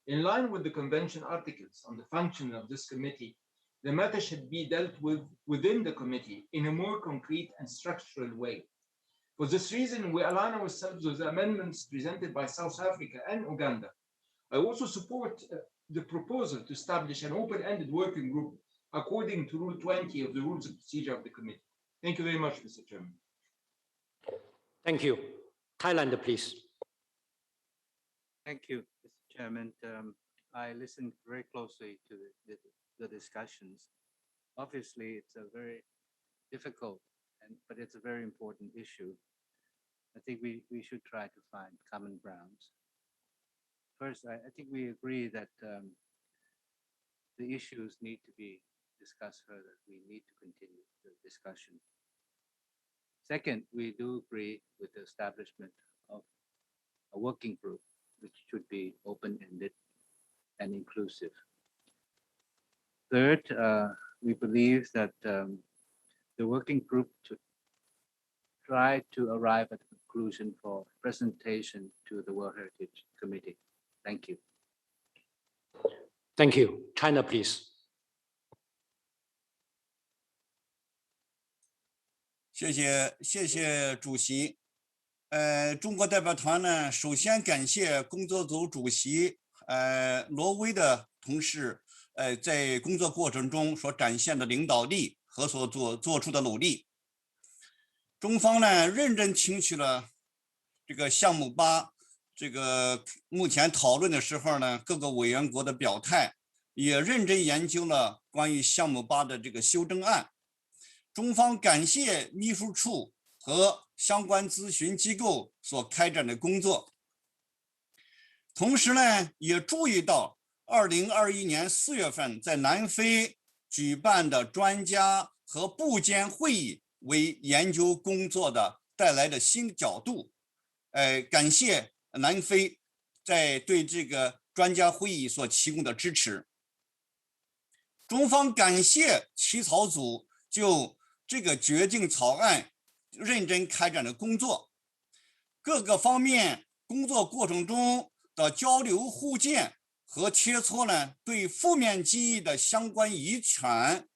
In line with the Convention articles on the function of this committee, the matter should be dealt with within the committee in a more concrete and structural way. For this reason, we align ourselves with the amendments presented by South Africa and Uganda. I also support the proposal to establish an open-ended working group according to Rule 20 of the Rules of Procedure of the Committee. Thank you very much, Mr. Chairman. Thank you. Thailand, please. Thank you, Mr. Chairman. I listened very closely to the discussions. Obviously, it's a very difficult, but it's a very important issue. I think we should try to find common grounds. First, I think we agree that the issues need to be discussed further. We need to continue the discussion. Second, we do agree with the establishment of a working group, which should be open-ended and inclusive. Third, we believe that the working group should try to arrive at a conclusion for presentation to the World Heritage Committee. Thank you. Thank you. China, please. 谢谢主席。中国代表团呢，首先感谢工作组主席挪威的同事在工作过程中所展现的领导力和所做出的努力。中方呢认真听取了这个项目8这个目前讨论的时候呢各个委员国的表态，也认真研究了关于项目8的这个修正案。中方感谢秘书处和相关咨询机构所开展的工作，同时呢，也注意到2021年4月份在南非举办的专家和部间会议为研究工作的带来的新角度。感谢南非在对这个专家会议所提供的支持。中方感谢起草组就这个决定草案认真开展的工作，各个方面工作过程中的交流互鉴和切磋呢，对负面记忆的相关遗传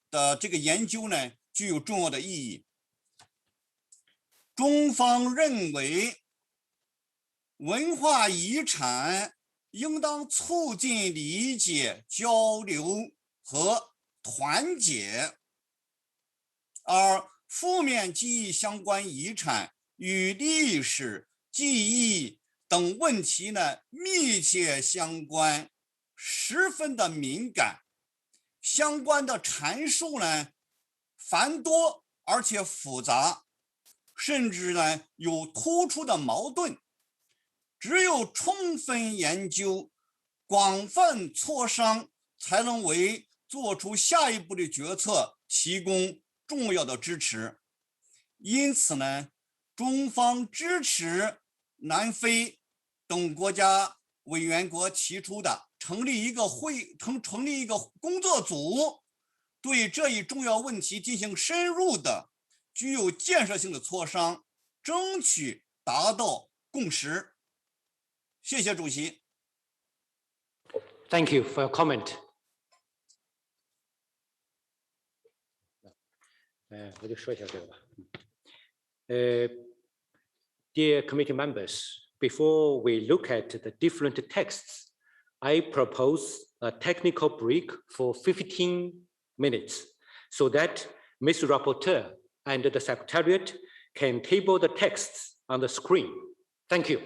的这个研究呢，具有重要的意义。中方认为，文化遗产应当促进理解、交流和团结，而负面记忆相关遗产与历史、记忆等问题呢密切相关，十分的敏感。相关的阐述呢繁多而且复杂，甚至呢有突出的矛盾。只有充分研究、广泛磋商，才能为做出下一步的决策提供重要的支持。因此呢，中方支持南非等国家委员国提出的成立一个工作组，对这一重要问题进行深入的、具有建设性的磋商，争取达到共识。谢谢主席。Thank you for your comment. 我就说一下这个吧。Dear committee members, before we look at the different texts, I propose a technical break for 15 minutes so that Ms. Rapporteur and the Secretariat can table the texts on the screen. Thank you.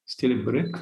Still a break.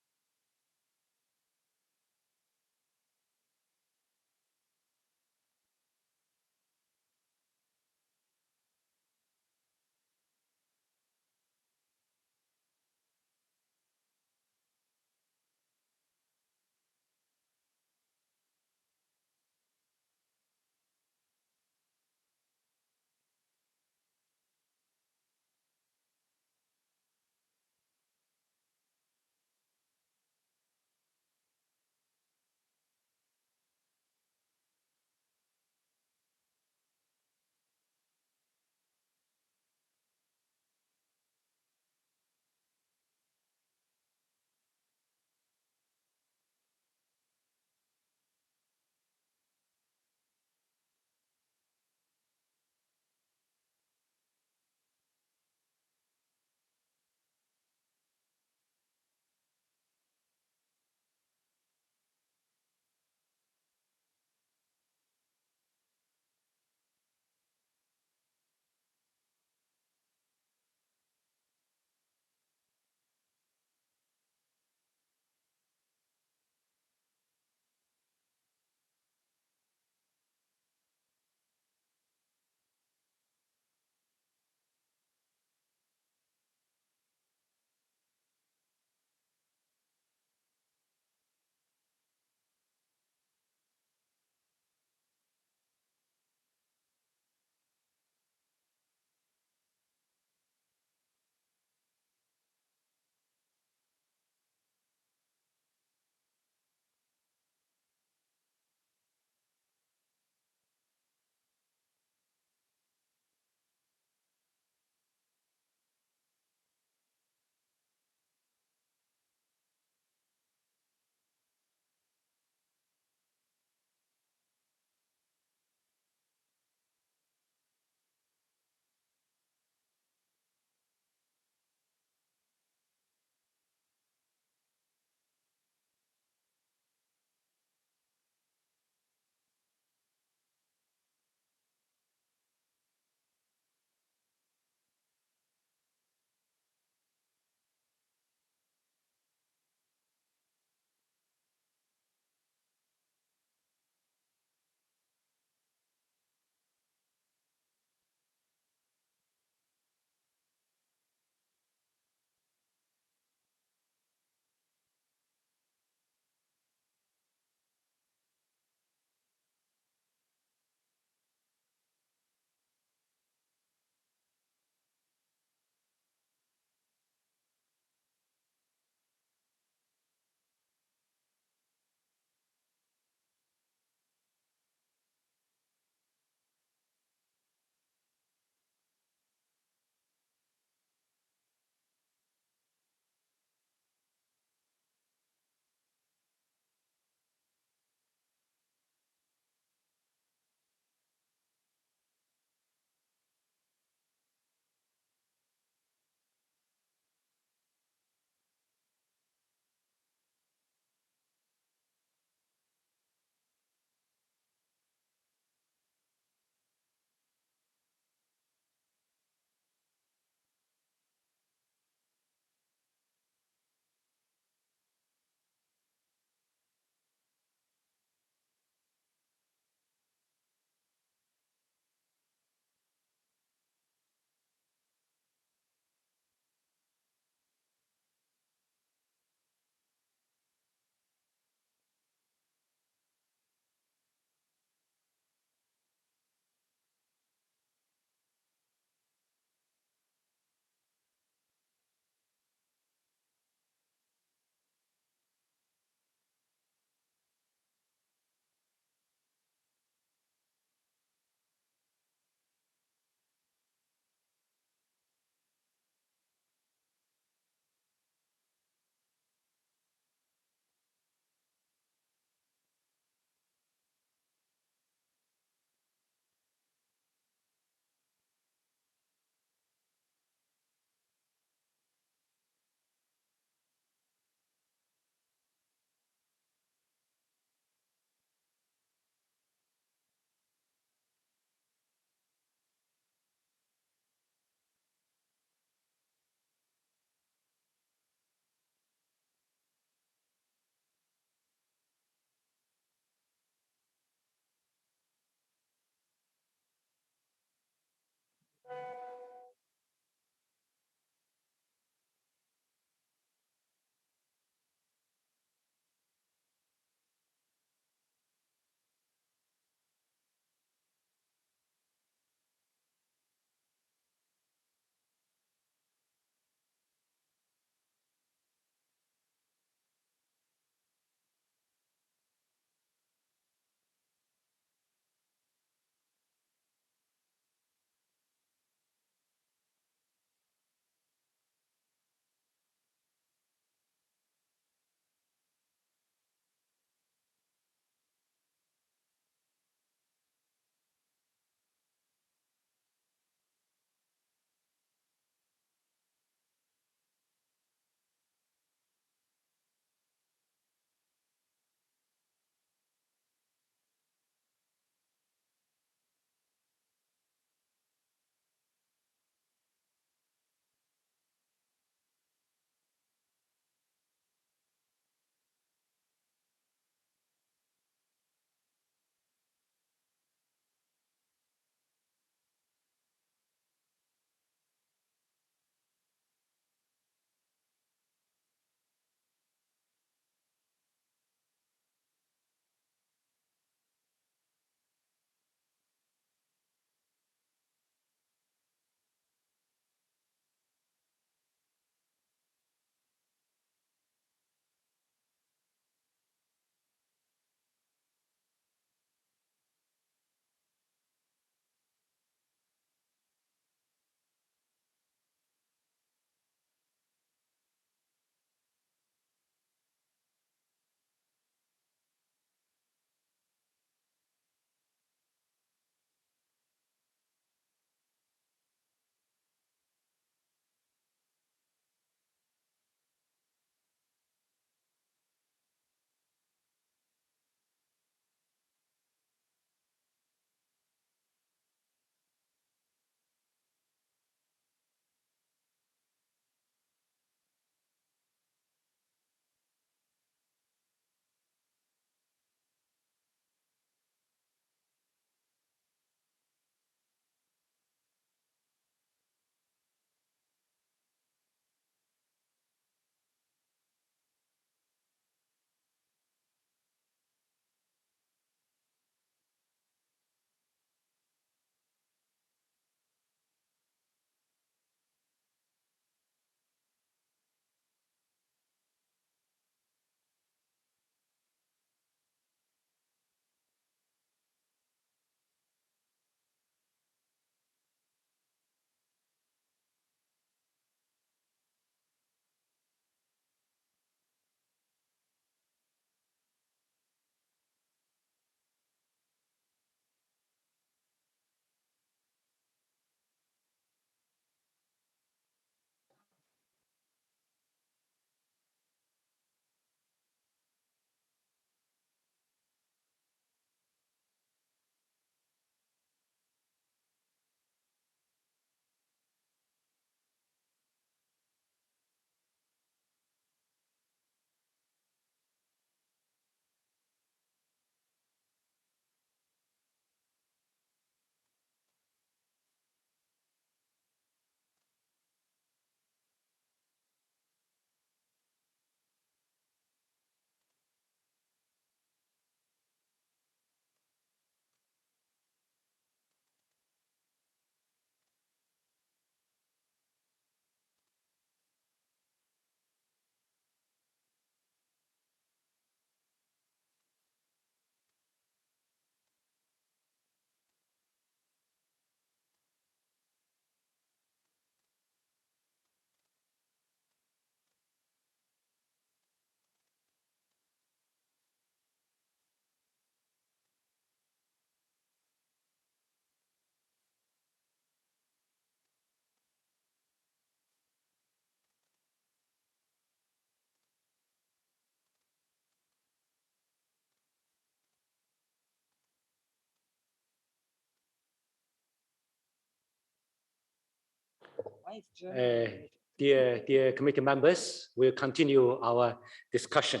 Dear committee members, we'll continue our discussion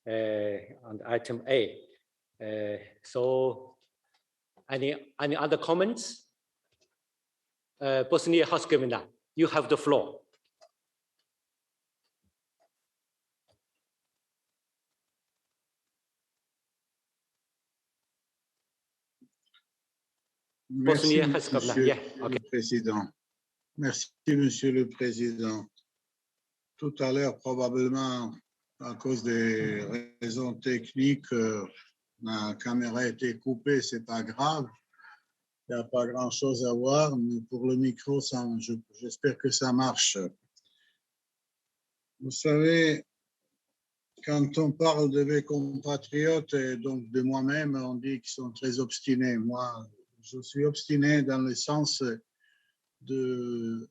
on item A. So, any other comments? Bosnia-Herzegovina, you have the floor. Merci, Monsieur le Président. Merci, Monsieur le Président. Tout à l'heure, probablement, à cause des raisons techniques, ma caméra a été coupée, c'est pas grave. Il n'y a pas grand-chose à voir, mais pour le micro, j'espère que ça marche. Vous savez, quand on parle de mes compatriotes et donc de moi-même, on dit qu'ils sont très obstinés. Moi, je suis obstiné dans le sens de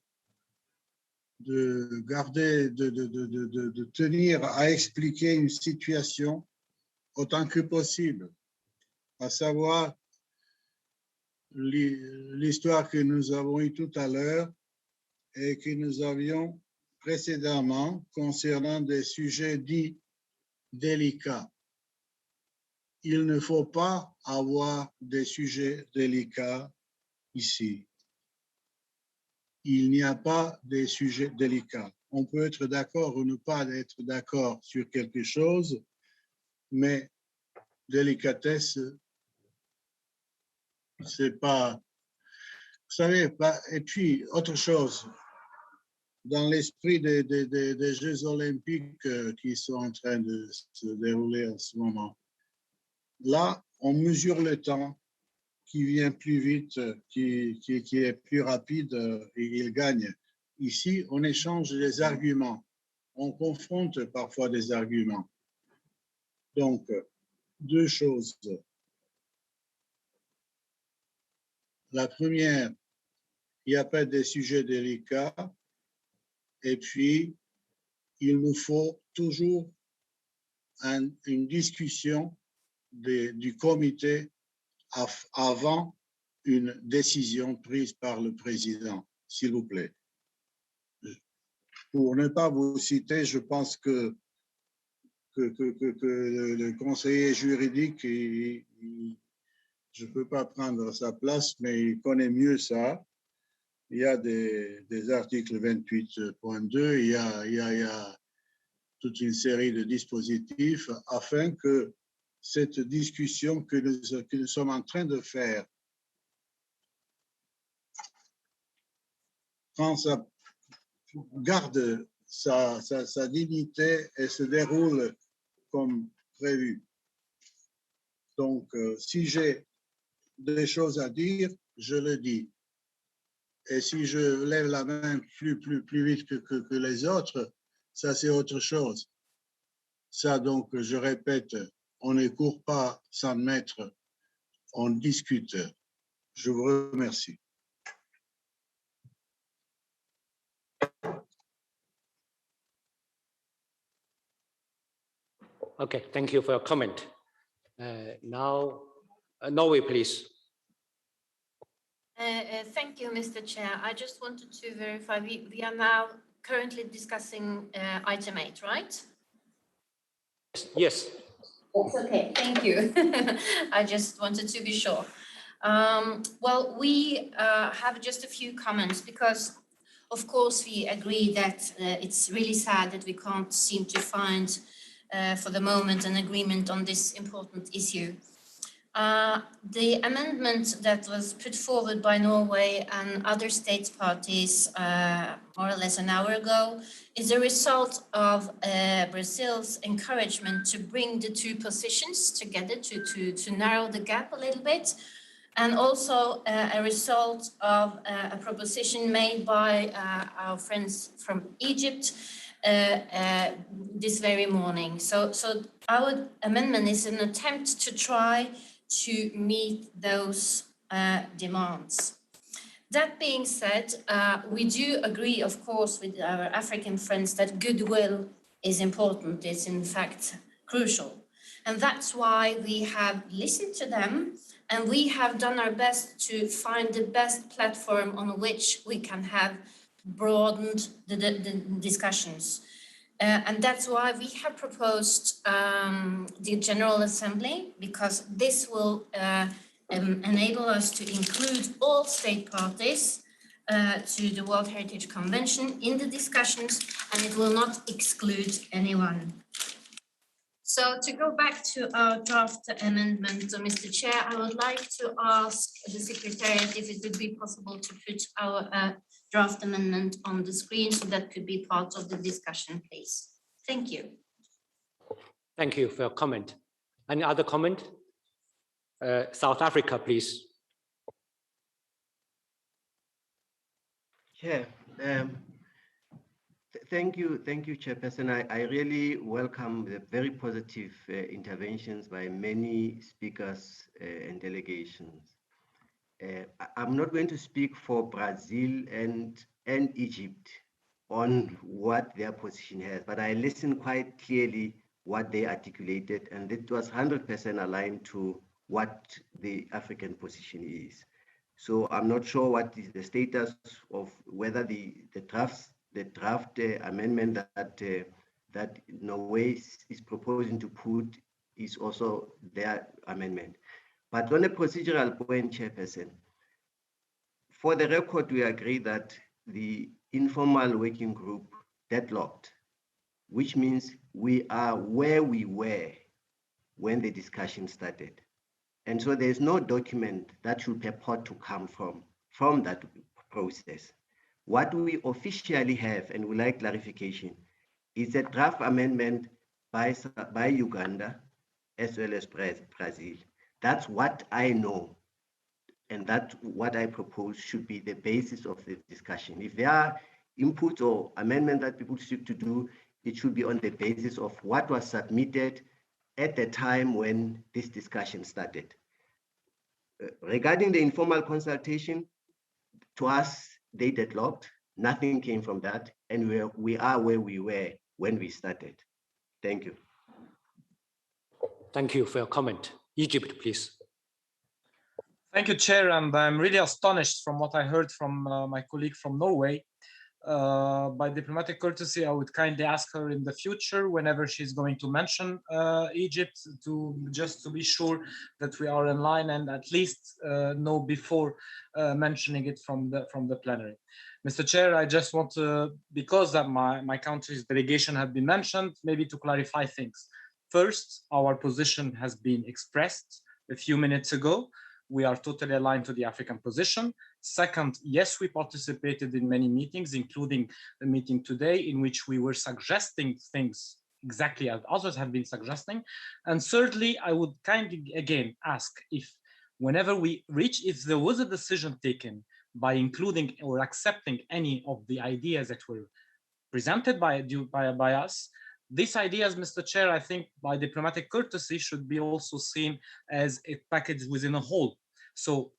garder, de tenir à expliquer une situation autant que possible, à savoir l'histoire que nous avons eue tout à l'heure et que nous avions précédemment concernant des sujets dits délicats. Il ne faut pas avoir des sujets délicats ici. Il n'y a pas de sujets délicats. On peut être d'accord ou ne pas être d'accord sur quelque chose, mais délicatesse, c'est pas... Vous savez, et puis, autre chose, dans l'esprit des Jeux olympiques qui sont en train de se dérouler en ce moment, là, on mesure le temps qui vient plus vite, qui est plus rapide et il gagne. Ici, on échange des arguments. On confronte parfois des arguments. Donc, deux choses. La première, il n'y a pas de sujets délicats. Et puis, il nous faut toujours une discussion du comité avant une décision prise par le président, s'il vous plaît. Pour ne pas vous citer, je pense que le conseiller juridique, je ne peux pas prendre sa place, mais il connaît mieux ça. Il y a des articles 28.2, il y a toute une série de dispositifs afin que cette discussion que nous sommes en train de faire garde sa dignité et se déroule comme prévu. Donc, si j'ai des choses à dire, je le dis. Et si je lève la main plus vite que les autres, ça c'est autre chose. Ça donc, je répète, on ne court pas sans maître, on discute. Je vous remercie. Okay, thank you for your comment. Now, Norway, please. Thank you, Mr. Chair. I just wanted to verify, we are now currently discussing item 8, right? Yes. Okay, thank you. I just wanted to be sure. Well, we have just a few comments because, of course, we agree that it's really sad that we can't seem to find, for the moment, an agreement on this important issue. The amendment that was put forward by Norway and other states parties more or less an hour ago is a result of Brazil's encouragement to bring the two positions together to narrow the gap a little bit, and also a result of a proposition made by our friends from Egypt this very morning. So our amendment is an attempt to try to meet those demands. That being said, we do agree, of course, with our African friends that goodwill is important. It's in fact crucial. And that's why we have listened to them and we have done our best to find the best platform on which we can have broadened the discussions. And that's why we have proposed the General Assembly, because this will enable us to include all state parties to the World Heritage Convention in the discussions, and it will not exclude anyone. So to go back to our draft amendment, Mr. Chair, I would like to ask the Secretariat if it would be possible to put our draft amendment on the screen so that could be part of the discussion, please. Thank you. Thank you for your comment. Any other comment? South Africa, please. Yeah. Thank you, Chairperson. I really welcome the very positive interventions by many speakers and delegations. I'm not going to speak for Brazil and Egypt on what their position has, but I listened quite clearly what they articulated, and it was 100% aligned to what the African position is. So I'm not sure what is the status of whether the draft amendment that Norway is proposing to put is also their amendment. But on a procedural point, Chairperson, for the record, we agree that the informal working group deadlocked, which means we are where we were when the discussion started. And so there's no document that should purport to come from that process. What we officially have, and we like clarification, is a draft amendment by Uganda as well as Brazil. That's what I know, and that's what I propose should be the basis of the discussion. If there are inputs or amendments that people seek to do, it should be on the basis of what was submitted at the time when this discussion started. Regarding the informal consultation, to us, they deadlocked. Nothing came from that, and we are where we were when we started. Thank you. Thank you for your comment. Egypt, please. Thank you, Chair, and I'm really astonished from what I heard from my colleague from Norway. By diplomatic courtesy, I would kindly ask her in the future, whenever she's going to mention Egypt, just to be sure that we are in line and at least know before mentioning it from the plenary. Mr. Chair, I just want to, because that my country's delegation had been mentioned, maybe to clarify things. First, our position has been expressed a few minutes ago. We are totally aligned to the African position. Second, yes, we participated in many meetings, including the meeting today, in which we were suggesting things exactly as others have been suggesting. And thirdly, I would kindly again ask if whenever we reach, if there was a decision taken by including or accepting any of the ideas that were presented by us, these ideas, Mr. Chair, I think by diplomatic courtesy should be also seen as a package within a whole. So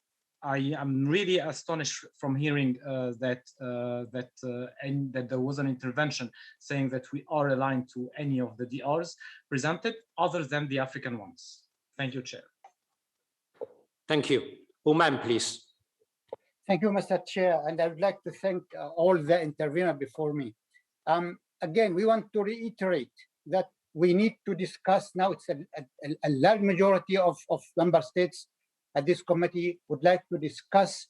I am really astonished from hearing that there was an intervention saying that we are aligned to any of the DRs presented other than the African ones. Thank you, Chair. Thank you. Oman, please. Thank you, Mr. Chair, and I would like to thank all the interveners before me. Again, we want to reiterate that we need to discuss now. It's a large majority of member states at this committee would like to discuss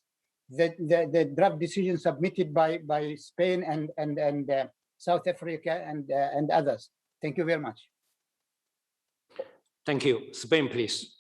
the draft decision submitted by Spain and South Africa and others. Thank you very much. Thank you. Spain, please.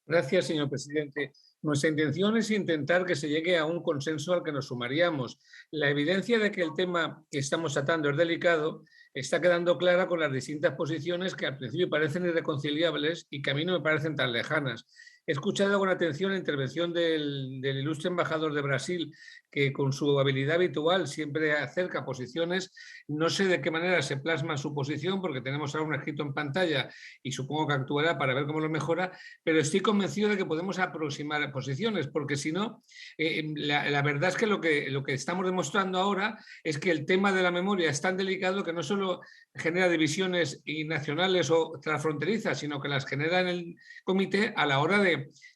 Gracias, señor presidente. Nuestra intención es intentar que se llegue a un consenso al que nos sumaríamos. La evidencia de que el tema que estamos tratando es delicado está quedando clara con las distintas posiciones que al principio parecen irreconciliables y que a mí no me parecen tan lejanas. He escuchado con atención la intervención del ilustre embajador de Brasil, que con su habilidad habitual siempre acerca posiciones. No sé de qué manera se plasma su posición, porque tenemos ahora un escrito en pantalla y supongo que actuará para ver cómo lo mejora, pero estoy convencido de que podemos aproximar posiciones, porque si no, la verdad es que lo que estamos demostrando ahora es que el tema de la memoria es tan delicado que no solo genera divisiones nacionales o transfronterizas, sino que las genera en el comité a la hora de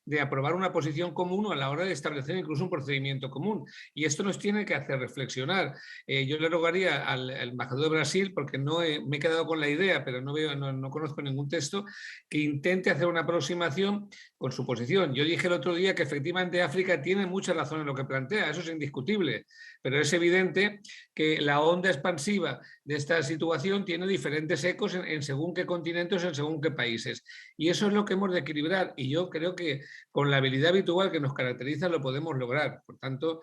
de aprobar una posición común o a la hora de establecer incluso un procedimiento común. Y esto nos tiene que hacer reflexionar. Yo le rogaría al embajador de Brasil, porque me he quedado con la idea, pero no conozco ningún texto, que intente hacer una aproximación con su posición. Yo dije el otro día que efectivamente África tiene mucha razón en lo que plantea, eso es indiscutible, pero es evidente que la onda expansiva de esta situación tiene diferentes ecos en según qué continentes, en según qué países. Y eso es lo que hemos de equilibrar, y yo creo que con la habilidad habitual que nos caracteriza lo podemos lograr. Por tanto,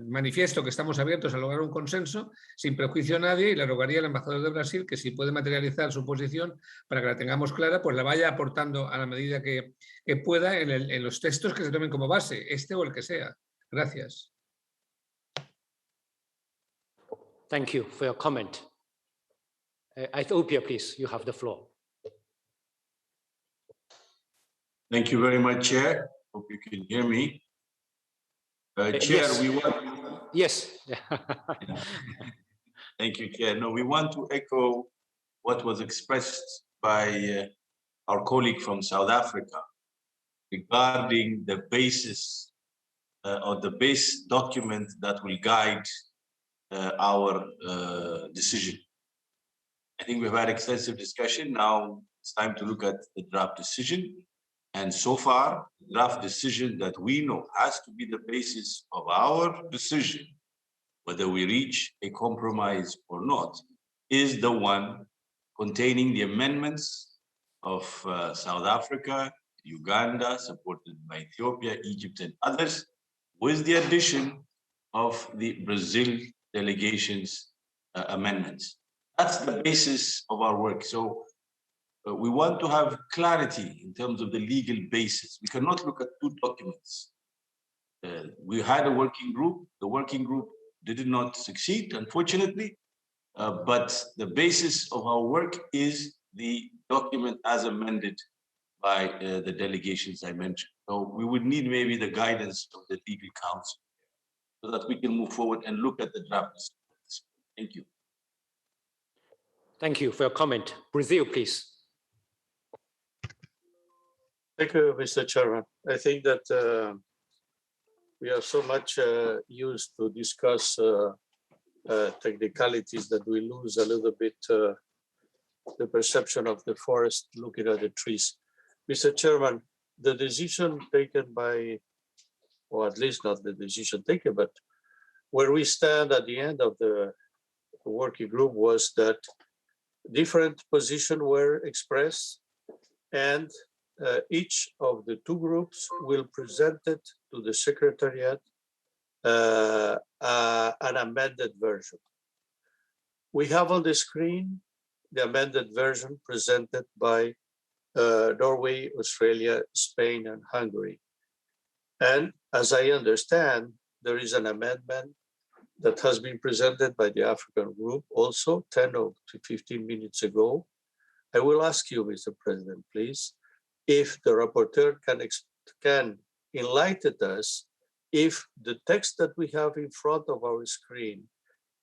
manifiesto que estamos abiertos a lograr un consenso sin prejuicio a nadie, y le rogaría al embajador de Brasil que si puede materializar su posición para que la tengamos clara, pues la vaya aportando a la medida que pueda en los textos que se tomen como base, este o el que sea. Gracias. Thank you for your comment. Ethiopia, please, you have the floor. Thank you very much, Chair. Hope you can hear me. Chair, yes. we want... Yes. Thank you, Chair. No, we want to echo what was expressed by our colleague from South Africa regarding the basis or the base document that will guide our decision. I think we've had extensive discussion. Now it's time to look at the draft decision. And so far, the draft decision that we know has to be the basis of our decision, whether we reach a compromise or not, is the one containing the amendments of South Africa, Uganda, supported by Ethiopia, Egypt, and others, with the addition of the Brazil delegation's amendments. That's the basis of our work. So we want to have clarity in terms of the legal basis. We cannot look at two documents. We had a working group. The working group did not succeed, unfortunately, but the basis of our work is the document as amended by the delegations I mentioned. So we would need maybe the guidance of the legal counsel so that we can move forward and look at the draft. Thank you. Thank you for your comment. Brazil, please. Thank you, Mr. Chairman. I think that we are so much used to discuss technicalities that we lose a little bit the perception of the forest looking at the trees. Mr. Chairman, the decision taken by, or at least not the decision taken, but where we stand at the end of the working group was that different positions were expressed, and each of the two groups will present it to the Secretariat an amended version. We have on the screen the amended version presented by Norway, Australia, Spain, and Hungary. And as I understand, there is an amendment that has been presented by the African group also 10 to 15 minutes ago. I will ask you, Mr. President, please, if the rapporteur can enlighten us if the text that we have in front of our screen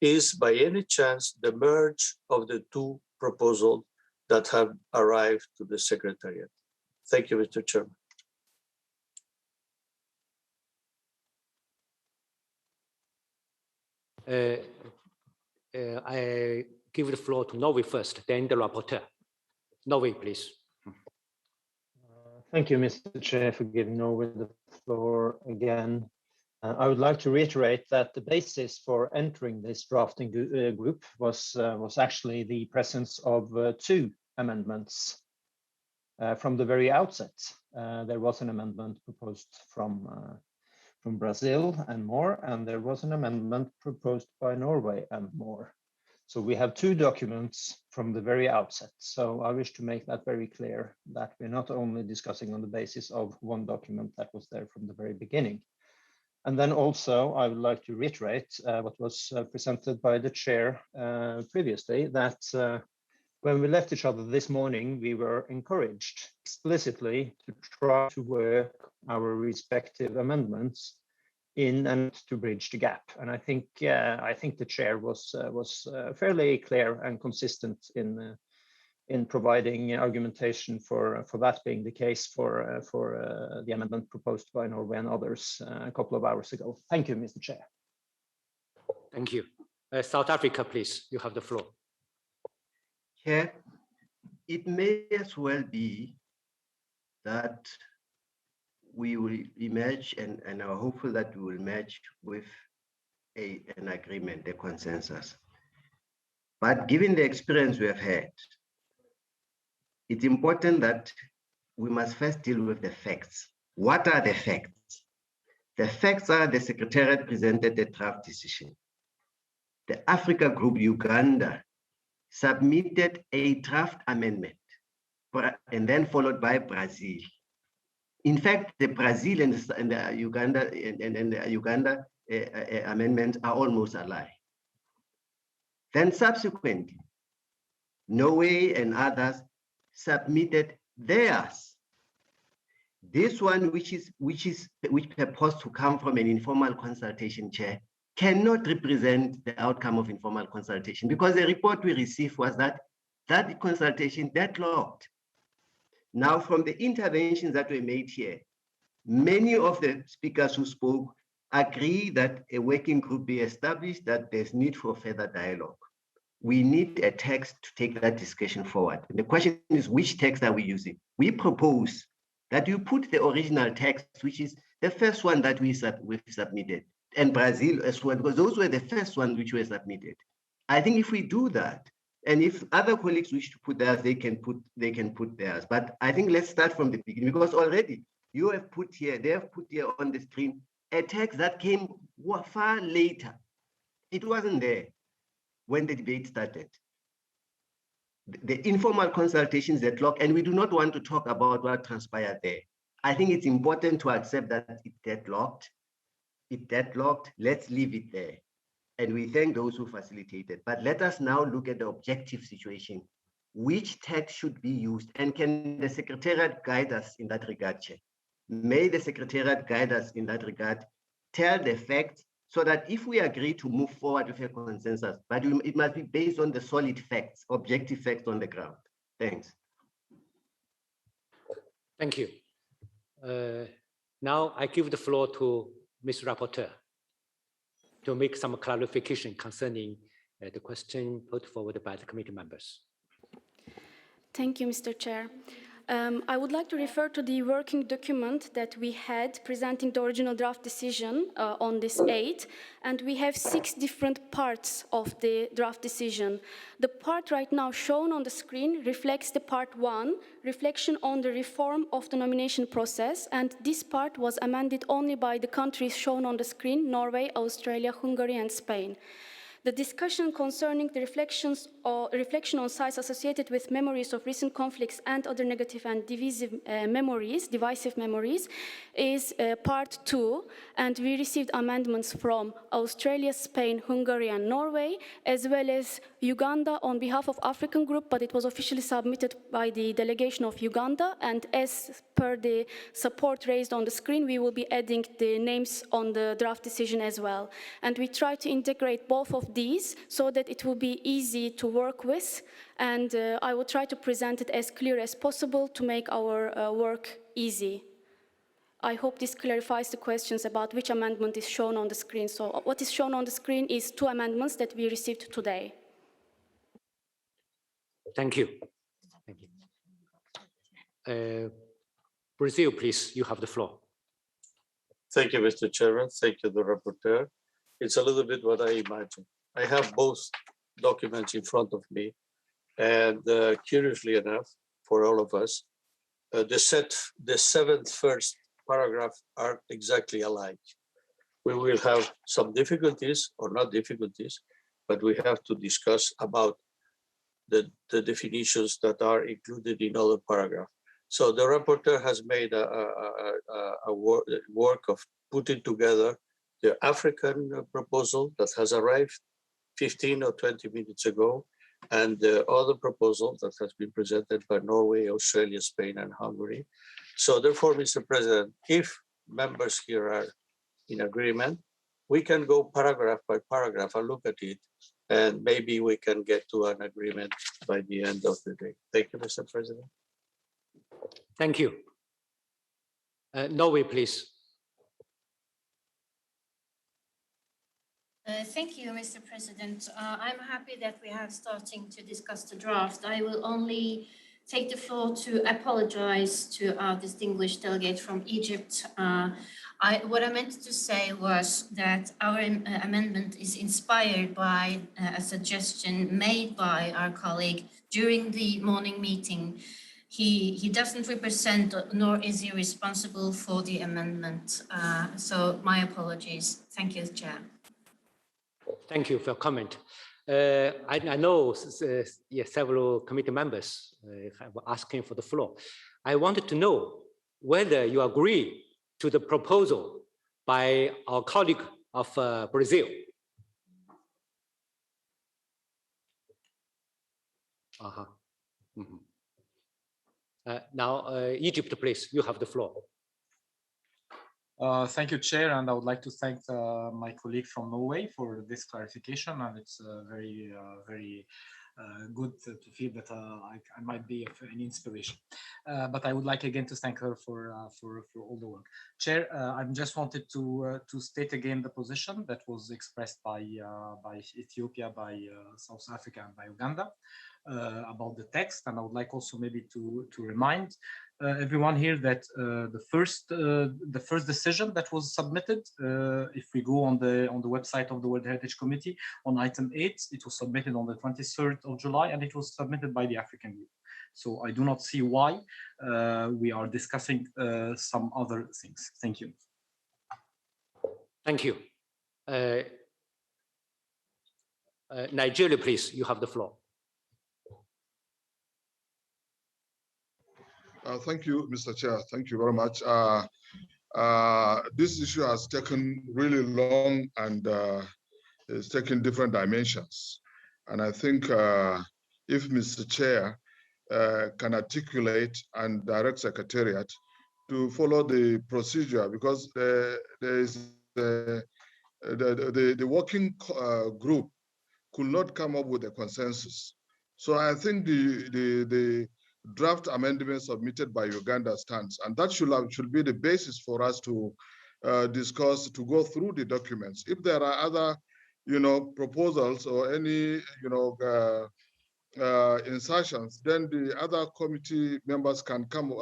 is by any chance the merge of the two proposals that have arrived to the Secretariat. Thank you, Mr. Chairman. I give the floor to Norway first, then the rapporteur. Norway, please. Thank you, Mr. Chair, for giving Norway the floor again. I would like to reiterate that the basis for entering this drafting group was actually the presence of two amendments from the very outset. There was an amendment proposed from Brazil and more, and there was an amendment proposed by Norway and more. So we have two documents from the very outset. So I wish to make that very clear, that we're not only discussing on the basis of one document that was there from the very beginning. And then also I would like to reiterate what was presented by the chair previously, that when we left each other this morning, we were encouraged explicitly to try to work our respective amendments in and to bridge the gap. And I think the chair was fairly clear and consistent in in providing argumentation for that being the case for the amendment proposed by Norway and others a couple of hours ago. Thank you, Mr. Chair. Thank you. South Africa, please, you have the floor. Chair, it may as well be that we will emerge and are hopeful that we will emerge with an agreement, a consensus. But given the experience we have had, it's important that we must first deal with the facts. What are the facts? The facts are the Secretariat presented a draft decision. The Africa Group, Uganda, submitted a draft amendment, and then followed by Brazil. In fact, the Brazil and the Uganda amendments are almost alike. Then subsequently, Norway and others submitted theirs. This one, which purports to come from an informal consultation, Chair, cannot represent the outcome of informal consultation, because the report we received was that consultation deadlocked. Now, from the interventions that were made here, many of the speakers who spoke agree that a working group be established, that there's need for further dialogue. We need a text to take that discussion forward. And the question is, which text are we using? We propose that you put the original text, which is the first one that we've submitted, and Brazil as well, because those were the first ones which were submitted. I think if we do that, and if other colleagues wish to put theirs, they can put theirs. But I think let's start from the beginning, because already you have put here, they have put here on the screen a text that came far later. It wasn't there when the debate started. The informal consultations deadlocked, and we do not want to talk about what transpired there. I think it's important to accept that it deadlocked. Let's leave it there. And we thank those who facilitated. But let us now look at the objective situation. Which text should be used? And can the Secretariat guide us in that regard, Chair? May the Secretariat guide us in that regard, tell the facts, so that if we agree to move forward with a consensus, but it must be based on the solid facts, objective facts on the ground. Thanks. Thank you. Now I give the floor to Ms. Rapporteur to make some clarification concerning the question put forward by the committee members. Thank you, Mr. Chair. I would like to refer to the working document that we had presenting the original draft decision on this 8th, and we have 6 different parts of the draft decision. The part right now shown on the screen reflects the part 1, reflection on the reform of the nomination process, and this part was amended only by the countries shown on the screen: Norway, Australia, Hungary, and Spain. The discussion concerning the reflection on sites associated with memories of recent conflicts and other negative and divisive memories, is part 2, and we received amendments from Australia, Spain, Hungary, and Norway, as well as Uganda on behalf of African Group, but it was officially submitted by the delegation of Uganda, and as per the support raised on the screen, we will be adding the names on the draft decision as well. And we try to integrate both of these so that it will be easy to work with, and I will try to present it as clear as possible to make our work easy. I hope this clarifies the questions about which amendment is shown on the screen. So what is shown on the screen is 2 amendments that we received today. Thank you. Thank you. Brazil, please, you have the floor. Thank you, Mr. Chairman. Thank you, the rapporteur. It's a little bit what I imagined. I have both documents in front of me, and curiously enough, for all of us, the 7th first paragraph are exactly alike. We will have some difficulties, or not difficulties, but we have to discuss about the definitions that are included in other paragraphs. So the rapporteur has made a work of putting together the African proposal that has arrived 15 or 20 minutes ago, and the other proposal that has been presented by Norway, Australia, Spain, and Hungary. So therefore, Mr. President, if members here are in agreement, we can go paragraph by paragraph and look at it and maybe we can get to an agreement by the end of the day. Thank you, Mr. President. Thank you. Norway, please. Thank you, Mr. President. I'm happy that we are starting to discuss the draft. I will only take the floor to apologize to our distinguished delegate from Egypt. What I meant to say was that our amendment is inspired by a suggestion made by our colleague during the morning meeting. He doesn't represent, nor is he responsible for the amendment. So my apologies. Thank you, Chair. Thank you for your comment. I know several committee members were asking for the floor. I wanted to know whether you agree to the proposal by our colleague of Brazil. Now, Egypt, please, you have the floor. Thank you, Chair, and I would like to thank my colleague from Norway for this clarification, and it's very good to feel that I might be of any inspiration. But I would like again to thank her for all the work. Chair, I just wanted to state again the position that was expressed by Ethiopia, by South Africa, and by Uganda about the text, and I would like also maybe to remind everyone here that the first decision that was submitted, if we go on the website of the World Heritage Committee on item 8, it was submitted on the 23rd of July, and it was submitted by the African Group. So I do not see why we are discussing some other things. Thank you. Thank you. Nigeria, please, you have the floor. Thank you, Mr. Chair. Thank you very much. This issue has taken really long and it's taken different dimensions. And I think if Mr. Chair can articulate and direct Secretariat to follow the procedure, because there is the working group could not come up with a consensus. So I think the draft amendment submitted by Uganda stands, and that should be the basis for us to discuss, to go through the documents. If there are other, proposals or any, insertions, then the other committee members can come,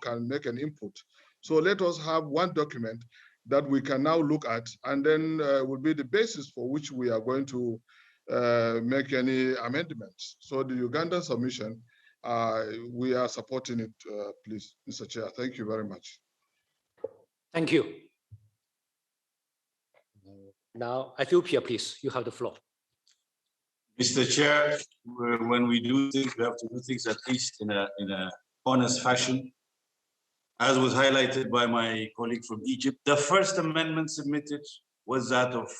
can make an input. So let us have one document that we can now look at, and then will be the basis for which we are going to make any amendments. So the Ugandan submission, we are supporting it, please, Mr. Chair. Thank you very much. Thank you. Now, Ethiopia, please, you have the floor. Mr. Chair, when we do things, we have to do things at least in a honest fashion. As was highlighted by my colleague from Egypt, the first amendment submitted was that of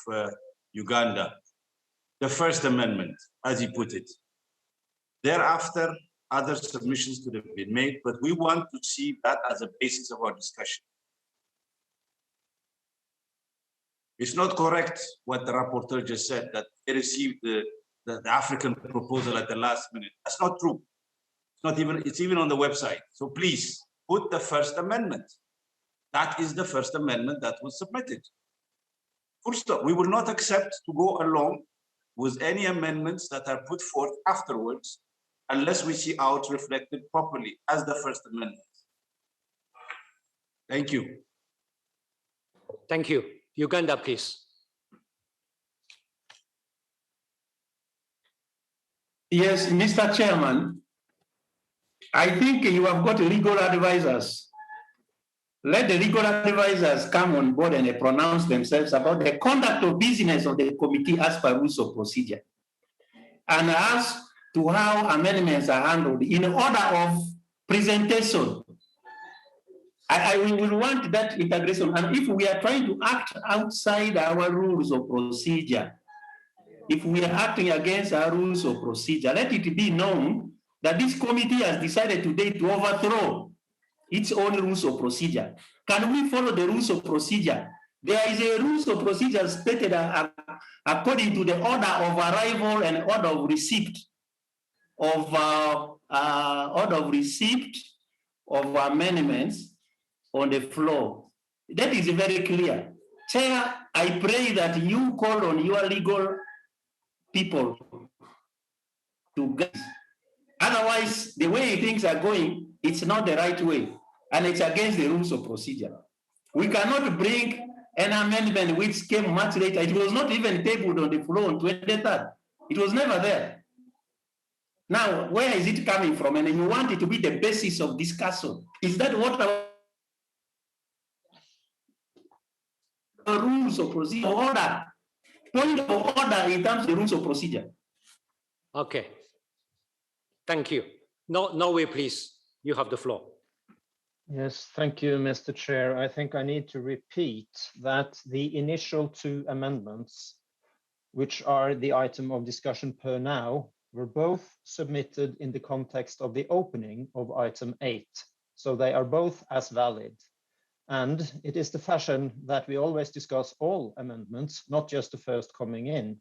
Uganda. The first amendment, as he put it. Thereafter, other submissions could have been made, but we want to see that as a basis of our discussion. It's not correct what the rapporteur just said, that they received the African proposal at the last minute. That's not true. It's even on the website. So please put the first amendment. That is the first amendment that was submitted. Full stop. We will not accept to go along with any amendments that are put forth afterwards unless we see how it's reflected properly as the first amendment. Thank you. Thank you. Uganda, please. Yes, Mr. Chairman, I think you have got legal advisors. Let the legal advisors come on board and pronounce themselves about the conduct of business of the committee as per rules of procedure, and as to how amendments are handled in order of presentation. I will want that integration. And if we are trying to act outside our rules of procedure, if we are acting against our rules of procedure, let it be known that this committee has decided today to overthrow its own rules of procedure. Can we follow the rules of procedure There is a rules of procedure stated according to the order of arrival and order of receipt of amendments on the floor. That is very clear. Chair, I pray that you call on your legal people to get. Otherwise, the way things are going, it's not the right way, and it's against the rules of procedure. We cannot bring an amendment which came much later. It was not even tabled on the floor on 23rd. It was never there. Now, where is it coming from? And you want it to be the basis of discussion. Is that what our rules of procedure order? Point of order in terms of the rules of procedure. Okay. Thank you. Norway, please. You have the floor. Yes, thank you, Mr. Chair. I think I need to repeat that the initial two amendments, which are the item of discussion per now, were both submitted in the context of the opening of item 8. So they are both as valid. And it is the fashion that we always discuss all amendments, not just the first coming in.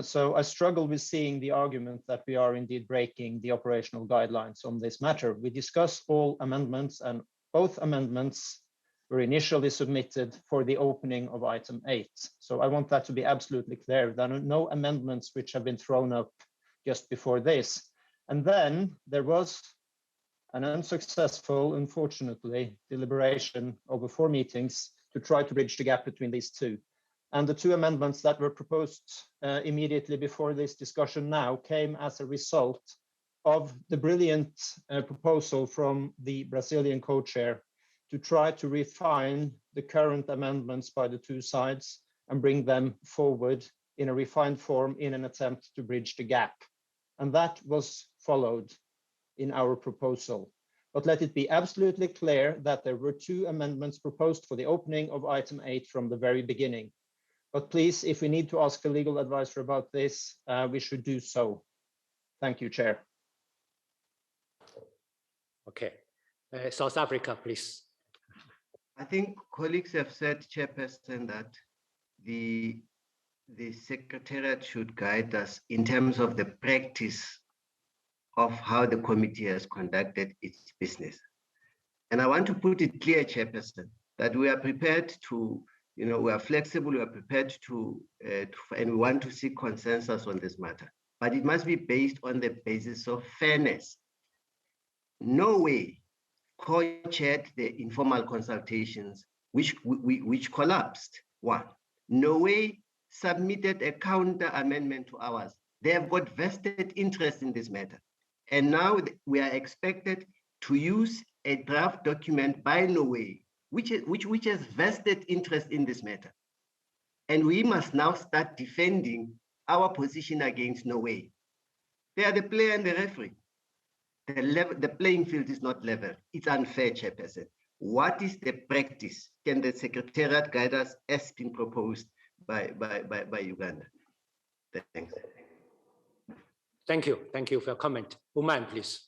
So I struggle with seeing the argument that we are indeed breaking the operational guidelines on this matter. We discuss all amendments, and both amendments were initially submitted for the opening of item 8. So I want that to be absolutely clear. There are no amendments which have been thrown up just before this. And then there was an unsuccessful, unfortunately, deliberation over 4 meetings to try to bridge the gap between these two. And the two amendments that were proposed immediately before this discussion now came as a result of the brilliant proposal from the Brazilian co-chair to try to refine the current amendments by the two sides and bring them forward in a refined form in an attempt to bridge the gap. And that was followed in our proposal. But let it be absolutely clear that there were two amendments proposed for the opening of item 8 from the very beginning. But please, if we need to ask a legal advisor about this, we should do so. Thank you, Chair. Okay. South Africa, please. I think colleagues have said, Chairperson, that the Secretariat should guide us in terms of the practice of how the committee has conducted its business. And I want to put it clear, Chairperson, that we are prepared to, we are flexible, we are prepared to, and we want to seek consensus on this matter. But it must be based on the basis of fairness. Norway co-chaired the informal consultations, which collapsed. One, Norway submitted a counter amendment to ours. They have got vested interest in this matter. And now we are expected to use a draft document by Norway, which has vested interest in this matter. And we must now start defending our position against Norway. They are the player and the referee. The playing field is not level. It's unfair, Chairperson. What is the practice? Can the Secretariat guide us as been proposed by Uganda? Thanks. Thank you. Thank you for your comment. Uman, please.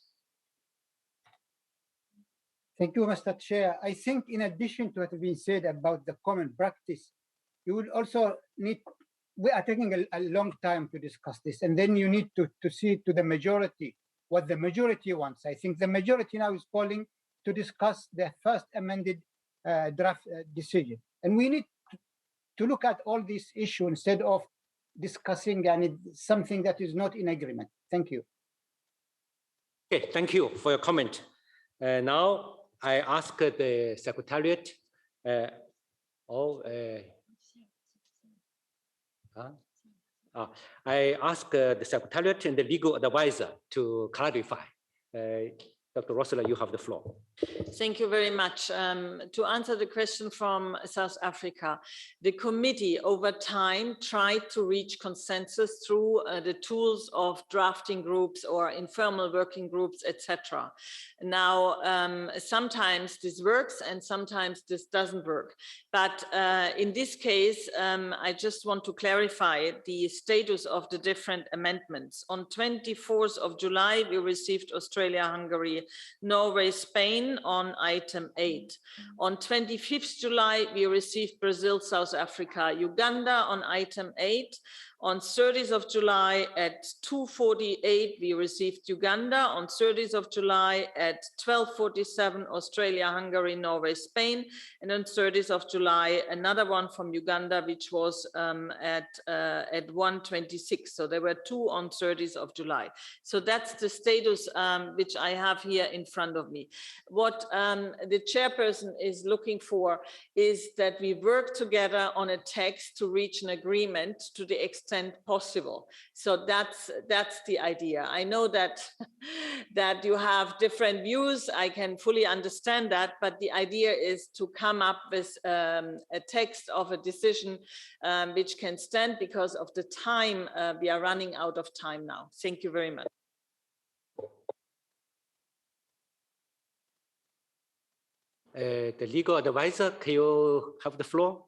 Thank you, Mr. Chair. I think in addition to what has been said about the common practice, you would also need, we are taking a long time to discuss this, and then you need to see to the majority, what the majority wants. I think the majority now is calling to discuss the first amended draft decision. And we need to look at all these issues instead of discussing something that is not in agreement. Thank you. Okay, thank you for your comment. Now I ask the Secretariat I ask the Secretariat and the legal advisor to clarify. Dr. Rossler, you have the floor. Thank you very much. To answer the question from South Africa, the committee over time tried to reach consensus through the tools of drafting groups or informal working groups, etc. Now, sometimes this works and sometimes this doesn't work. But in this case, I just want to clarify the status of the different amendments. On 24th of July, we received Australia, Hungary, Norway, Spain on item 8. On 25th July, we received Brazil, South Africa, Uganda on item 8. On 30th of July at 2:48, we received Uganda. On 30th of July at 12:47, Australia, Hungary, Norway, Spain. And on 30th of July, another one from Uganda, which was at 1:26. So there were 2 on 30th of July. So that's the status which I have here in front of me. What the chairperson is looking for is that we work together on a text to reach an agreement to the extent possible. So that's the idea. I know that that you have different views. I can fully understand that, but the idea is to come up with a text of a decision which can stand because of the time. We are running out of time now. Thank you very much. The legal advisor, can you have the floor?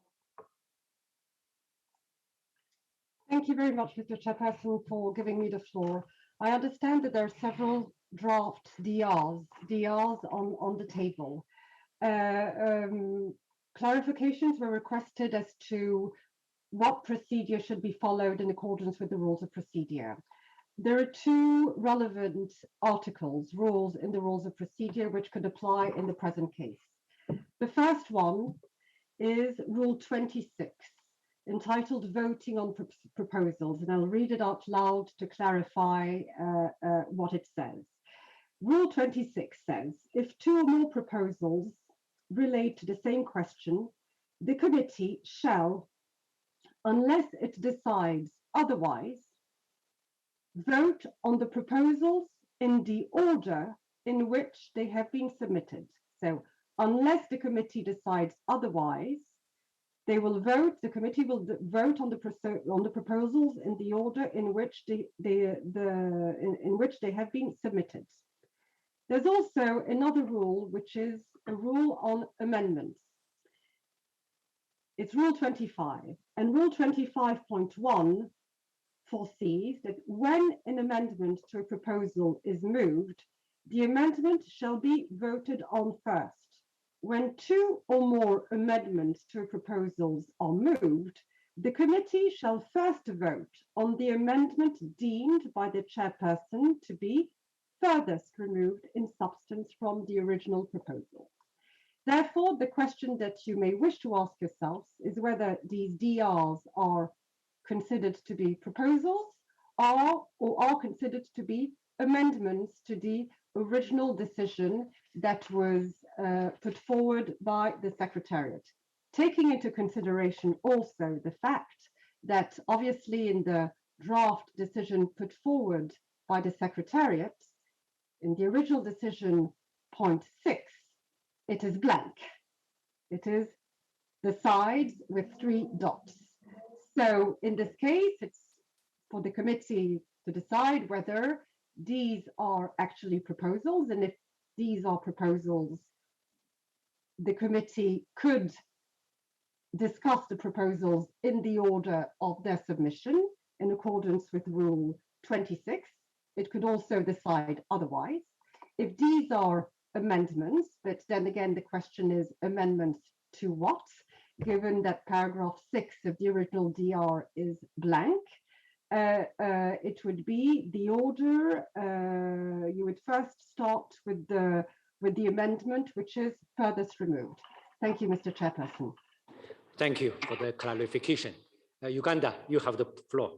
Thank you very much, Mr. Chairperson, for giving me the floor. I understand that there are several draft DRs on the table. Clarifications were requested as to what procedure should be followed in accordance with the rules of procedure. There are 2 relevant rules in the rules of procedure which could apply in the present case. The first one is Rule 26. Entitled Voting on Proposals, and I'll read it out loud to clarify what it says. Rule 26 says, if 2 or more proposals relate to the same question, the committee shall, unless it decides otherwise, vote on the proposals in the order in which they have been submitted. So unless the committee decides otherwise, they will vote. The committee will vote on the proposals in the order in which they have been submitted. There's also another rule, which is a rule on amendments. It's Rule 25, and Rule 25.1 foresees that when an amendment to a proposal is moved, the amendment shall be voted on first. When 2 or more amendments to proposals are moved, the committee shall first vote on the amendment deemed by the chairperson to be furthest removed in substance from the original proposal. Therefore, the question that you may wish to ask yourselves is whether these DRs are considered to be proposals or are considered to be amendments to the original decision that was put forward by the Secretariat, taking into consideration also the fact that obviously in the draft decision put forward by the Secretariat, in the original decision point 6, it is blank. It is the sides with 3 dots. So in this case, it's for the committee to decide whether these are actually proposals, and if these are proposals, the committee could discuss the proposals in the order of their submission in accordance with Rule 26. It could also decide otherwise. If these are amendments, but then again, the question is amendments to what? Given that paragraph 6 of the original DR is blank, it would be the order. You would first start with the amendment which is furthest removed. Thank you, Mr. Chairperson. Thank you for the clarification. Uganda, you have the floor.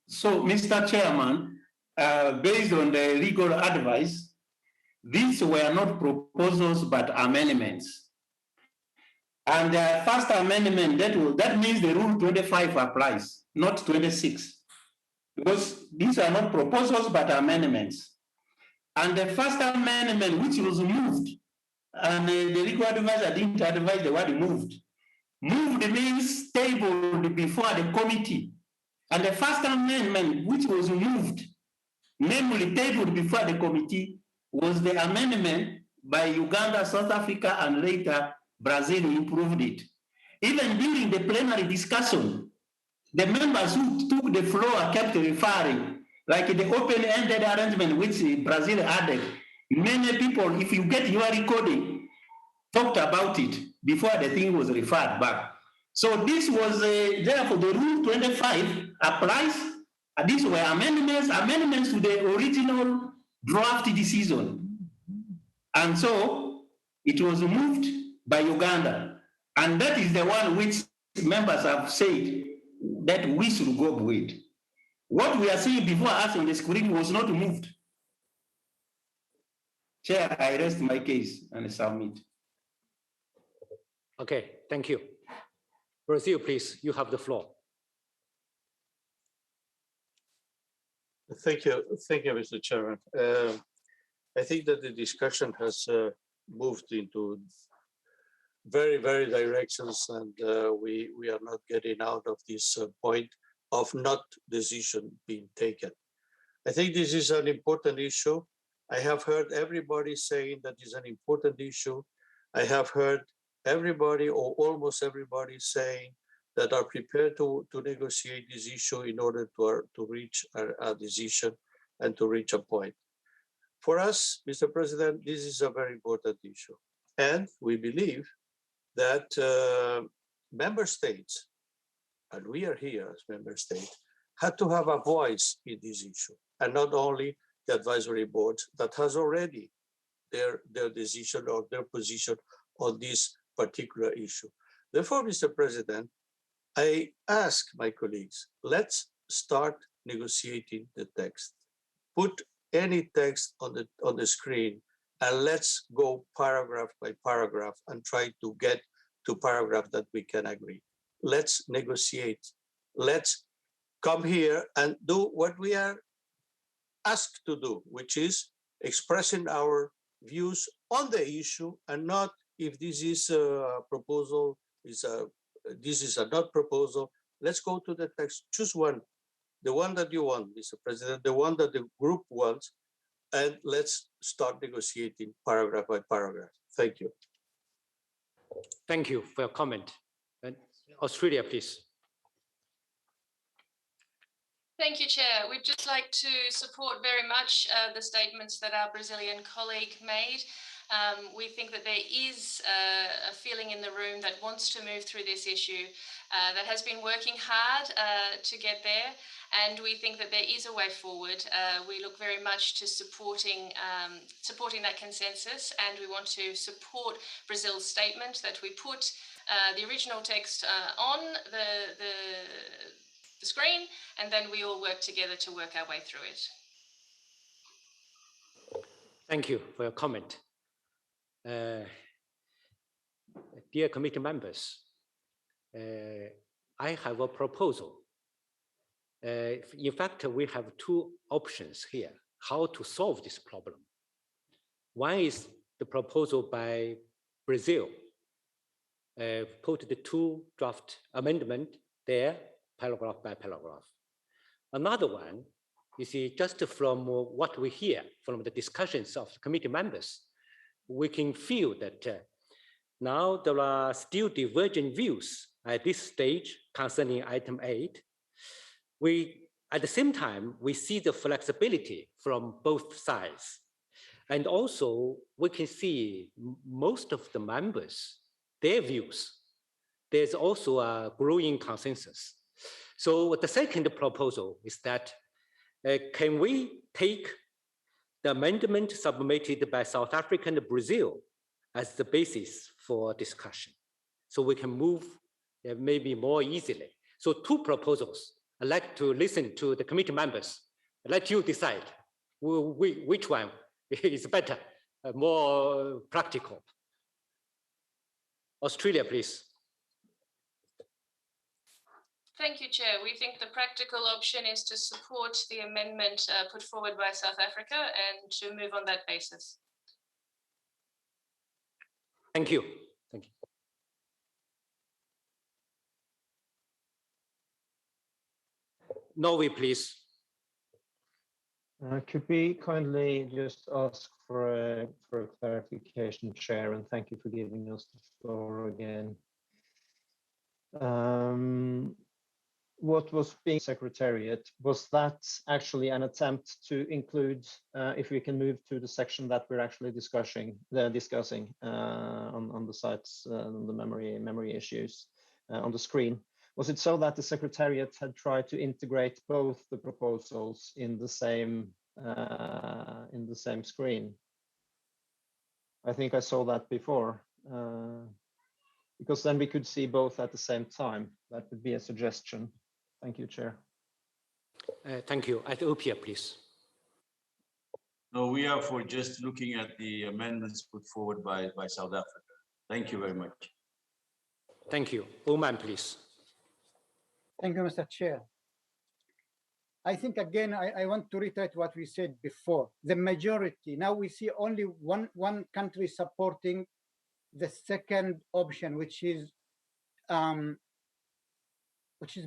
So, Mr. Chairman, based on the legal advice, these were not proposals but amendments. And the first amendment, that means the Rule 25 applies, not 26, because these are not proposals but amendments. And the first amendment, which was moved, and the legal advisor didn't advise the word moved. Moved means tabled before the committee. And the first amendment, which was moved, namely tabled before the committee, was the amendment by Uganda, South Africa, and later Brazil improved it. Even during the plenary discussion, the members who took the floor kept referring, like the open-ended arrangement which Brazil added. Many people, if you get your recording, talked about it before the thing was referred back. So this was, therefore, the Rule 25 applies. These were amendments to the original draft decision. And so it was moved by Uganda. And that is the one which members have said that we should go with. What we are seeing before us on the screen was not moved. Chair, I rest my case and submit. Okay, thank you. Brazil, please, you have the floor. Thank you, Mr. Chairman. I think that the discussion has moved into very directions, and we are not getting out of this point of not decision being taken. I think this is an important issue. I have heard everybody saying that is an important issue. I have heard everybody or almost everybody saying that are prepared to negotiate this issue in order to reach a decision and to reach a point. For us, Mr. President, this is a very important issue. And we believe that member states, and we are here as member states, had to have a voice in this issue, and not only the advisory boards that has already their decision or their position on this particular issue. Therefore, Mr. President, I ask my colleagues, let's start negotiating the text. Put any text on the screen and let's go paragraph by paragraph and try to get to paragraph that we can agree. Let's negotiate. Let's come here and do what we are asked to do, which is expressing our views on the issue, and not if this is a proposal, this is a not proposal. Let's go to the text. Choose one, the one that you want, Mr. President, the one that the group wants, and let's start negotiating paragraph by paragraph. Thank you. Thank you for your comment. And Australia, please. Thank you, Chair. We'd just like to support very much the statements that our Brazilian colleague made. We think that there is a feeling in the room that wants to move through this issue, that has been working hard to get there, and we think that there is a way forward. We look very much to supporting that consensus, and we want to support Brazil's statement that we put the original text on the screen, and then we all work together to work our way through it. Thank you for your comment. Dear committee members, I have a proposal. In fact, we have two options here, how to solve this problem. One is the proposal by Brazil. Put the two draft amendment there, paragraph by paragraph. Another one, you see, just from what we hear from the discussions of the committee members, we can feel that now there are still divergent views at this stage concerning item 8. At the same time, we see the flexibility from both sides. And also, we can see most of the members, their views. There's also a growing consensus. So the second proposal is that can we take the amendment submitted by South Africa and Brazil as the basis for discussion, so we can move maybe more easily. So two proposals. I'd like to listen to the committee members. I'd let you decide which one is better, more practical. Australia, please. Thank you, Chair. We think the practical option is to support the amendment put forward by South Africa and to move on that basis. Thank you. Thank you. Norway, please. Could we kindly just ask for a clarification, Chair, and thank you for giving us the floor again. what was being Secretariat, was that actually an attempt to include, if we can move to the section that we're actually discussing on the sites, on the memory issues on the screen. Was it so that the Secretariat had tried to integrate both the proposals in the same screen? I think I saw that before, because then we could see both at the same time. That would be a suggestion. Thank you, Chair. Thank you. Ethiopia, please. No, we are for just looking at the amendments put forward by South Africa. Thank you very much. Thank you. Oman, please. Thank you, Mr. Chair. I think, again, I want to reiterate what we said before. The majority, now we see only one country supporting the second option, which is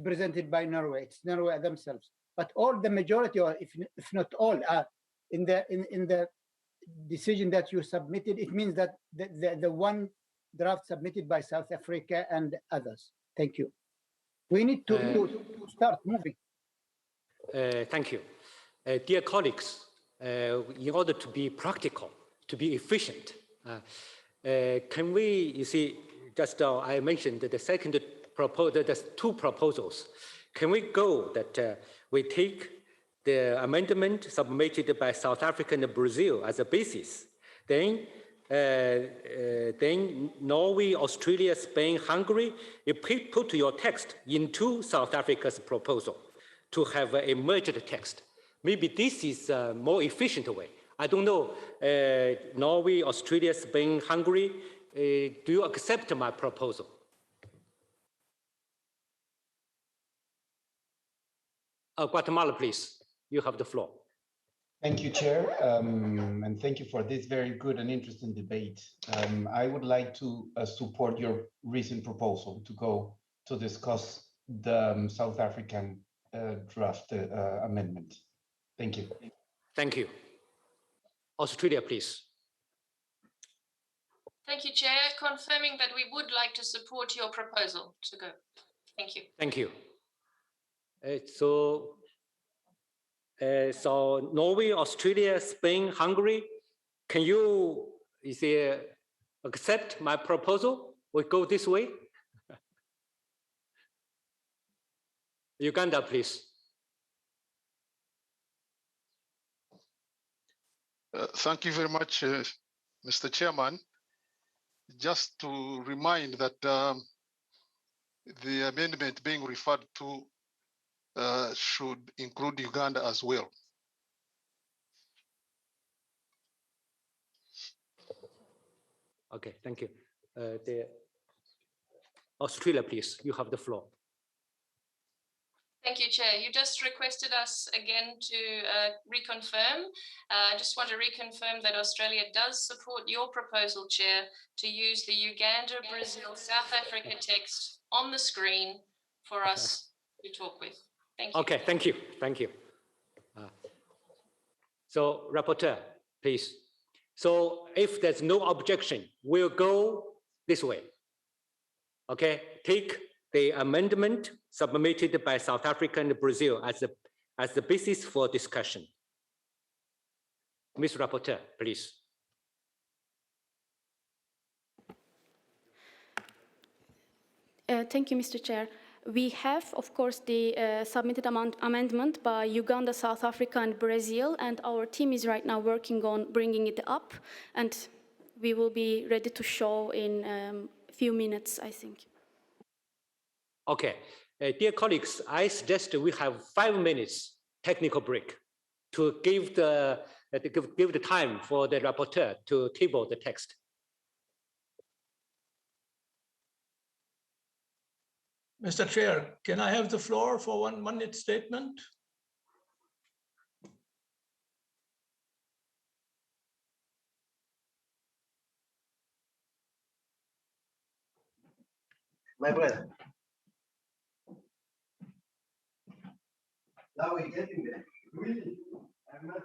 presented by Norway. It's Norway themselves. But all the majority, or if not all, in the decision that you submitted, it means that the one draft submitted by South Africa and others. Thank you. We need to start moving. Thank you. Dear colleagues, in order to be practical, to be efficient, can we, you see, just I mentioned the second proposal, there's two proposals. Can we go that we take the amendment submitted by South Africa and Brazil as a basis, then Norway, Australia, Spain, Hungary, you put your text into South Africa's proposal to have a merged text. Maybe this is a more efficient way. I don't know, Norway, Australia, Spain, Hungary, do you accept my proposal? Guatemala, please, you have the floor. Thank you, Chair, and thank you for this very good and interesting debate. I would like to support your recent proposal to go to discuss the South African draft amendment. Thank you. Thank you. Australia, please. Thank you, Chair. Confirming that we would like to support your proposal to go. Thank you. Thank you. So Norway, Australia, Spain, Hungary, can you accept my proposal? We go this way. Uganda, please. Thank you very much, Mr. Chairman. Just to remind that the amendment being referred to should include Uganda as well. Okay, thank you. Australia, please, you have the floor. Thank you, Chair. You just requested us again to reconfirm. I just want to reconfirm that Australia does support your proposal, Chair, to use the Uganda, Brazil, South Africa text on the screen for us to talk with. Thank you. Okay, thank you, thank you. So, Rapporteur, please. So, if there's no objection, we'll go this way. Okay, take the amendment submitted by South Africa and Brazil as the basis for discussion. Ms. Rapporteur, please. Thank you, Mr. Chair. We have, of course, the submitted amendment by Uganda, South Africa, and Brazil, and our team is right now working on bringing it up, and we will be ready to show in a few minutes, I think. Okay, dear colleagues, I suggest we have 5 minutes technical break to give the time for the rapporteur to table the text. Mr. Chair, can I have the floor for 1 minute statement? My brother. Now we're getting there. Really? I'm not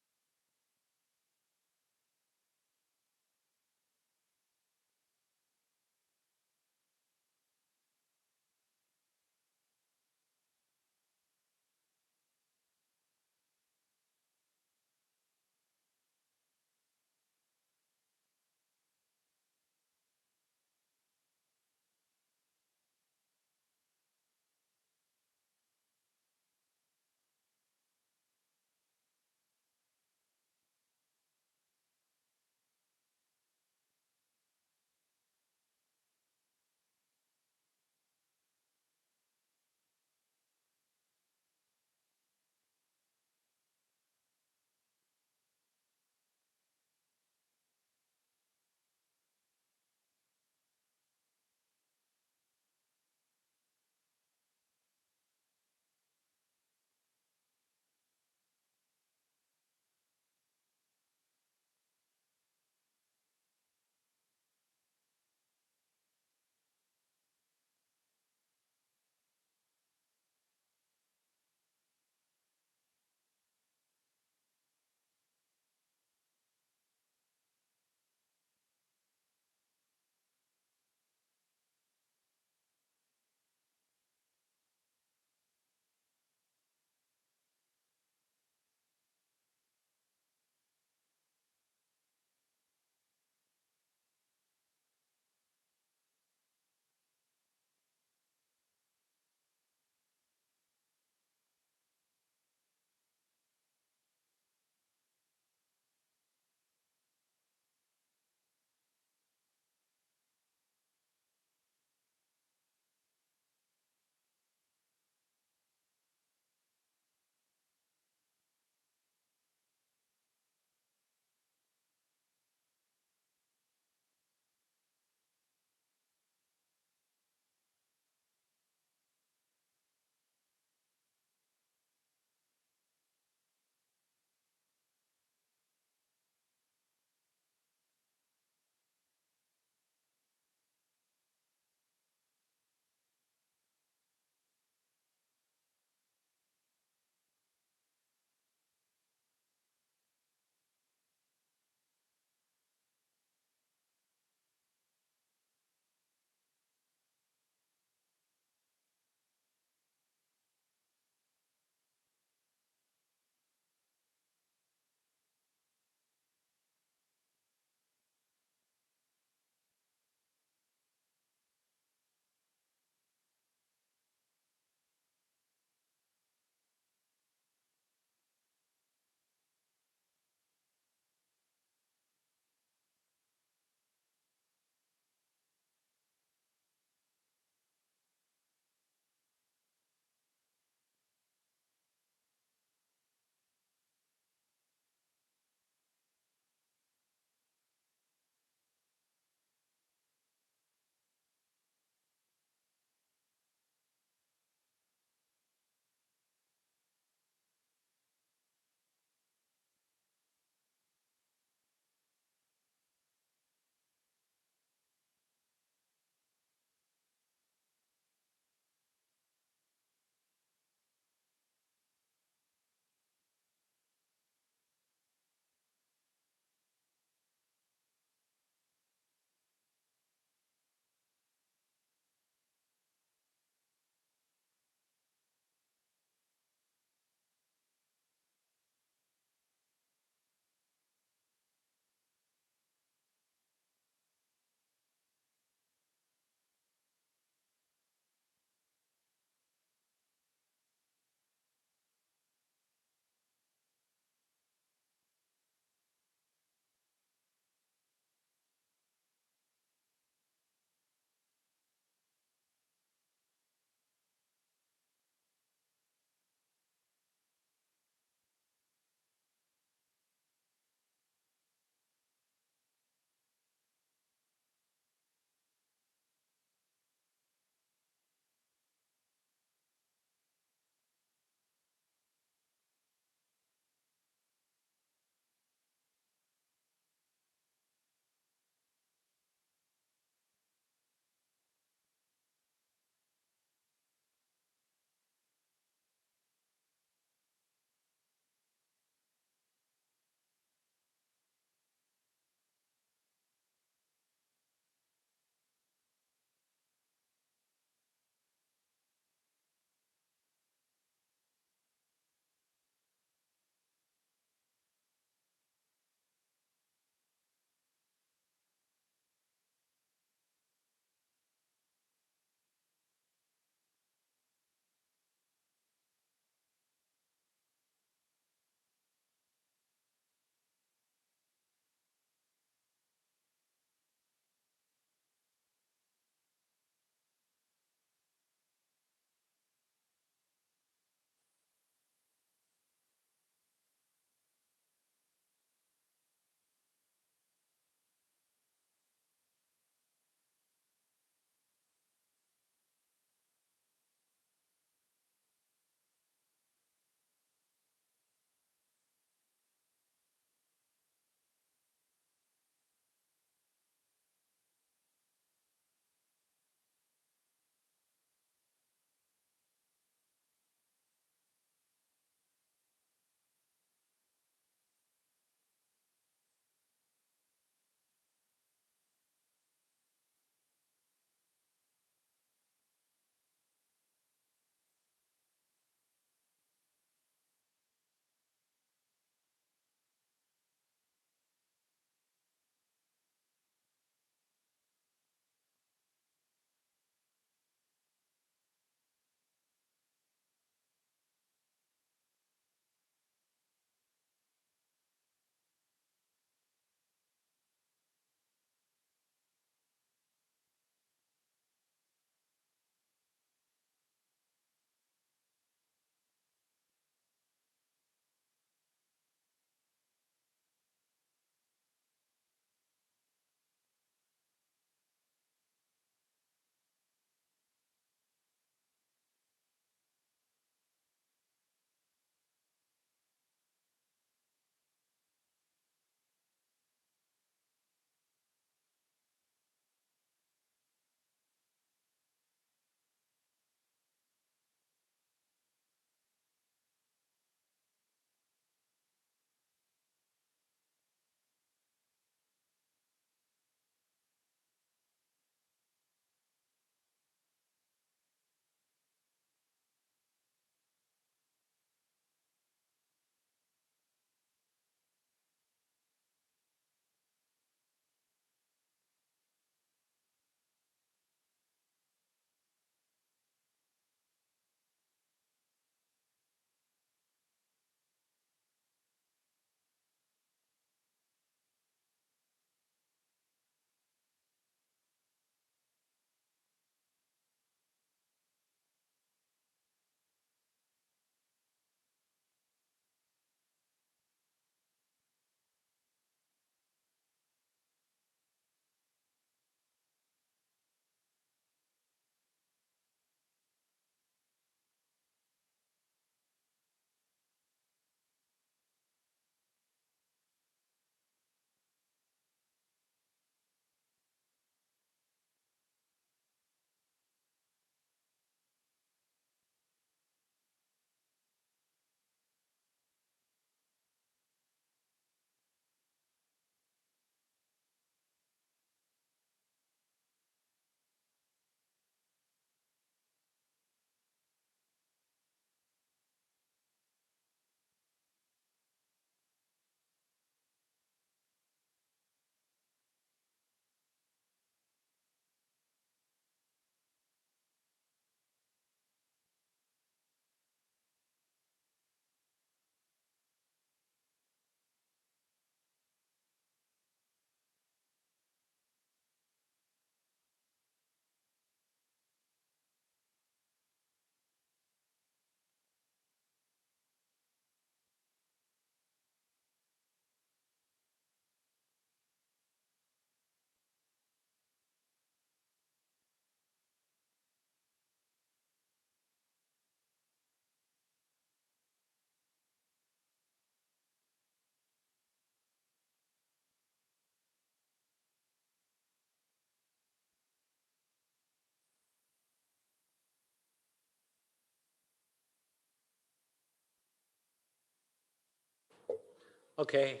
Okay,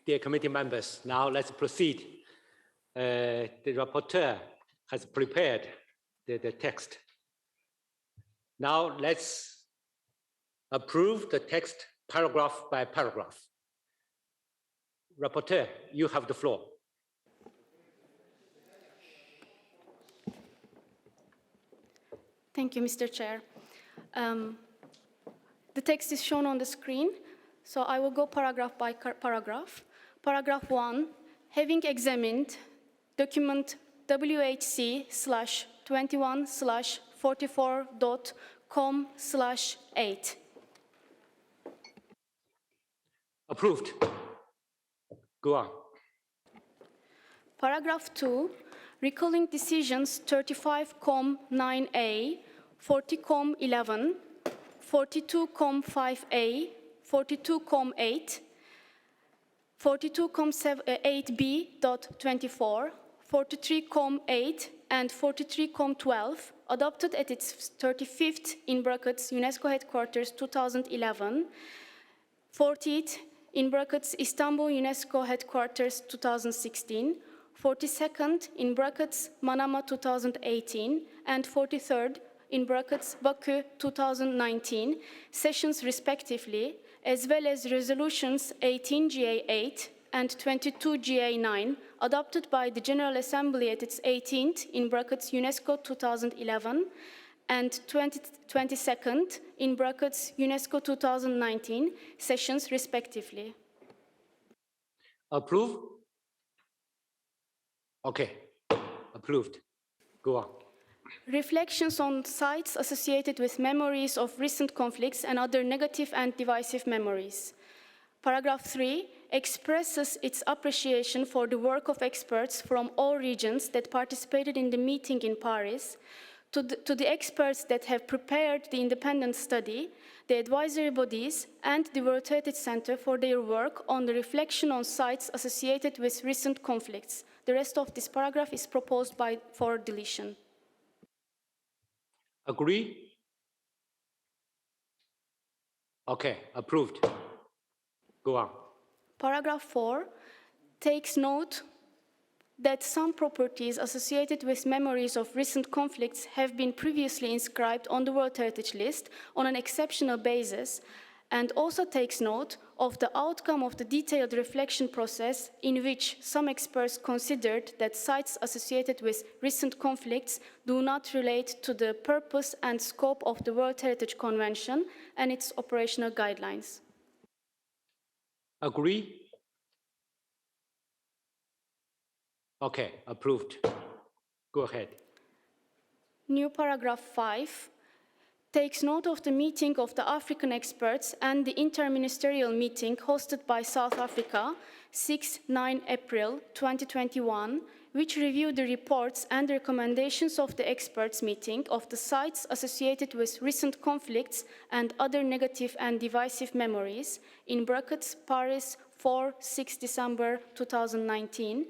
dear committee members, now let's proceed. The rapporteur has prepared the text. Now let's approve the text paragraph by paragraph. Rapporteur, you have the floor. Thank you, Mr. Chair. The text is shown on the screen, so I will go paragraph by paragraph. Paragraph 1, having examined document WHC/21/44.com/8. Approved. Go on. Paragraph 2, recalling decisions 35.9a, 40.11, 42.5a, 42.8, 42.8b.24, 43.8, and 43.12, adopted at its 35th in brackets UNESCO headquarters 2011, 40th in brackets Istanbul UNESCO headquarters 2016, 42nd in brackets Manama 2018, and 43rd in brackets Baku 2019 sessions respectively, as well as resolutions 18GA8 and 22GA9 adopted by the General Assembly at its 18th in brackets UNESCO 2011 and 22nd in brackets UNESCO 2019 sessions respectively. Approve? Okay, approved. Go on. Reflections on sites associated with memories of recent conflicts and other negative and divisive memories. Paragraph 3 expresses its appreciation for the work of experts from all regions that participated in the meeting in Paris, to the experts that have prepared the independent study, the advisory bodies, and the World Heritage Center for their work on the reflection on sites associated with recent conflicts. The rest of this paragraph is proposed for deletion. Agree? Okay, approved. Go on. Paragraph 4 takes note that some properties associated with memories of recent conflicts have been previously inscribed on the World Heritage List on an exceptional basis, and also takes note of the outcome of the detailed reflection process in which some experts considered that sites associated with recent conflicts do not relate to the purpose and scope of the World Heritage Convention and its operational guidelines. Agree? Okay, approved. Go ahead. New paragraph 5 takes note of the meeting of the African experts and the interministerial meeting hosted by South Africa, 6-9 April 2021, which reviewed the reports and recommendations of the experts meeting of the sites associated with recent conflicts and other negative and divisive memories, in brackets Paris 4-6 December 2019,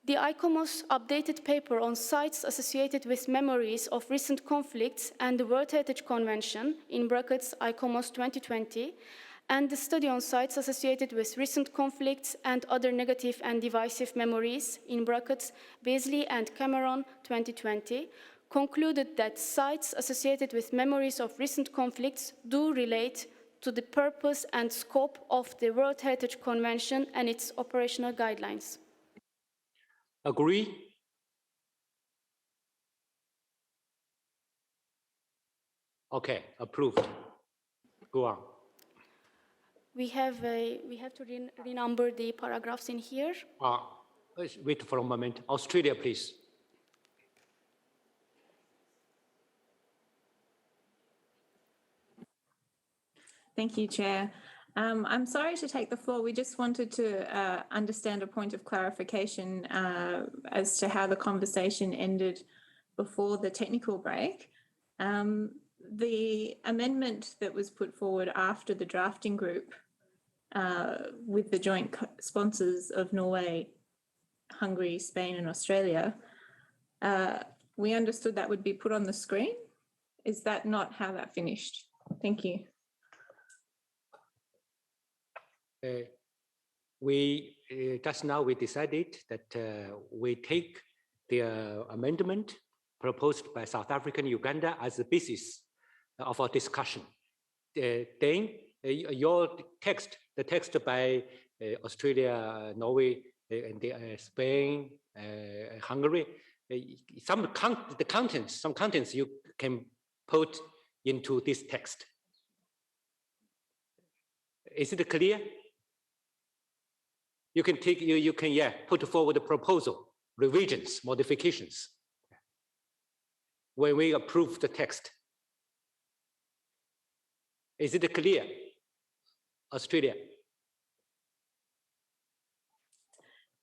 the ICOMOS updated paper on sites associated with memories of recent conflicts and the World Heritage Convention, in brackets ICOMOS 2020, and the study on sites associated with recent conflicts and other negative and divisive memories, in brackets Beasley and Cameron 2020, concluded that sites associated with memories of recent conflicts do relate to the purpose and scope of the World Heritage Convention and its operational guidelines. Agree? Okay, approved. Go on. We have to renumber the paragraphs in here. Let's wait for a moment. Australia, please. Thank you, Chair. I'm sorry to take the floor. We just wanted to understand a point of clarification as to how the conversation ended before the technical break. The amendment that was put forward after the drafting group with the joint sponsors of Norway, Hungary, Spain, and Australia, we understood that would be put on the screen. Is that not how that finished? Thank you. we just now we decided that we take the amendment proposed by South Africa and Uganda as the basis of our discussion. Then your text, the text by Australia, Norway, and Spain, Hungary, some contents you can put into this text. Is it clear? You can take you can put forward a proposal, revisions, modifications when we approve the text. Is it clear, Australia?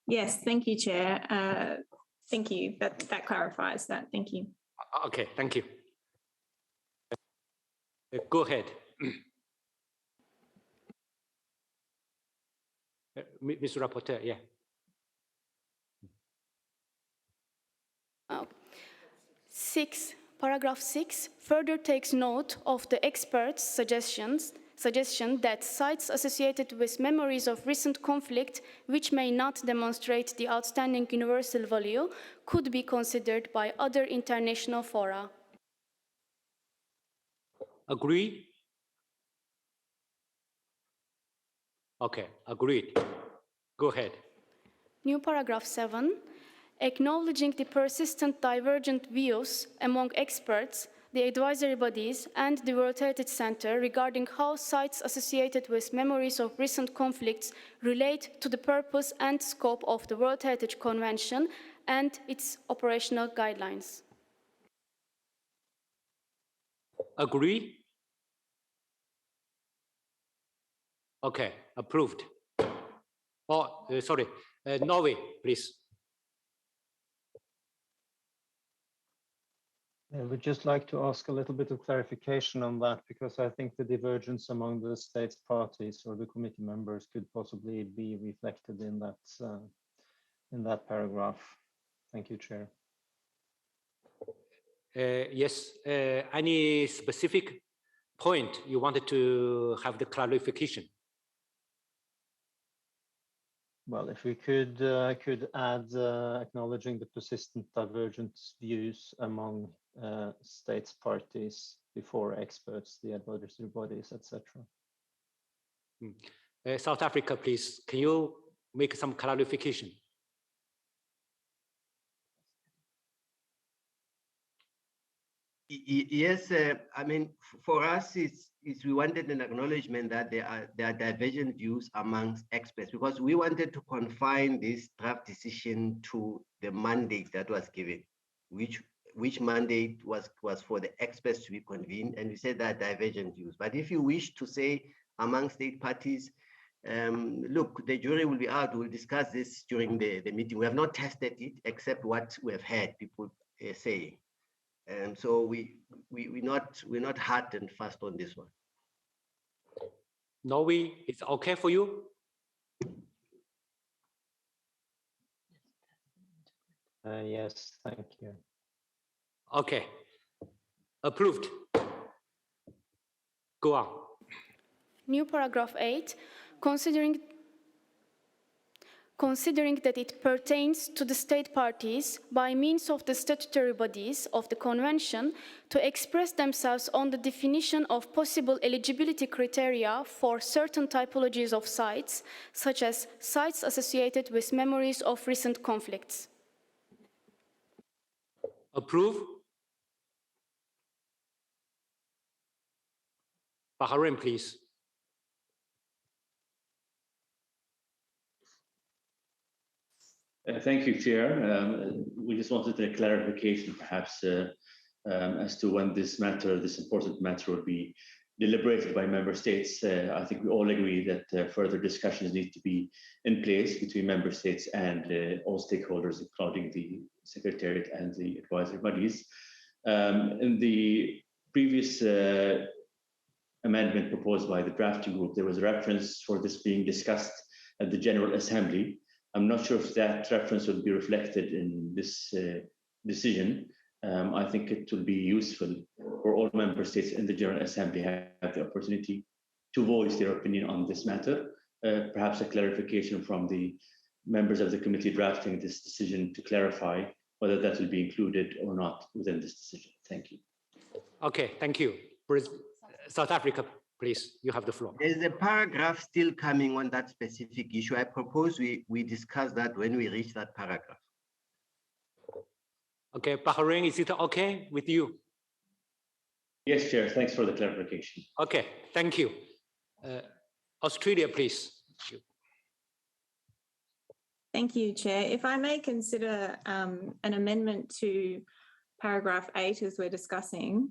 Yes, thank you, Chair. Thank you. That clarifies that. Thank you. Okay, thank you. Go ahead. Mr. Rapporteur, yeah. Paragraph 6 further takes note of the experts' suggestion that sites associated with memories of recent conflict which may not demonstrate the outstanding universal value could be considered by other international fora. Agree? Okay, agreed. Go ahead. New paragraph 7, acknowledging the persistent divergent views among experts, the advisory bodies, and the World Heritage Center regarding how sites associated with memories of recent conflicts relate to the purpose and scope of the World Heritage Convention and its operational guidelines. Agree? Okay, approved. Oh, sorry, Norway, please. I would just like to ask a little bit of clarification on that, because I think the divergence among the states parties or the committee members could possibly be reflected in that paragraph. Thank you, Chair. Yes, any specific point you wanted to have the clarification? Well, if we could add acknowledging the persistent divergent views among states parties before experts, the advisory bodies, etc. South Africa, please, can you make some clarification? Yes, I mean, for us, it's we wanted an acknowledgement that there are divergent views amongst experts, because we wanted to confine this draft decision to the mandate that was given, which mandate was for the experts to be convened, and we said that divergent views. But if you wish to say among state parties, look, the jury will be out, we'll discuss this during the meeting. We have not tested it except what we have heard people say. And so we're not hard and fast on this one. Norway, it's okay for you? Yes, thank you. Okay, approved. Go on. New paragraph 8, considering that it pertains to the state parties by means of the statutory bodies of the convention to express themselves on the definition of possible eligibility criteria for certain typologies of sites, such as sites associated with memories of recent conflicts. Approve. Bahrain, please. Thank you, Chair. We just wanted a clarification, perhaps, as to when this important matter will be deliberated by member states. I think we all agree that further discussions need to be in place between member states and all stakeholders, including the Secretariat and the advisory bodies. In the previous amendment proposed by the drafting group, there was a reference for this being discussed at the General Assembly. I'm not sure if that reference will be reflected in this decision. I think it will be useful for all member states in the General Assembly have the opportunity to voice their opinion on this matter. perhaps a clarification from the members of the committee drafting this decision to clarify whether that will be included or not within this decision. Thank you. Okay, thank you. South Africa, please, you have the floor. There's a paragraph still coming on that specific issue. I propose we discuss that when we reach that paragraph. Okay, Bahrain, is it okay with you? Yes, Chair, thanks for the clarification. Okay, thank you. Australia, please. Thank you, Chair. If I may consider an amendment to paragraph 8 as we're discussing,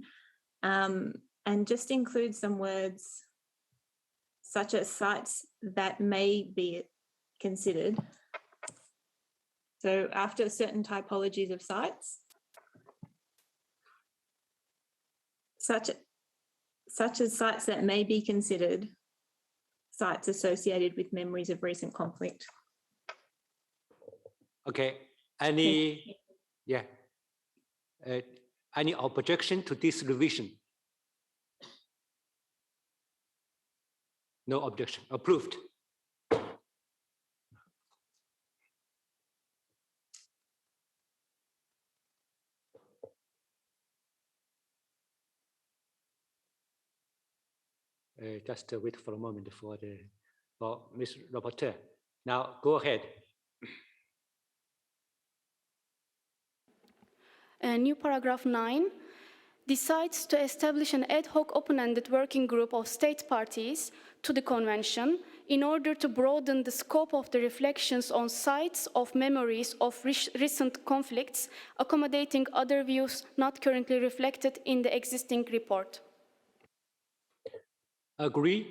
and just include some words such as sites that may be considered. So after certain typologies of sites, such as sites that may be considered sites associated with memories of recent conflict. Okay, any objection to this revision? No objection, approved. Just wait for a moment for Ms. Rapporteur. Now, go ahead. New paragraph 9 decides to establish an ad hoc open-ended working group of state parties to the convention in order to broaden the scope of the reflections on sites of memories of recent conflicts, accommodating other views not currently reflected in the existing report. Agree?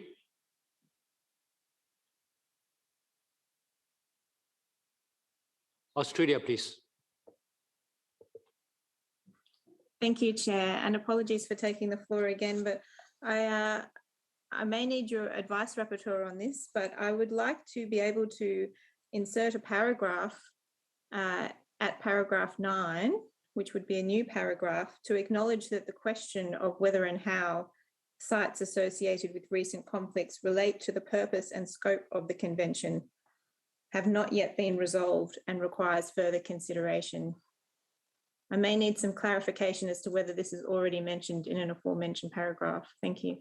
Australia, please. Thank you, Chair, and apologies for taking the floor again, but I may need your advice, Rapporteur, on this, but I would like to be able to insert a paragraph at paragraph 9, which would be a new paragraph, to acknowledge that the question of whether and how sites associated with recent conflicts relate to the purpose and scope of the convention have not yet been resolved and requires further consideration. I may need some clarification as to whether this is already mentioned in an aforementioned paragraph. Thank you.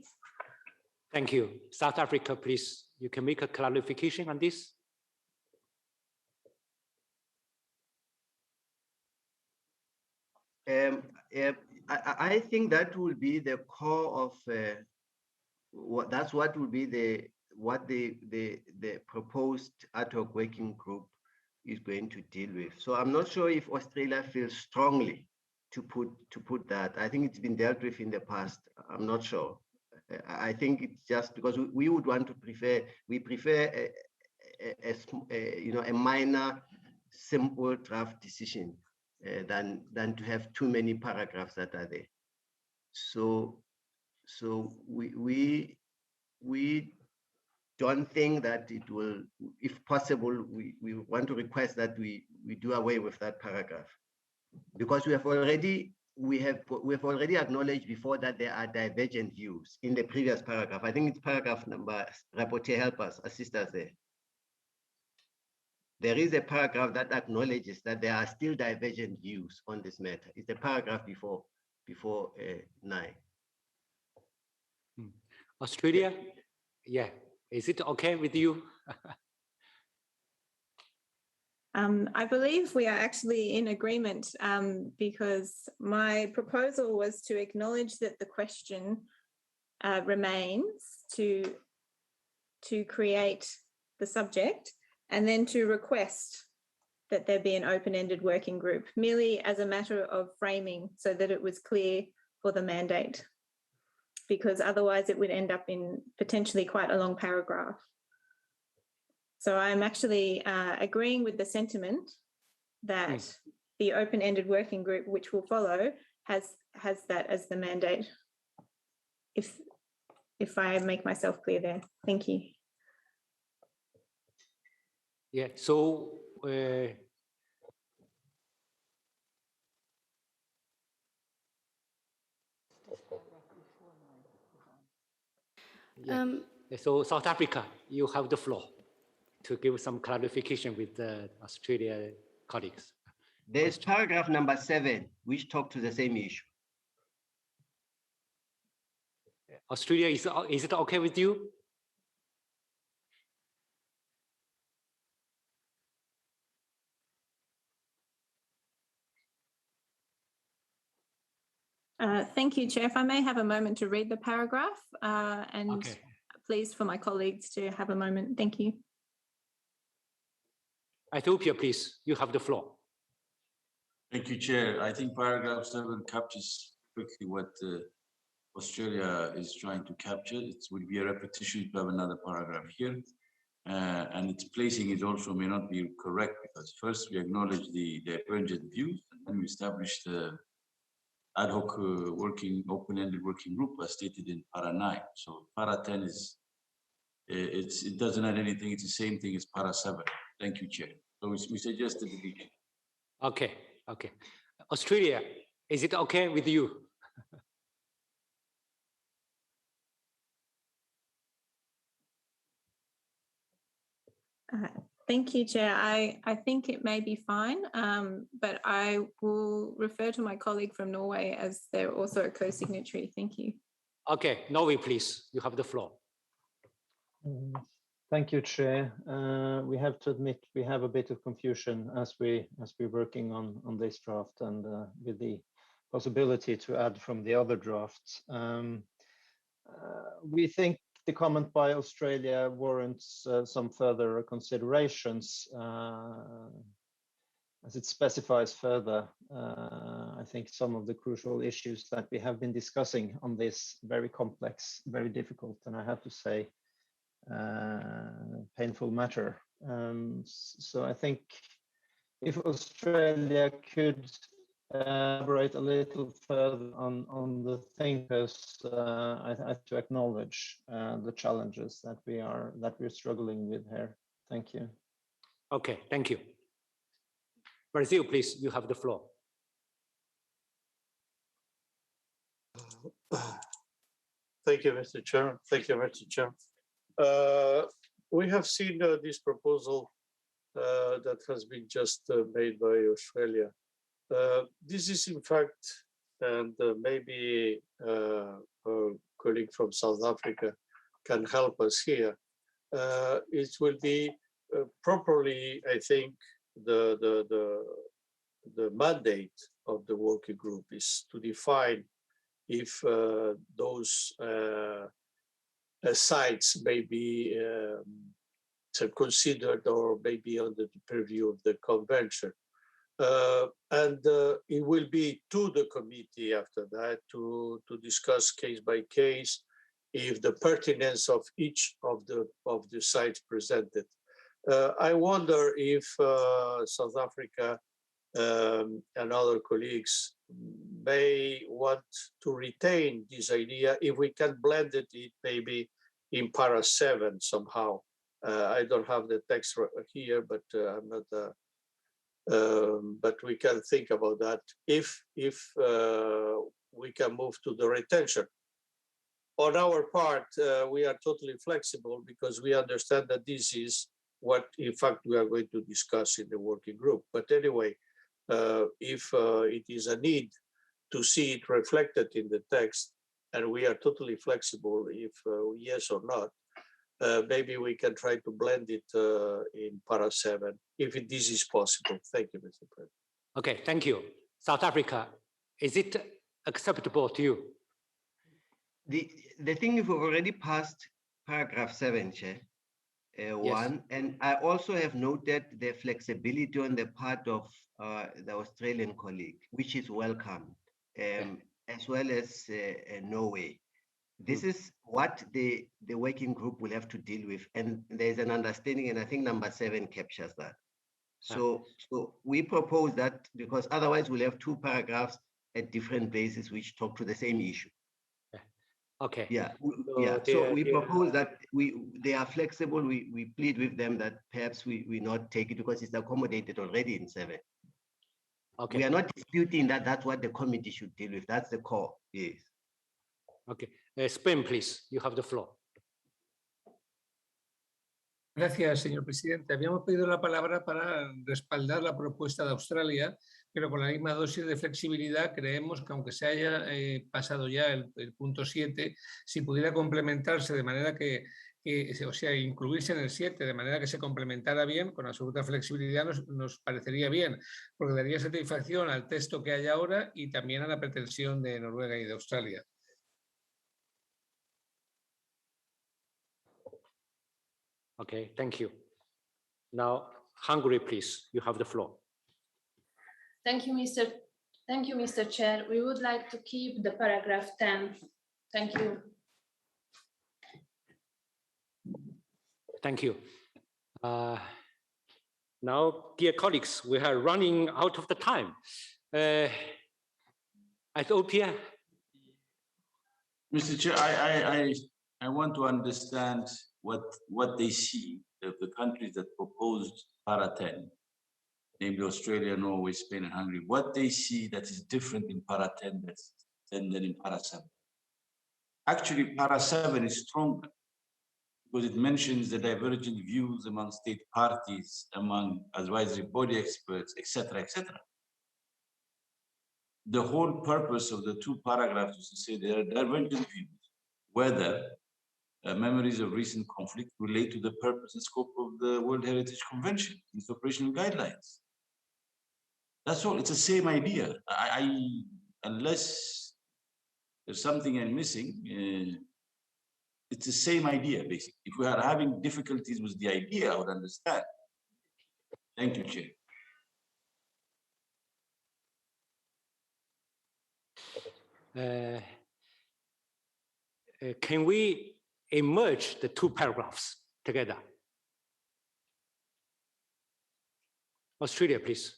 Thank you. South Africa, please. You can make a clarification on this. I think that will be the core of what will be the proposed ad hoc working group is going to deal with. So I'm not sure if Australia feels strongly to put that. I think it's been dealt with in the past. I'm not sure. I think it's just because we would want to prefer a minor, simple draft decision than to have too many paragraphs that are there. So we don't think that it will, if possible, we want to request that we do away with that paragraph, because we have already acknowledged before that there are divergent views in the previous paragraph. I think it's paragraph number, Rapporteur, help us, assist us there. There is a paragraph that acknowledges that there are still divergent views on this matter. It's the paragraph before 9. Australia, yeah. Is it okay with you? I believe we are actually in agreement because my proposal was to acknowledge that the question remains to create the subject and then to request that there be an open-ended working group, merely as a matter of framing so that it was clear for the mandate, because otherwise it would end up in potentially quite a long paragraph. So I'm actually agreeing with the sentiment that the open-ended working group, which will follow, has that as the mandate. If I make myself clear there, thank you. Yeah. So. So South Africa, you have the floor to give some clarification with the Australia colleagues. There's paragraph number 7, which talk to the same issue. Australia, is it okay with you? Thank you, Chair. If I may have a moment to read the paragraph and please for my colleagues to have a moment. Thank you. Ethiopia, please, you have the floor. Thank you, Chair. I think paragraph 7 captures quickly what Australia is trying to capture. It will be a repetition to have another paragraph here. And its placing is also may not be correct because first we acknowledge the divergent views and then we establish the ad hoc open-ended working group as stated in para 9. So para 10 is, it doesn't add anything. It's the same thing as para 7. Thank you, Chair. So we suggest the deletion. Okay. Australia, is it okay with you? Thank you, Chair. I think it may be fine, but I will refer to my colleague from Norway as they're also a co-signatory. Thank you. Okay, Norway, please, you have the floor. Thank you, Chair. We have to admit we have a bit of confusion as we're working on this draft and with the possibility to add from the other drafts. We think the comment by Australia warrants some further considerations as it specifies further, I think, some of the crucial issues that we have been discussing on this very complex, very difficult, and I have to say, painful matter. So I think if Australia could elaborate a little further on the thinkers, I have to acknowledge the challenges that we're struggling with here. Thank you. Okay, thank you. Brazil, please, you have the floor. Thank you, Mr. Chair. Thank you, Mr. Chair. We have seen this proposal that has been just made by Australia. This is in fact, and maybe a colleague from South Africa can help us here. It will be properly, I think, the mandate of the working group is to define if those sites may be considered or maybe under the purview of the convention. And it will be to the committee after that to discuss case by case if the pertinence of each of the sites presented. I wonder if South Africa and other colleagues may want to retain this idea if we can blend it maybe in para 7 somehow. I don't have the text here, but I'm not. But we can think about that if we can move to the retention. On our part, we are totally flexible because we understand that this is what, in fact, we are going to discuss in the working group. But anyway, if it is a need to see it reflected in the text, and we are totally flexible if yes or not, maybe we can try to blend it in para 7, if this is possible. Thank you, Mr. President. Okay, thank you. South Africa, is it acceptable to you? The thing is, we've already passed paragraph 7, Chair. One, and I also have noted the flexibility on the part of the Australian colleague, which is welcome, as well as Norway. This is what the working group will have to deal with, and there's an understanding, and I think number 7 captures that. So we propose that because otherwise we'll have 2 paragraphs at different places which talk to the same issue. Okay. Yeah. So we propose that they are flexible. We plead with them that perhaps we not take it because it's accommodated already in 7. Okay. We are not disputing that. That's what the committee should deal with. That's the core. Yes. Okay. Spain, please. You have the floor. Gracias, señor presidente. Habíamos pedido la palabra para respaldar la propuesta de Australia, pero con la misma dosis de flexibilidad creemos que aunque se haya pasado ya el punto 7, si pudiera complementarse de manera que, o sea, incluirse en el 7 de manera que se complementara bien, con absoluta flexibilidad nos parecería bien, porque daría satisfacción al texto que hay ahora y también a la pretensión de Noruega y de Australia. Okay, thank you. Now, Hungary, please, you have the floor. Thank you, Mr. Chair. We would like to keep the paragraph 10. Thank you. Thank you. Now, dear colleagues, we are running out of the time. Ethiopia. Mr. Chair, I want to understand what they see, the countries that proposed para 10, namely Australia, Norway, Spain, and Hungary, what they see that is different in para 10 than in para 7. Actually, para 7 is stronger because it mentions the divergent views among state parties, among advisory body experts, etc., etc. The whole purpose of the two paragraphs is to say there are divergent views, whether memories of recent conflict relate to the purpose and scope of the World Heritage Convention, its operational guidelines. That's all. It's the same idea. Unless there's something I'm missing, it's the same idea, basically. If we are having difficulties with the idea, I would understand. Thank you, Chair. Can we merge the two paragraphs together? Australia, please.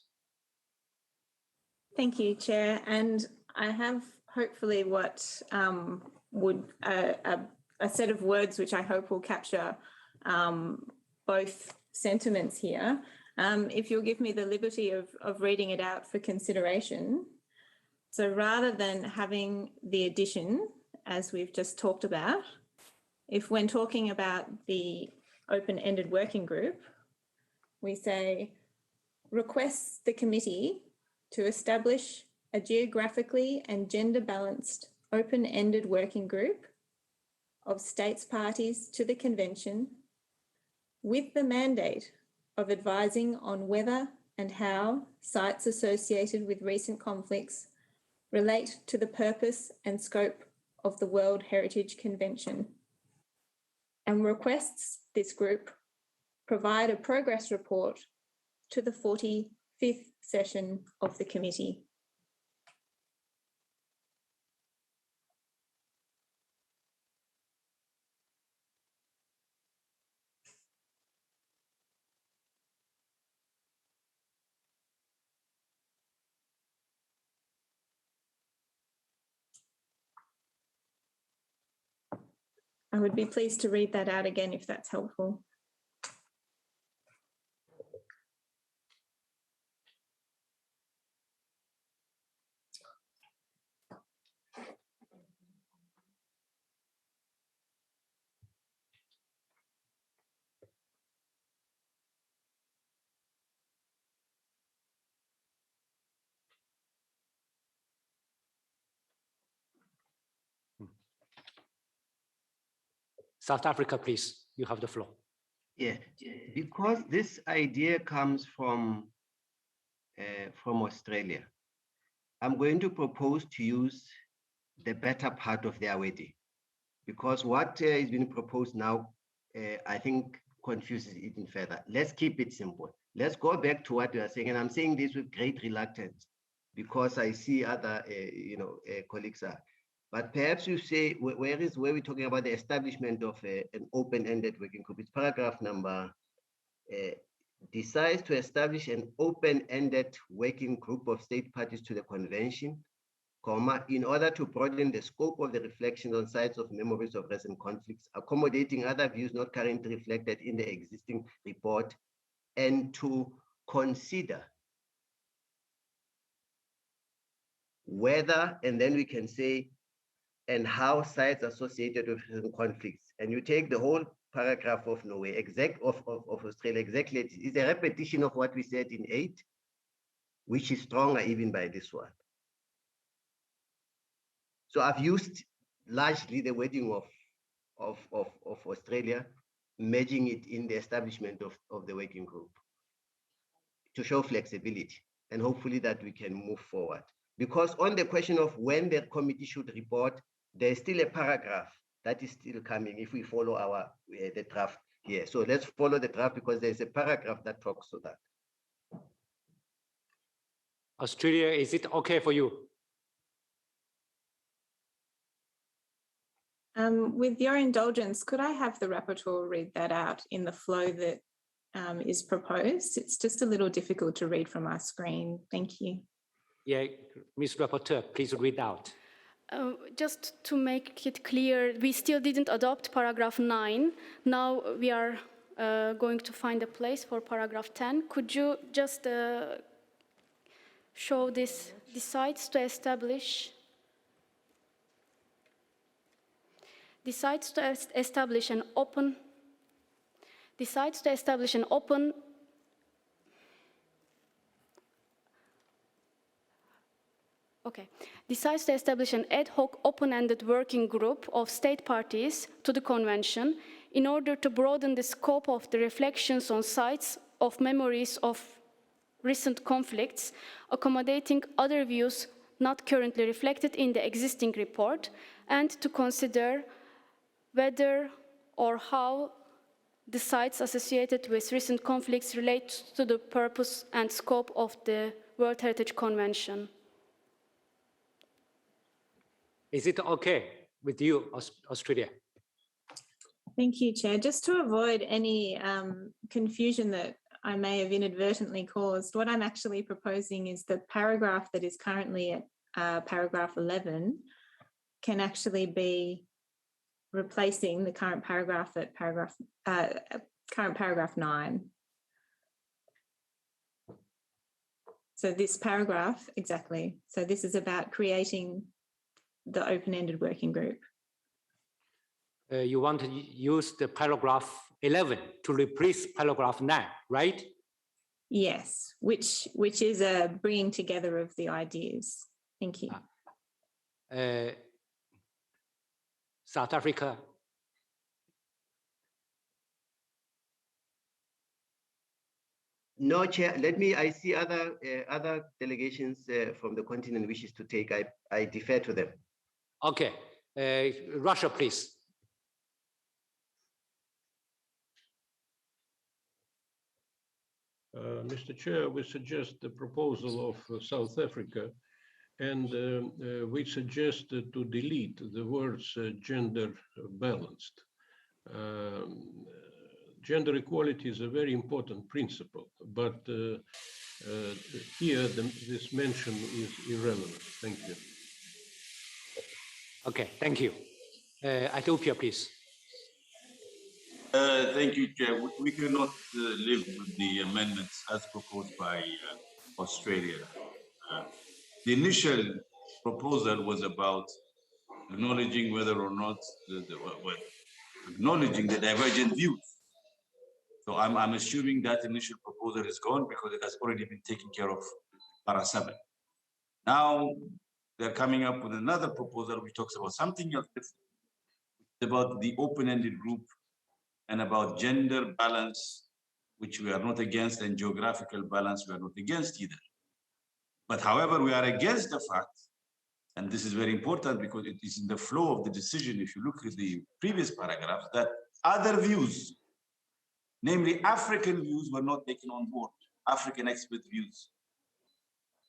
Thank you, Chair. And I have hopefully what would a set of words which I hope will capture both sentiments here. If you'll give me the liberty of reading it out for consideration. So rather than having the addition, as we've just talked about, if when talking about the open-ended working group, we say, requests the committee to establish a geographically and gender-balanced open-ended working group of states parties to the convention with the mandate of advising on whether and how sites associated with recent conflicts relate to the purpose and scope of the World Heritage Convention, and requests this group provide a progress report to the 45th session of the committee. I would be pleased to read that out again if that's helpful. South Africa, please, you have the floor. Yeah, because this idea comes from Australia, I'm going to propose to use the better part of their wording, because what is being proposed now, I think confuses it even further. Let's keep it simple. Let's go back to what we are saying, and I'm saying this with great reluctance because I see other, colleagues are. But perhaps you say, where we're talking about the establishment of an open-ended working group? It's paragraph number, decides to establish an open-ended working group of state parties to the convention, comma, in order to broaden the scope of the reflection on sites of memories of recent conflicts, accommodating other views not currently reflected in the existing report, and to consider whether, and then we can say, and how sites associated with conflicts. And you take the whole paragraph of Norway, of Australia, exactly. It's a repetition of what we said in 8, which is stronger even by this one. So I've used largely the wording of Australia, merging it in the establishment of the working group to show flexibility, and hopefully that we can move forward. Because on the question of when the committee should report, there's still a paragraph that is still coming if we follow the draft here. So let's follow the draft because there's a paragraph that talks to that. Australia, is it okay for you? With your indulgence, could I have the rapporteur read that out in the flow that is proposed? It's just a little difficult to read from our screen. Thank you. Yeah, Ms. Rapporteur, please read out. Just to make it clear, we still didn't adopt paragraph 9. Now we are going to find a place for paragraph 10. Could you just show this? Decides to establish an open decides to establish an ad hoc open-ended working group of state parties to the convention in order to broaden the scope of the reflections on sites of memories of recent conflicts, accommodating other views not currently reflected in the existing report, and to consider whether or how the sites associated with recent conflicts relate to the purpose and scope of the World Heritage Convention. Is it okay with you, Australia? Thank you, Chair. Just to avoid any confusion that I may have inadvertently caused, what I'm actually proposing is the paragraph that is currently at paragraph 11 can actually be replacing the current paragraph at paragraph 9. So this paragraph, exactly. So this is about creating the open-ended working group. You want to use the paragraph 11 to replace paragraph 9, right? Yes, which is a bringing together of the ideas. Thank you. South Africa. No, Chair. I see other delegations from the continent wishes to take. I defer to them. Okay. Russia, please. Mr. Chair, we suggest the proposal of South Africa, and we suggest to delete the words gender balanced. Gender equality is a very important principle, but here this mention is irrelevant. Thank you. Okay, thank you. Ethiopia, please. Thank you, Chair. We cannot live with the amendments as proposed by Australia. The initial proposal was about acknowledging whether or not acknowledging the divergent views. So I'm assuming that initial proposal is gone because it has already been taken care of para 7. Now they're coming up with another proposal which talks about something else different, about the open-ended group and about gender balance, which we are not against, and geographical balance we are not against either. But however, we are against the fact, and this is very important because it is in the flow of the decision, if you look at the previous paragraphs, that other views, namely African views, were not taken on board, African expert views,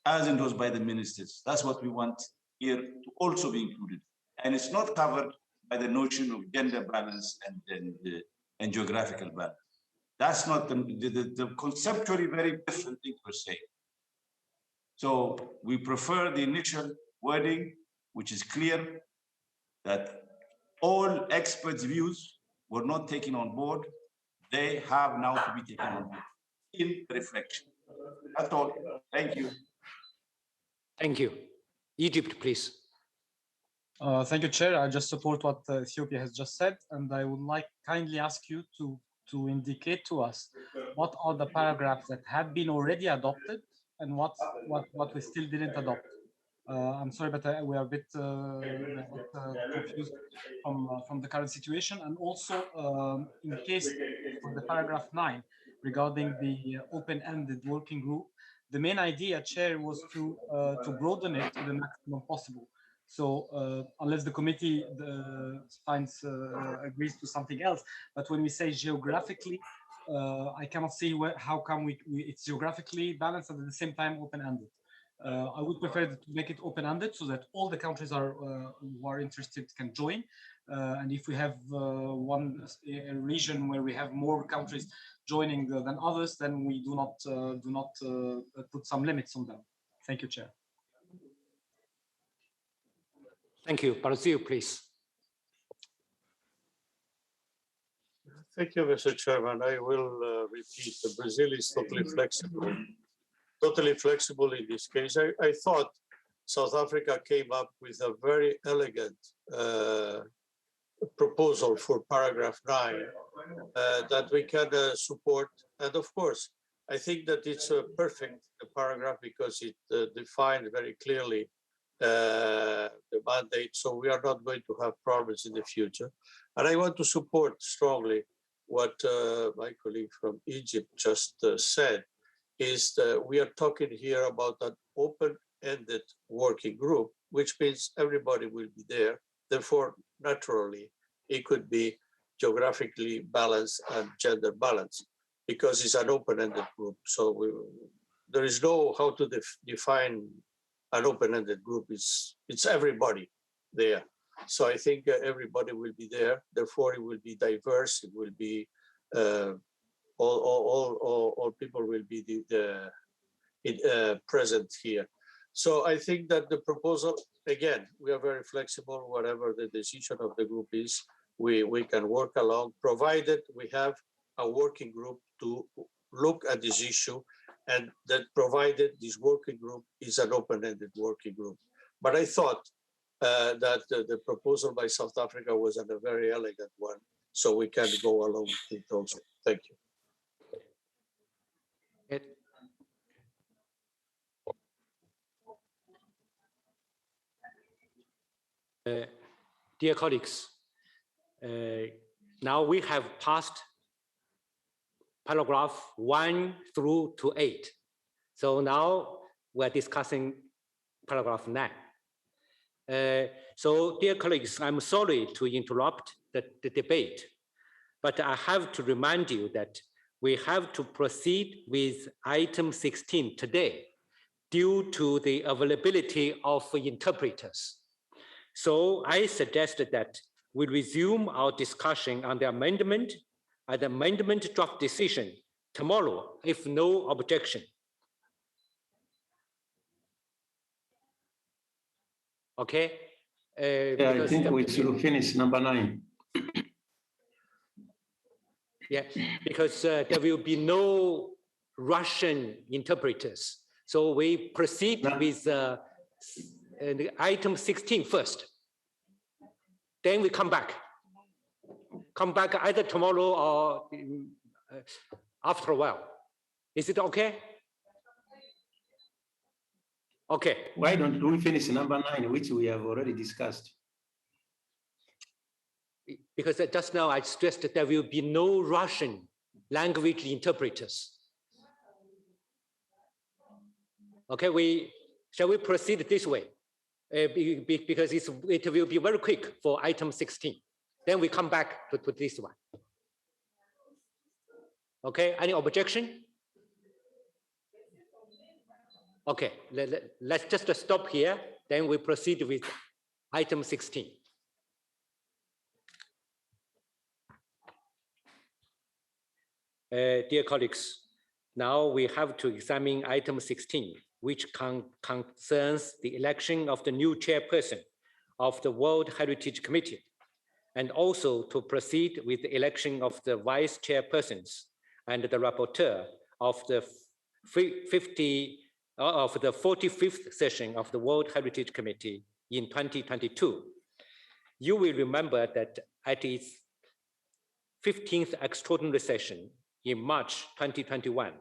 as endorsed by the ministers. That's what we want here to also be included. And it's not covered by the notion of gender balance and geographical balance. That's not the conceptually very different thing per se. So we prefer the initial wording, which is clear that all experts' views were not taken on board. They have now to be taken on board in reflection. That's all. Thank you. Thank you. Egypt, please. Thank you, Chair. I just support what Ethiopia has just said, and I would like kindly ask you to indicate to us what are the paragraphs that have been already adopted and what we still didn't adopt. I'm sorry, but we are a bit confused from the current situation, and also in case for the paragraph 9 regarding the open-ended working group, the main idea, Chair, was to broaden it to the maximum possible. So unless the committee agrees to something else, but when we say geographically, I cannot see how come it's geographically balanced and at the same time open-ended. I would prefer to make it open-ended so that all the countries who are interested can join. And if we have one region where we have more countries joining than others, then we do not put some limits on them. Thank you, Chair. Thank you. Brazil, please. Thank you, Mr. Chairman. I will repeat, Brazil is totally flexible in this case. I thought South Africa came up with a very elegant proposal for paragraph 9 that we can support. And of course, I think that it's a perfect paragraph because it defined very clearly the mandate, so we are not going to have problems in the future. And I want to support strongly what my colleague from Egypt just said, is that we are talking here about an open-ended working group, which means everybody will be there. Therefore, naturally, it could be geographically balanced and gender balanced because it's an open-ended group. So there is no how to define an open-ended group. It's everybody there. So I think everybody will be there. Therefore, it will be diverse. It will be all people will be present here. So I think that the proposal, again, we are very flexible. Whatever the decision of the group is, we can work along, provided we have a working group to look at this issue, and that provided this working group is an open-ended working group. But I thought that the proposal by South Africa was a very elegant one, so we can go along with it also. Thank you. Dear colleagues, now we have passed paragraph 1 through to 8. So now we're discussing paragraph 9. So dear colleagues, I'm sorry to interrupt the debate, but I have to remind you that we have to proceed with item 16 today due to the availability of interpreters. So I suggested that we resume our discussion on the amendment and the amendment draft decision tomorrow, if no objection. Okay? Yeah, I think we should finish number 9. Yeah, because there will be no Russian interpreters. So we proceed with item 16 first. Then we come back. Come back either tomorrow or after a while. Is it okay? Okay. Why don't we finish number 9, which we have already discussed? Because just now I stressed that there will be no Russian language interpreters. Okay, shall we proceed this way? Because it will be very quick for item 16. Then we come back to this one. Okay, any objection? Okay, let's just stop here. Then we proceed with item 16. Dear colleagues, now we have to examine item 16, which concerns the election of the new chairperson of the World Heritage Committee, and also to proceed with the election of the vice chairpersons and the rapporteur of the 45th session of the World Heritage Committee in 2022. You will remember that at its 15th extraordinary session in March 2021,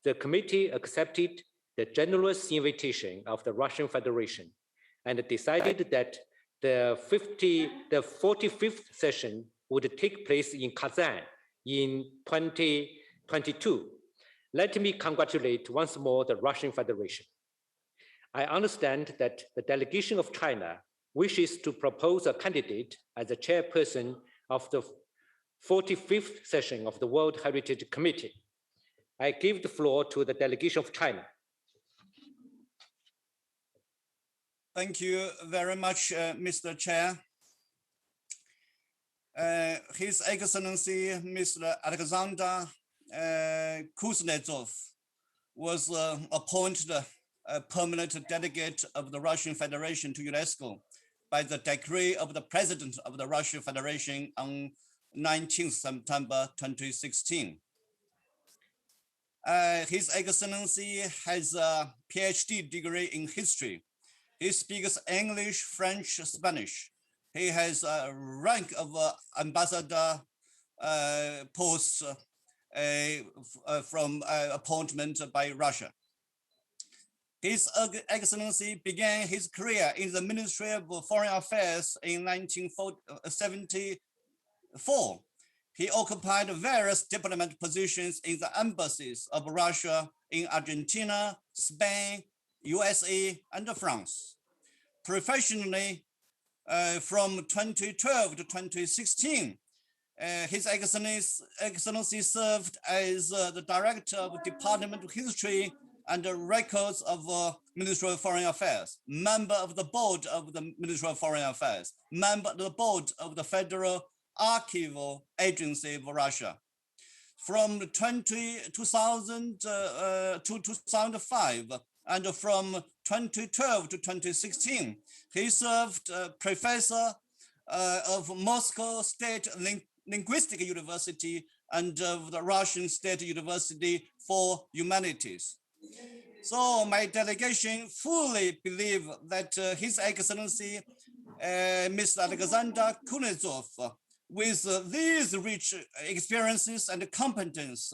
the committee accepted the generous invitation of the Russian Federation and decided that the 45th session would take place in Kazan in 2022. Let me congratulate once more the Russian Federation. I understand that the delegation of China wishes to propose a candidate as the chairperson of the 45th session of the World Heritage Committee. I give the floor to the delegation of China. Thank you very much, Mr. Chair. His Excellency, Mr. Alexander Kuznetsov was appointed a permanent delegate of the Russian Federation to UNESCO by the decree of the President of the Russian Federation on 19th September 2016. His Excellency has a PhD degree in history. He speaks English, French, Spanish. He has a rank of ambassador posts from appointment by Russia. His Excellency began his career in the Ministry of Foreign Affairs in 1974. He occupied various diplomatic positions in the embassies of Russia in Argentina, Spain, USA, and France. Professionally, from 2012 to 2016, His Excellency served as the Director of the Department of History and Records of Ministry of Foreign Affairs, member of the board of the Ministry of Foreign Affairs, member of the board of the Federal Archival Agency of Russia. From 2000 to 2005, and from 2012 to 2016, he served professor of Moscow State Linguistic University and of the Russian State University for Humanities. So my delegation fully believe that His Excellency, Mr. Alexander Kuznetsov, with these rich experiences and competence,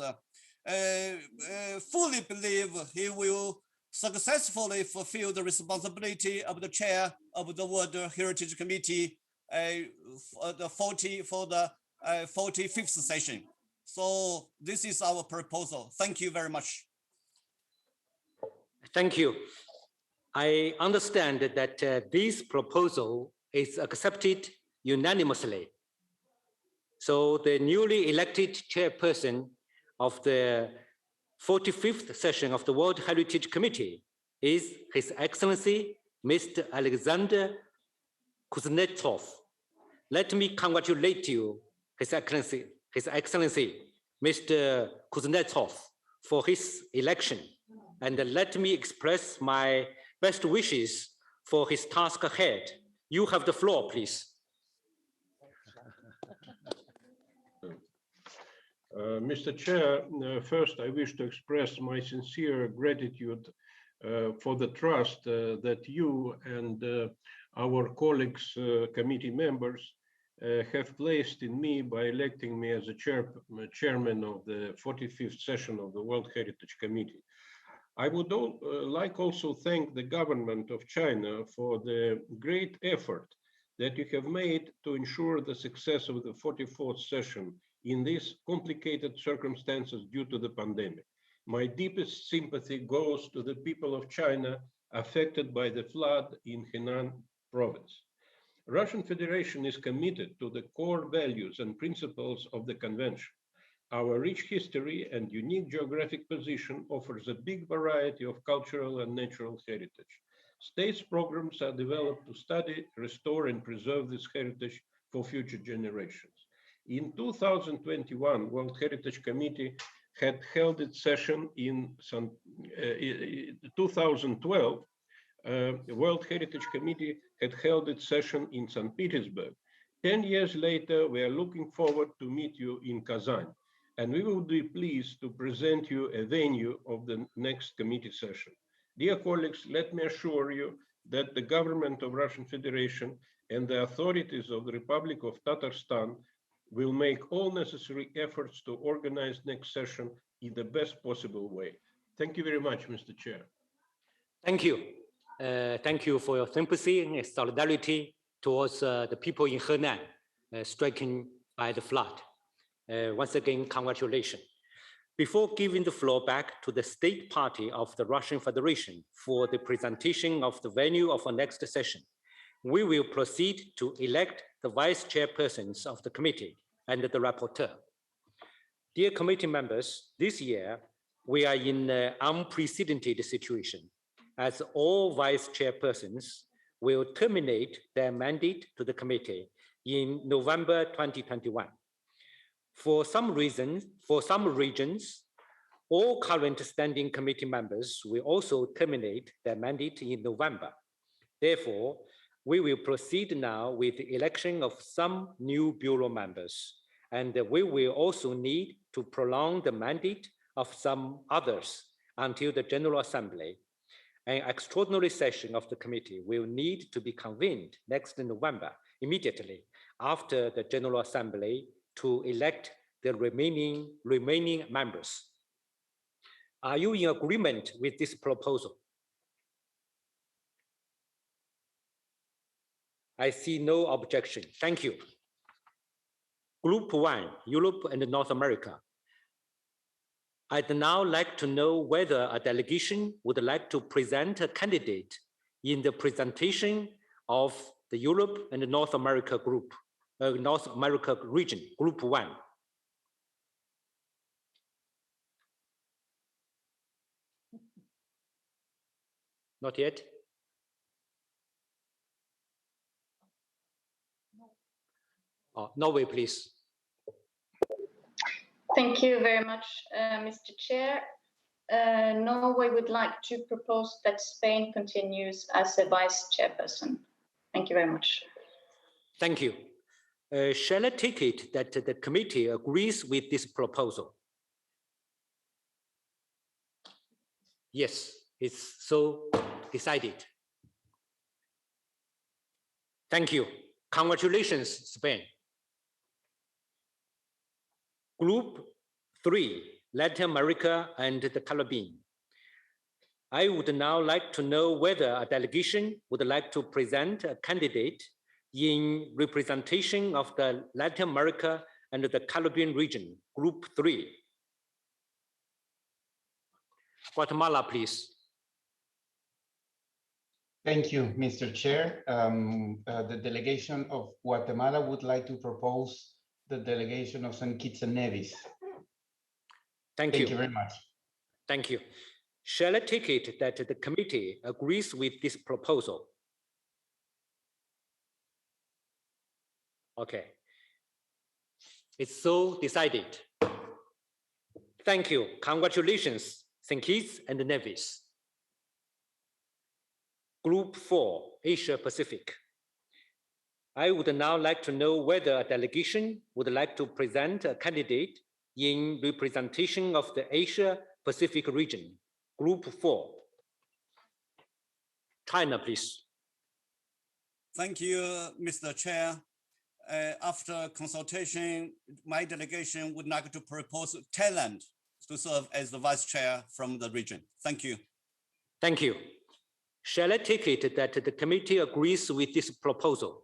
fully believe he will successfully fulfill the responsibility of the chair of the World Heritage Committee for the 45th session. So this is our proposal. Thank you very much. Thank you. I understand that this proposal is accepted unanimously. So the newly elected chairperson of the 45th session of the World Heritage Committee is His Excellency, Mr. Alexander Kuznetsov. Let me congratulate you, His Excellency, Mr. Kuznetsov, for his election. And let me express my best wishes for his task ahead. You have the floor, please. Mr. Chair, first I wish to express my sincere gratitude for the trust that you and our colleagues, committee members, have placed in me by electing me as a chairman of the 45th session of the World Heritage Committee. I would like also thank the government of China for the great effort that you have made to ensure the success of the 44th session in these complicated circumstances due to the pandemic. My deepest sympathy goes to the people of China affected by the flood in Henan province. Russian Federation is committed to the core values and principles of the convention. Our rich history and unique geographic position offers a big variety of cultural and natural heritage. States programs are developed to study, restore, and preserve this heritage for future generations. In 2021, World Heritage Committee had held its session in 2012. World Heritage Committee had held its session in St. Petersburg. 10 years later, we are looking forward to meet you in Kazan, and we will be pleased to present you a venue of the next committee session. Dear colleagues, let me assure you that the government of Russian Federation and the authorities of the Republic of Tatarstan will make all necessary efforts to organize next session in the best possible way. Thank you very much, Mr. Chair. Thank you. Thank you for your sympathy and solidarity towards the people in Henan stricken by the flood. Once again, congratulations. Before giving the floor back to the State Party of the Russian Federation for the presentation of the venue of our next session, we will proceed to elect the vice chairpersons of the committee and the rapporteur. Dear committee members, this year we are in an unprecedented situation, as all vice chairpersons will terminate their mandate to the committee in November 2021. For some regions, all current standing committee members will also terminate their mandate in November. Therefore, we will proceed now with the election of some new bureau members, and we will also need to prolong the mandate of some others until the General Assembly. An extraordinary session of the committee will need to be convened next November, immediately after the General Assembly, to elect the remaining members. Are you in agreement with this proposal? I see no objection. Thank you. Group 1, Europe and North America. I'd now like to know whether a delegation would like to present a candidate in the presentation of the Europe and North America group, North America region, Group 1. Not yet? Oh, Norway, please. Thank you very much, Mr. Chair. Norway would like to propose that Spain continues as a vice chairperson. Thank you very much. Thank you. Shall I take it that the committee agrees with this proposal? Yes, it's so decided. Thank you. Congratulations, Spain. Group 3, Latin America and the Caribbean. I would now like to know whether a delegation would like to present a candidate in representation of the Latin America and the Caribbean region, Group 3. Guatemala, please. Thank you, Mr. Chair. The delegation of Guatemala would like to propose the delegation of St. Kitts and Nevis. Thank you. Thank you very much. Thank you. Shall I take it that the committee agrees with this proposal? Okay. It's so decided. Thank you. Congratulations, St. Kitts and Nevis. Group 4, Asia Pacific. I would now like to know whether a delegation would like to present a candidate in representation of the Asia Pacific region, Group 4. China, please. Thank you, Mr. Chair. After consultation, my delegation would like to propose Thailand to serve as the vice chair from the region. Thank you. Thank you. Shall I take it that the committee agrees with this proposal?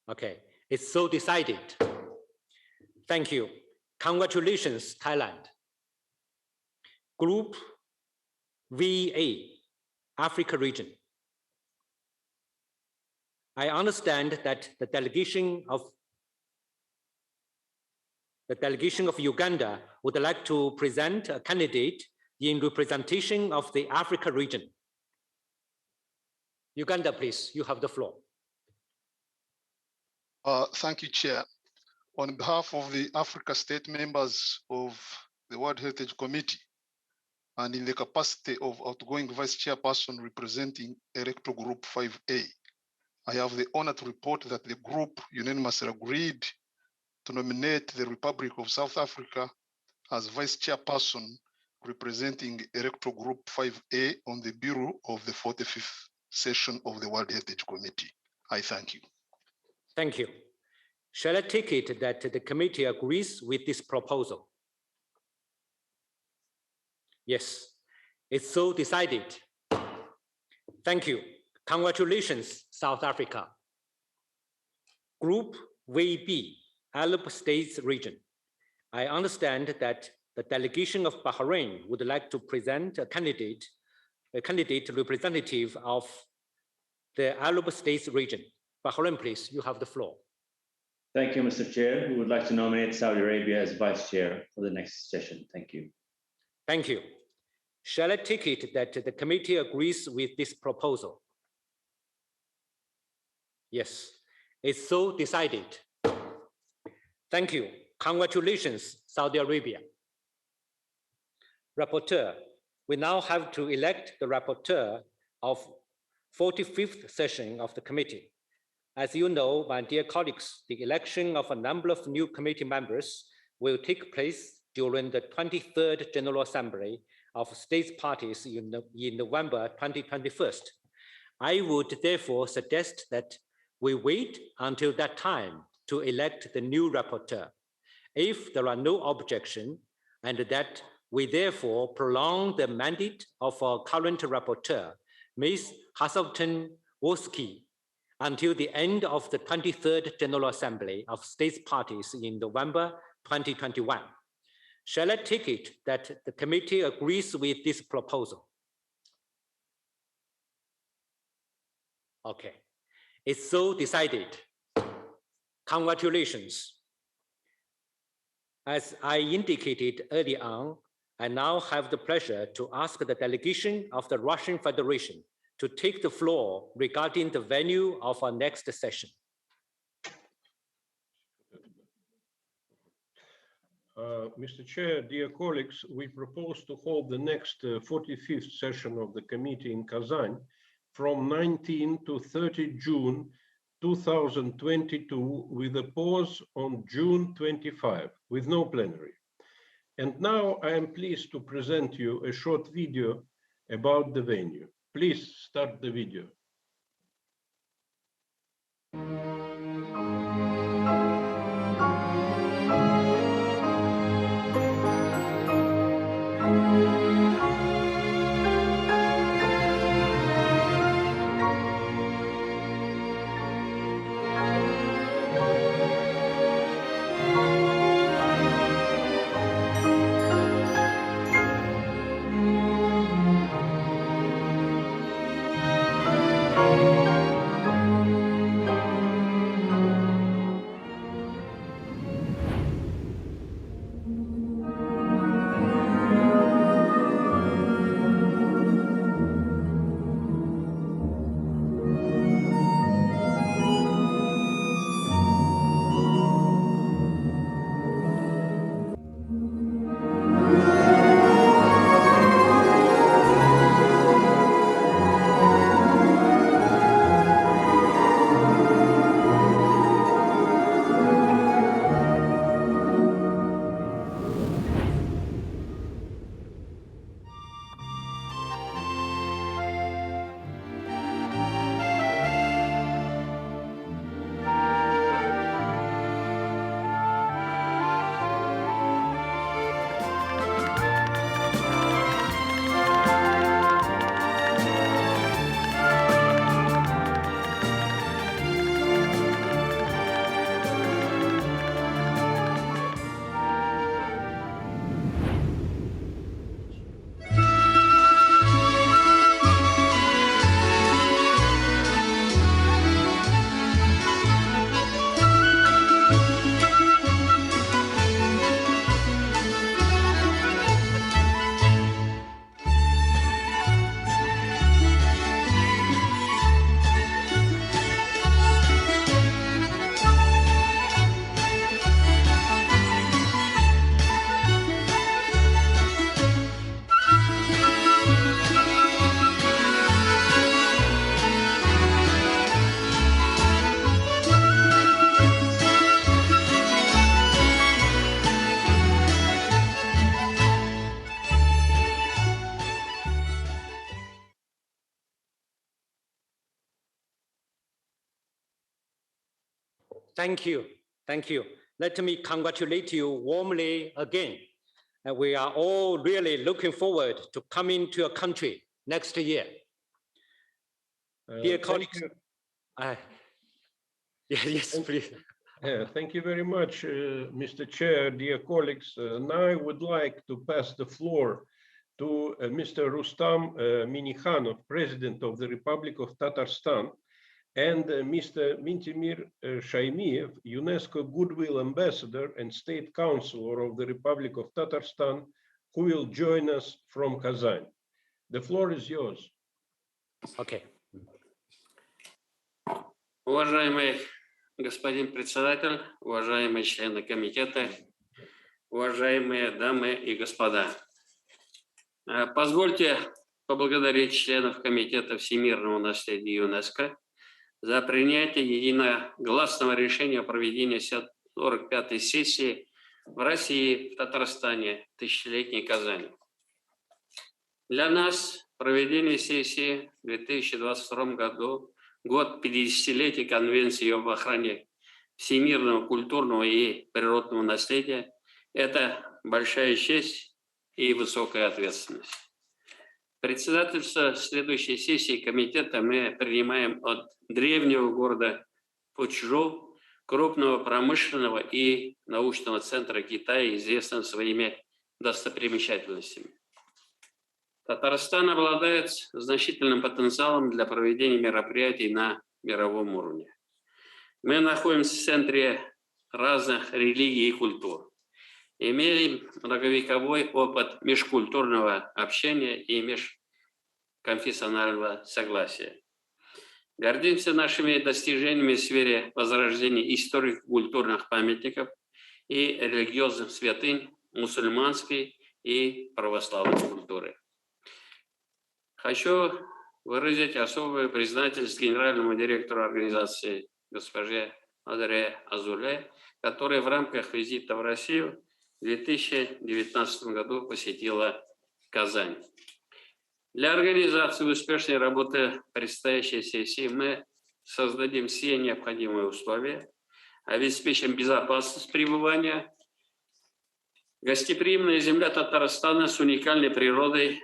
Okay, it's so decided. Thank you. Congratulations, Thailand. Group VA, Africa region. I understand that the delegation of Uganda would like to present a candidate in representation of the Africa region. Uganda, please, you have the floor. Thank you, Chair. On behalf of the Africa State members of the World Heritage Committee, and in the capacity of outgoing Vice Chairperson representing Electoral Group 5A, I have the honor to report that the group unanimously agreed to nominate the Republic of South Africa as Vice Chairperson representing Electoral Group 5A on the Bureau of the 45th session of the World Heritage Committee. I thank you. Thank you. Shall I take it that the committee agrees with this proposal? Yes, it's so decided. Thank you. Congratulations, South Africa. Group VB, Arab States region. I understand that the delegation of Bahrain would like to present a candidate representative of the Arab States region. Bahrain, please, you have the floor. Thank you, Mr. Chair. We would like to nominate Saudi Arabia as vice chair for the next session. Thank you. Thank you. Shall I take it that the committee agrees with this proposal? Yes, it's so decided. Thank you. Congratulations, Saudi Arabia. Rapporteur, we now have to elect the rapporteur of 45th session of the committee. As you know, my dear colleagues, the election of a number of new committee members will take place during the 23rd General Assembly of States Parties in November 2021. I would therefore suggest that we wait until that time to elect the new rapporteur, if there are no objections, and that we therefore prolong the mandate of our current rapporteur, Ms. Hasselton-Wolski, until the end of the 23rd General Assembly of States Parties in November 2021. Shall I take it that the committee agrees with this proposal? Okay, it's so decided. Congratulations. As I indicated earlier on, I now have the pleasure to ask the delegation of the Russian Federation to take the floor regarding the venue of our next session. Mr. Chair, dear colleagues, we propose to hold the next 45th session of the committee in Kazan from 19 to 30 June 2022 with a pause on June 25 with no plenary. And now I am pleased to present you a short video about the venue. Please start the video. Thank you. Thank you. Let me congratulate you warmly again. And we are all really looking forward to coming to your country next year. Dear colleagues, yes, please. Thank you very much, Mr. Chair, dear colleagues. Now I would like to pass the floor to Mr. Rustam Minikhanov, President of the Republic of Tatarstan, and Mr. Mintimir Shaimiev, UNESCO Goodwill Ambassador and State Councilor of the Republic of Tatarstan, who will join us from Kazan. The floor is yours. Okay. Уважаемый господин председатель, уважаемые члены комитета, уважаемые дамы и господа. Позвольте поблагодарить членов Комитета всемирного наследия ЮНЕСКО за принятие единогласного решения о проведении 45-й сессии в России, в Татарстане, тысячелетней Казани. Для нас проведение сессии в 2022 году, год 50-летия Конвенции об охране всемирного культурного и природного наследия, это большая честь и высокая ответственность. Председательство следующей сессии комитета мы принимаем от древнего города Фuzhou, крупного промышленного и научного центра Китая, известного своими достопримечательностями. Татарстан обладает значительным потенциалом для проведения мероприятий на мировом уровне. Мы находимся в центре разных религий и культур. Имеем многовековой опыт межкультурного общения и межконфессионального согласия. Гордимся нашими достижениями в сфере возрождения историко-культурных памятников и религиозных святынь мусульманской и православной культуры. Хочу выразить особую признательность генеральному директору организации госпоже Адре Азуле, которая в рамках визита в Россию в 2019 году посетила Казань. Для организации успешной работы предстоящей сессии мы создадим все необходимые условия, обеспечим безопасность пребывания. Гостеприимная земля Татарстана с уникальной природой,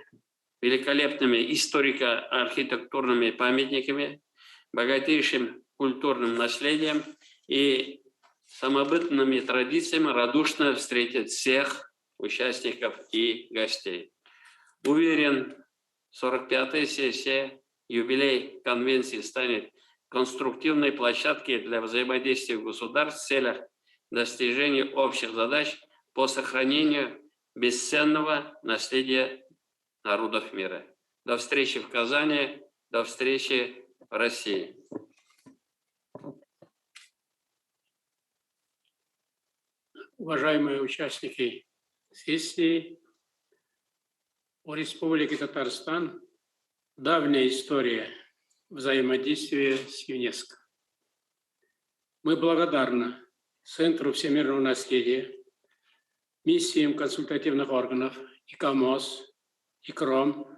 великолепными историко-архитектурными памятниками, богатейшим культурным наследием и самобытными традициями радушно встретит всех участников и гостей. Уверен, 45-я сессия, юбилей конвенции станет конструктивной площадкой для взаимодействия государств в целях достижения общих задач по сохранению бесценного наследия народов мира. До встречи в Казани, до встречи в России. Уважаемые участники сессии, у Республики Татарстан давняя история взаимодействия с ЮНЕСКО. Мы благодарны Центру всемирного наследия, миссиям консультативных органов ИКОМОС, ИКРОМ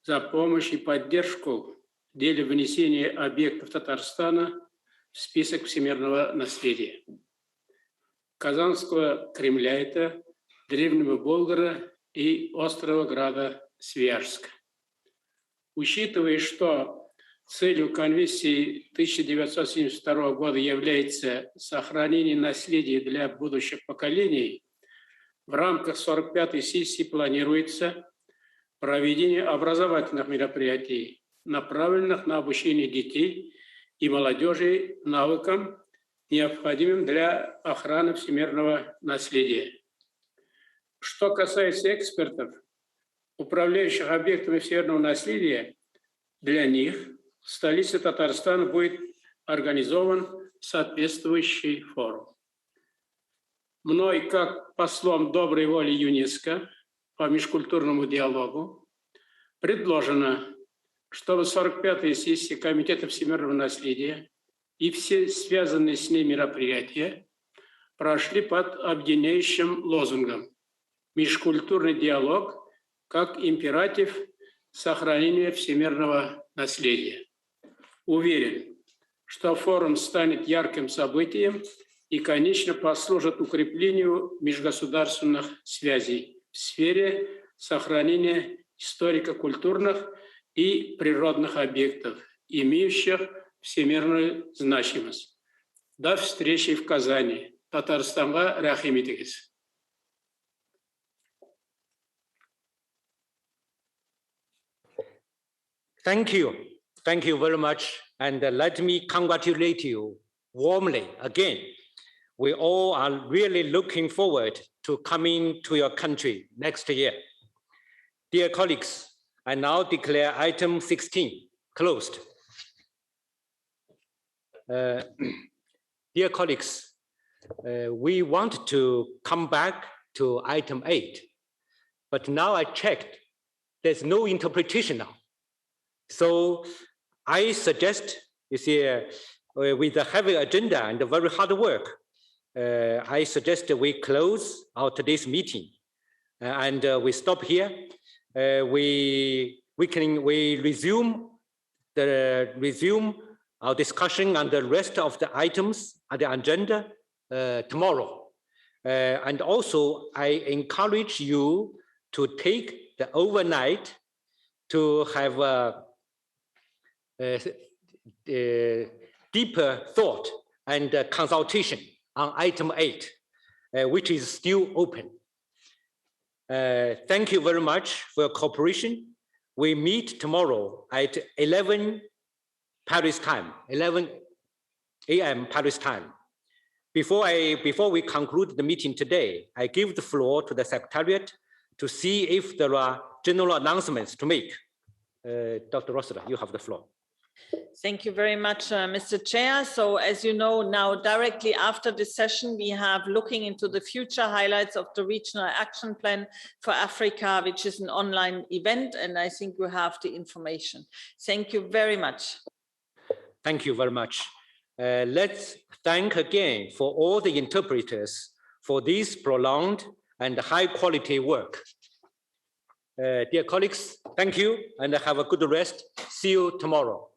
за помощь и поддержку в деле внесения объектов Татарстана в список всемирного наследия. Казанского Кремля это Древнего Болгара и острова Града Свияжска. Учитывая, что целью Конвенции 1972 года является сохранение наследия для будущих поколений, в рамках 45-й сессии планируется проведение образовательных мероприятий, направленных на обучение детей и молодежи навыкам, необходимым для охраны всемирного наследия. Что касается экспертов, управляющих объектами всемирного наследия, для них в столице Татарстана будет организован соответствующий форум. Мной, как послом доброй воли ЮНЕСКО по межкультурному диалогу, предложено, чтобы 45-я сессия Комитета всемирного наследия и все связанные с ней мероприятия прошли под объединяющим лозунгом «Межкультурный диалог как императив сохранения всемирного наследия». Уверен, что форум станет ярким событием и, конечно, послужат укреплению межгосударственных связей в сфере сохранения историко-культурных и природных объектов, имеющих всемирную значимость. До встречи в Казани. Татарстанга рахмет етіңіз. Thank you. Thank you very much. And let me congratulate you warmly again. We all are really looking forward to coming to your country next year. Dear colleagues, I now declare item 16 closed. Dear colleagues, we want to come back to item 8, but now I checked, there's no interpretation now. So I suggest, you see, with a heavy agenda and a very hard work, I suggest we close our today's meeting and we stop here. We resume our discussion on the rest of the items on the agenda tomorrow. And also, I encourage you to take the overnight to have a deeper thought and consultation on item 8, which is still open. Thank you very much for your cooperation. We meet tomorrow at 11 Paris time, 11 a.m. Paris time. Before we conclude the meeting today, I give the floor to the Secretariat to see if there are general announcements to make. Dr. Rossiter, you have the floor. Thank you very much, Mr. Chair. So as you know, now directly after this session, we have looking into the future highlights of the Regional Action Plan for Africa, which is an online event, and I think we have the information. Thank you very much. Thank you very much. Let's thank again for all the interpreters for this prolonged and high quality work. Dear colleagues, thank you and have a good rest. See you tomorrow.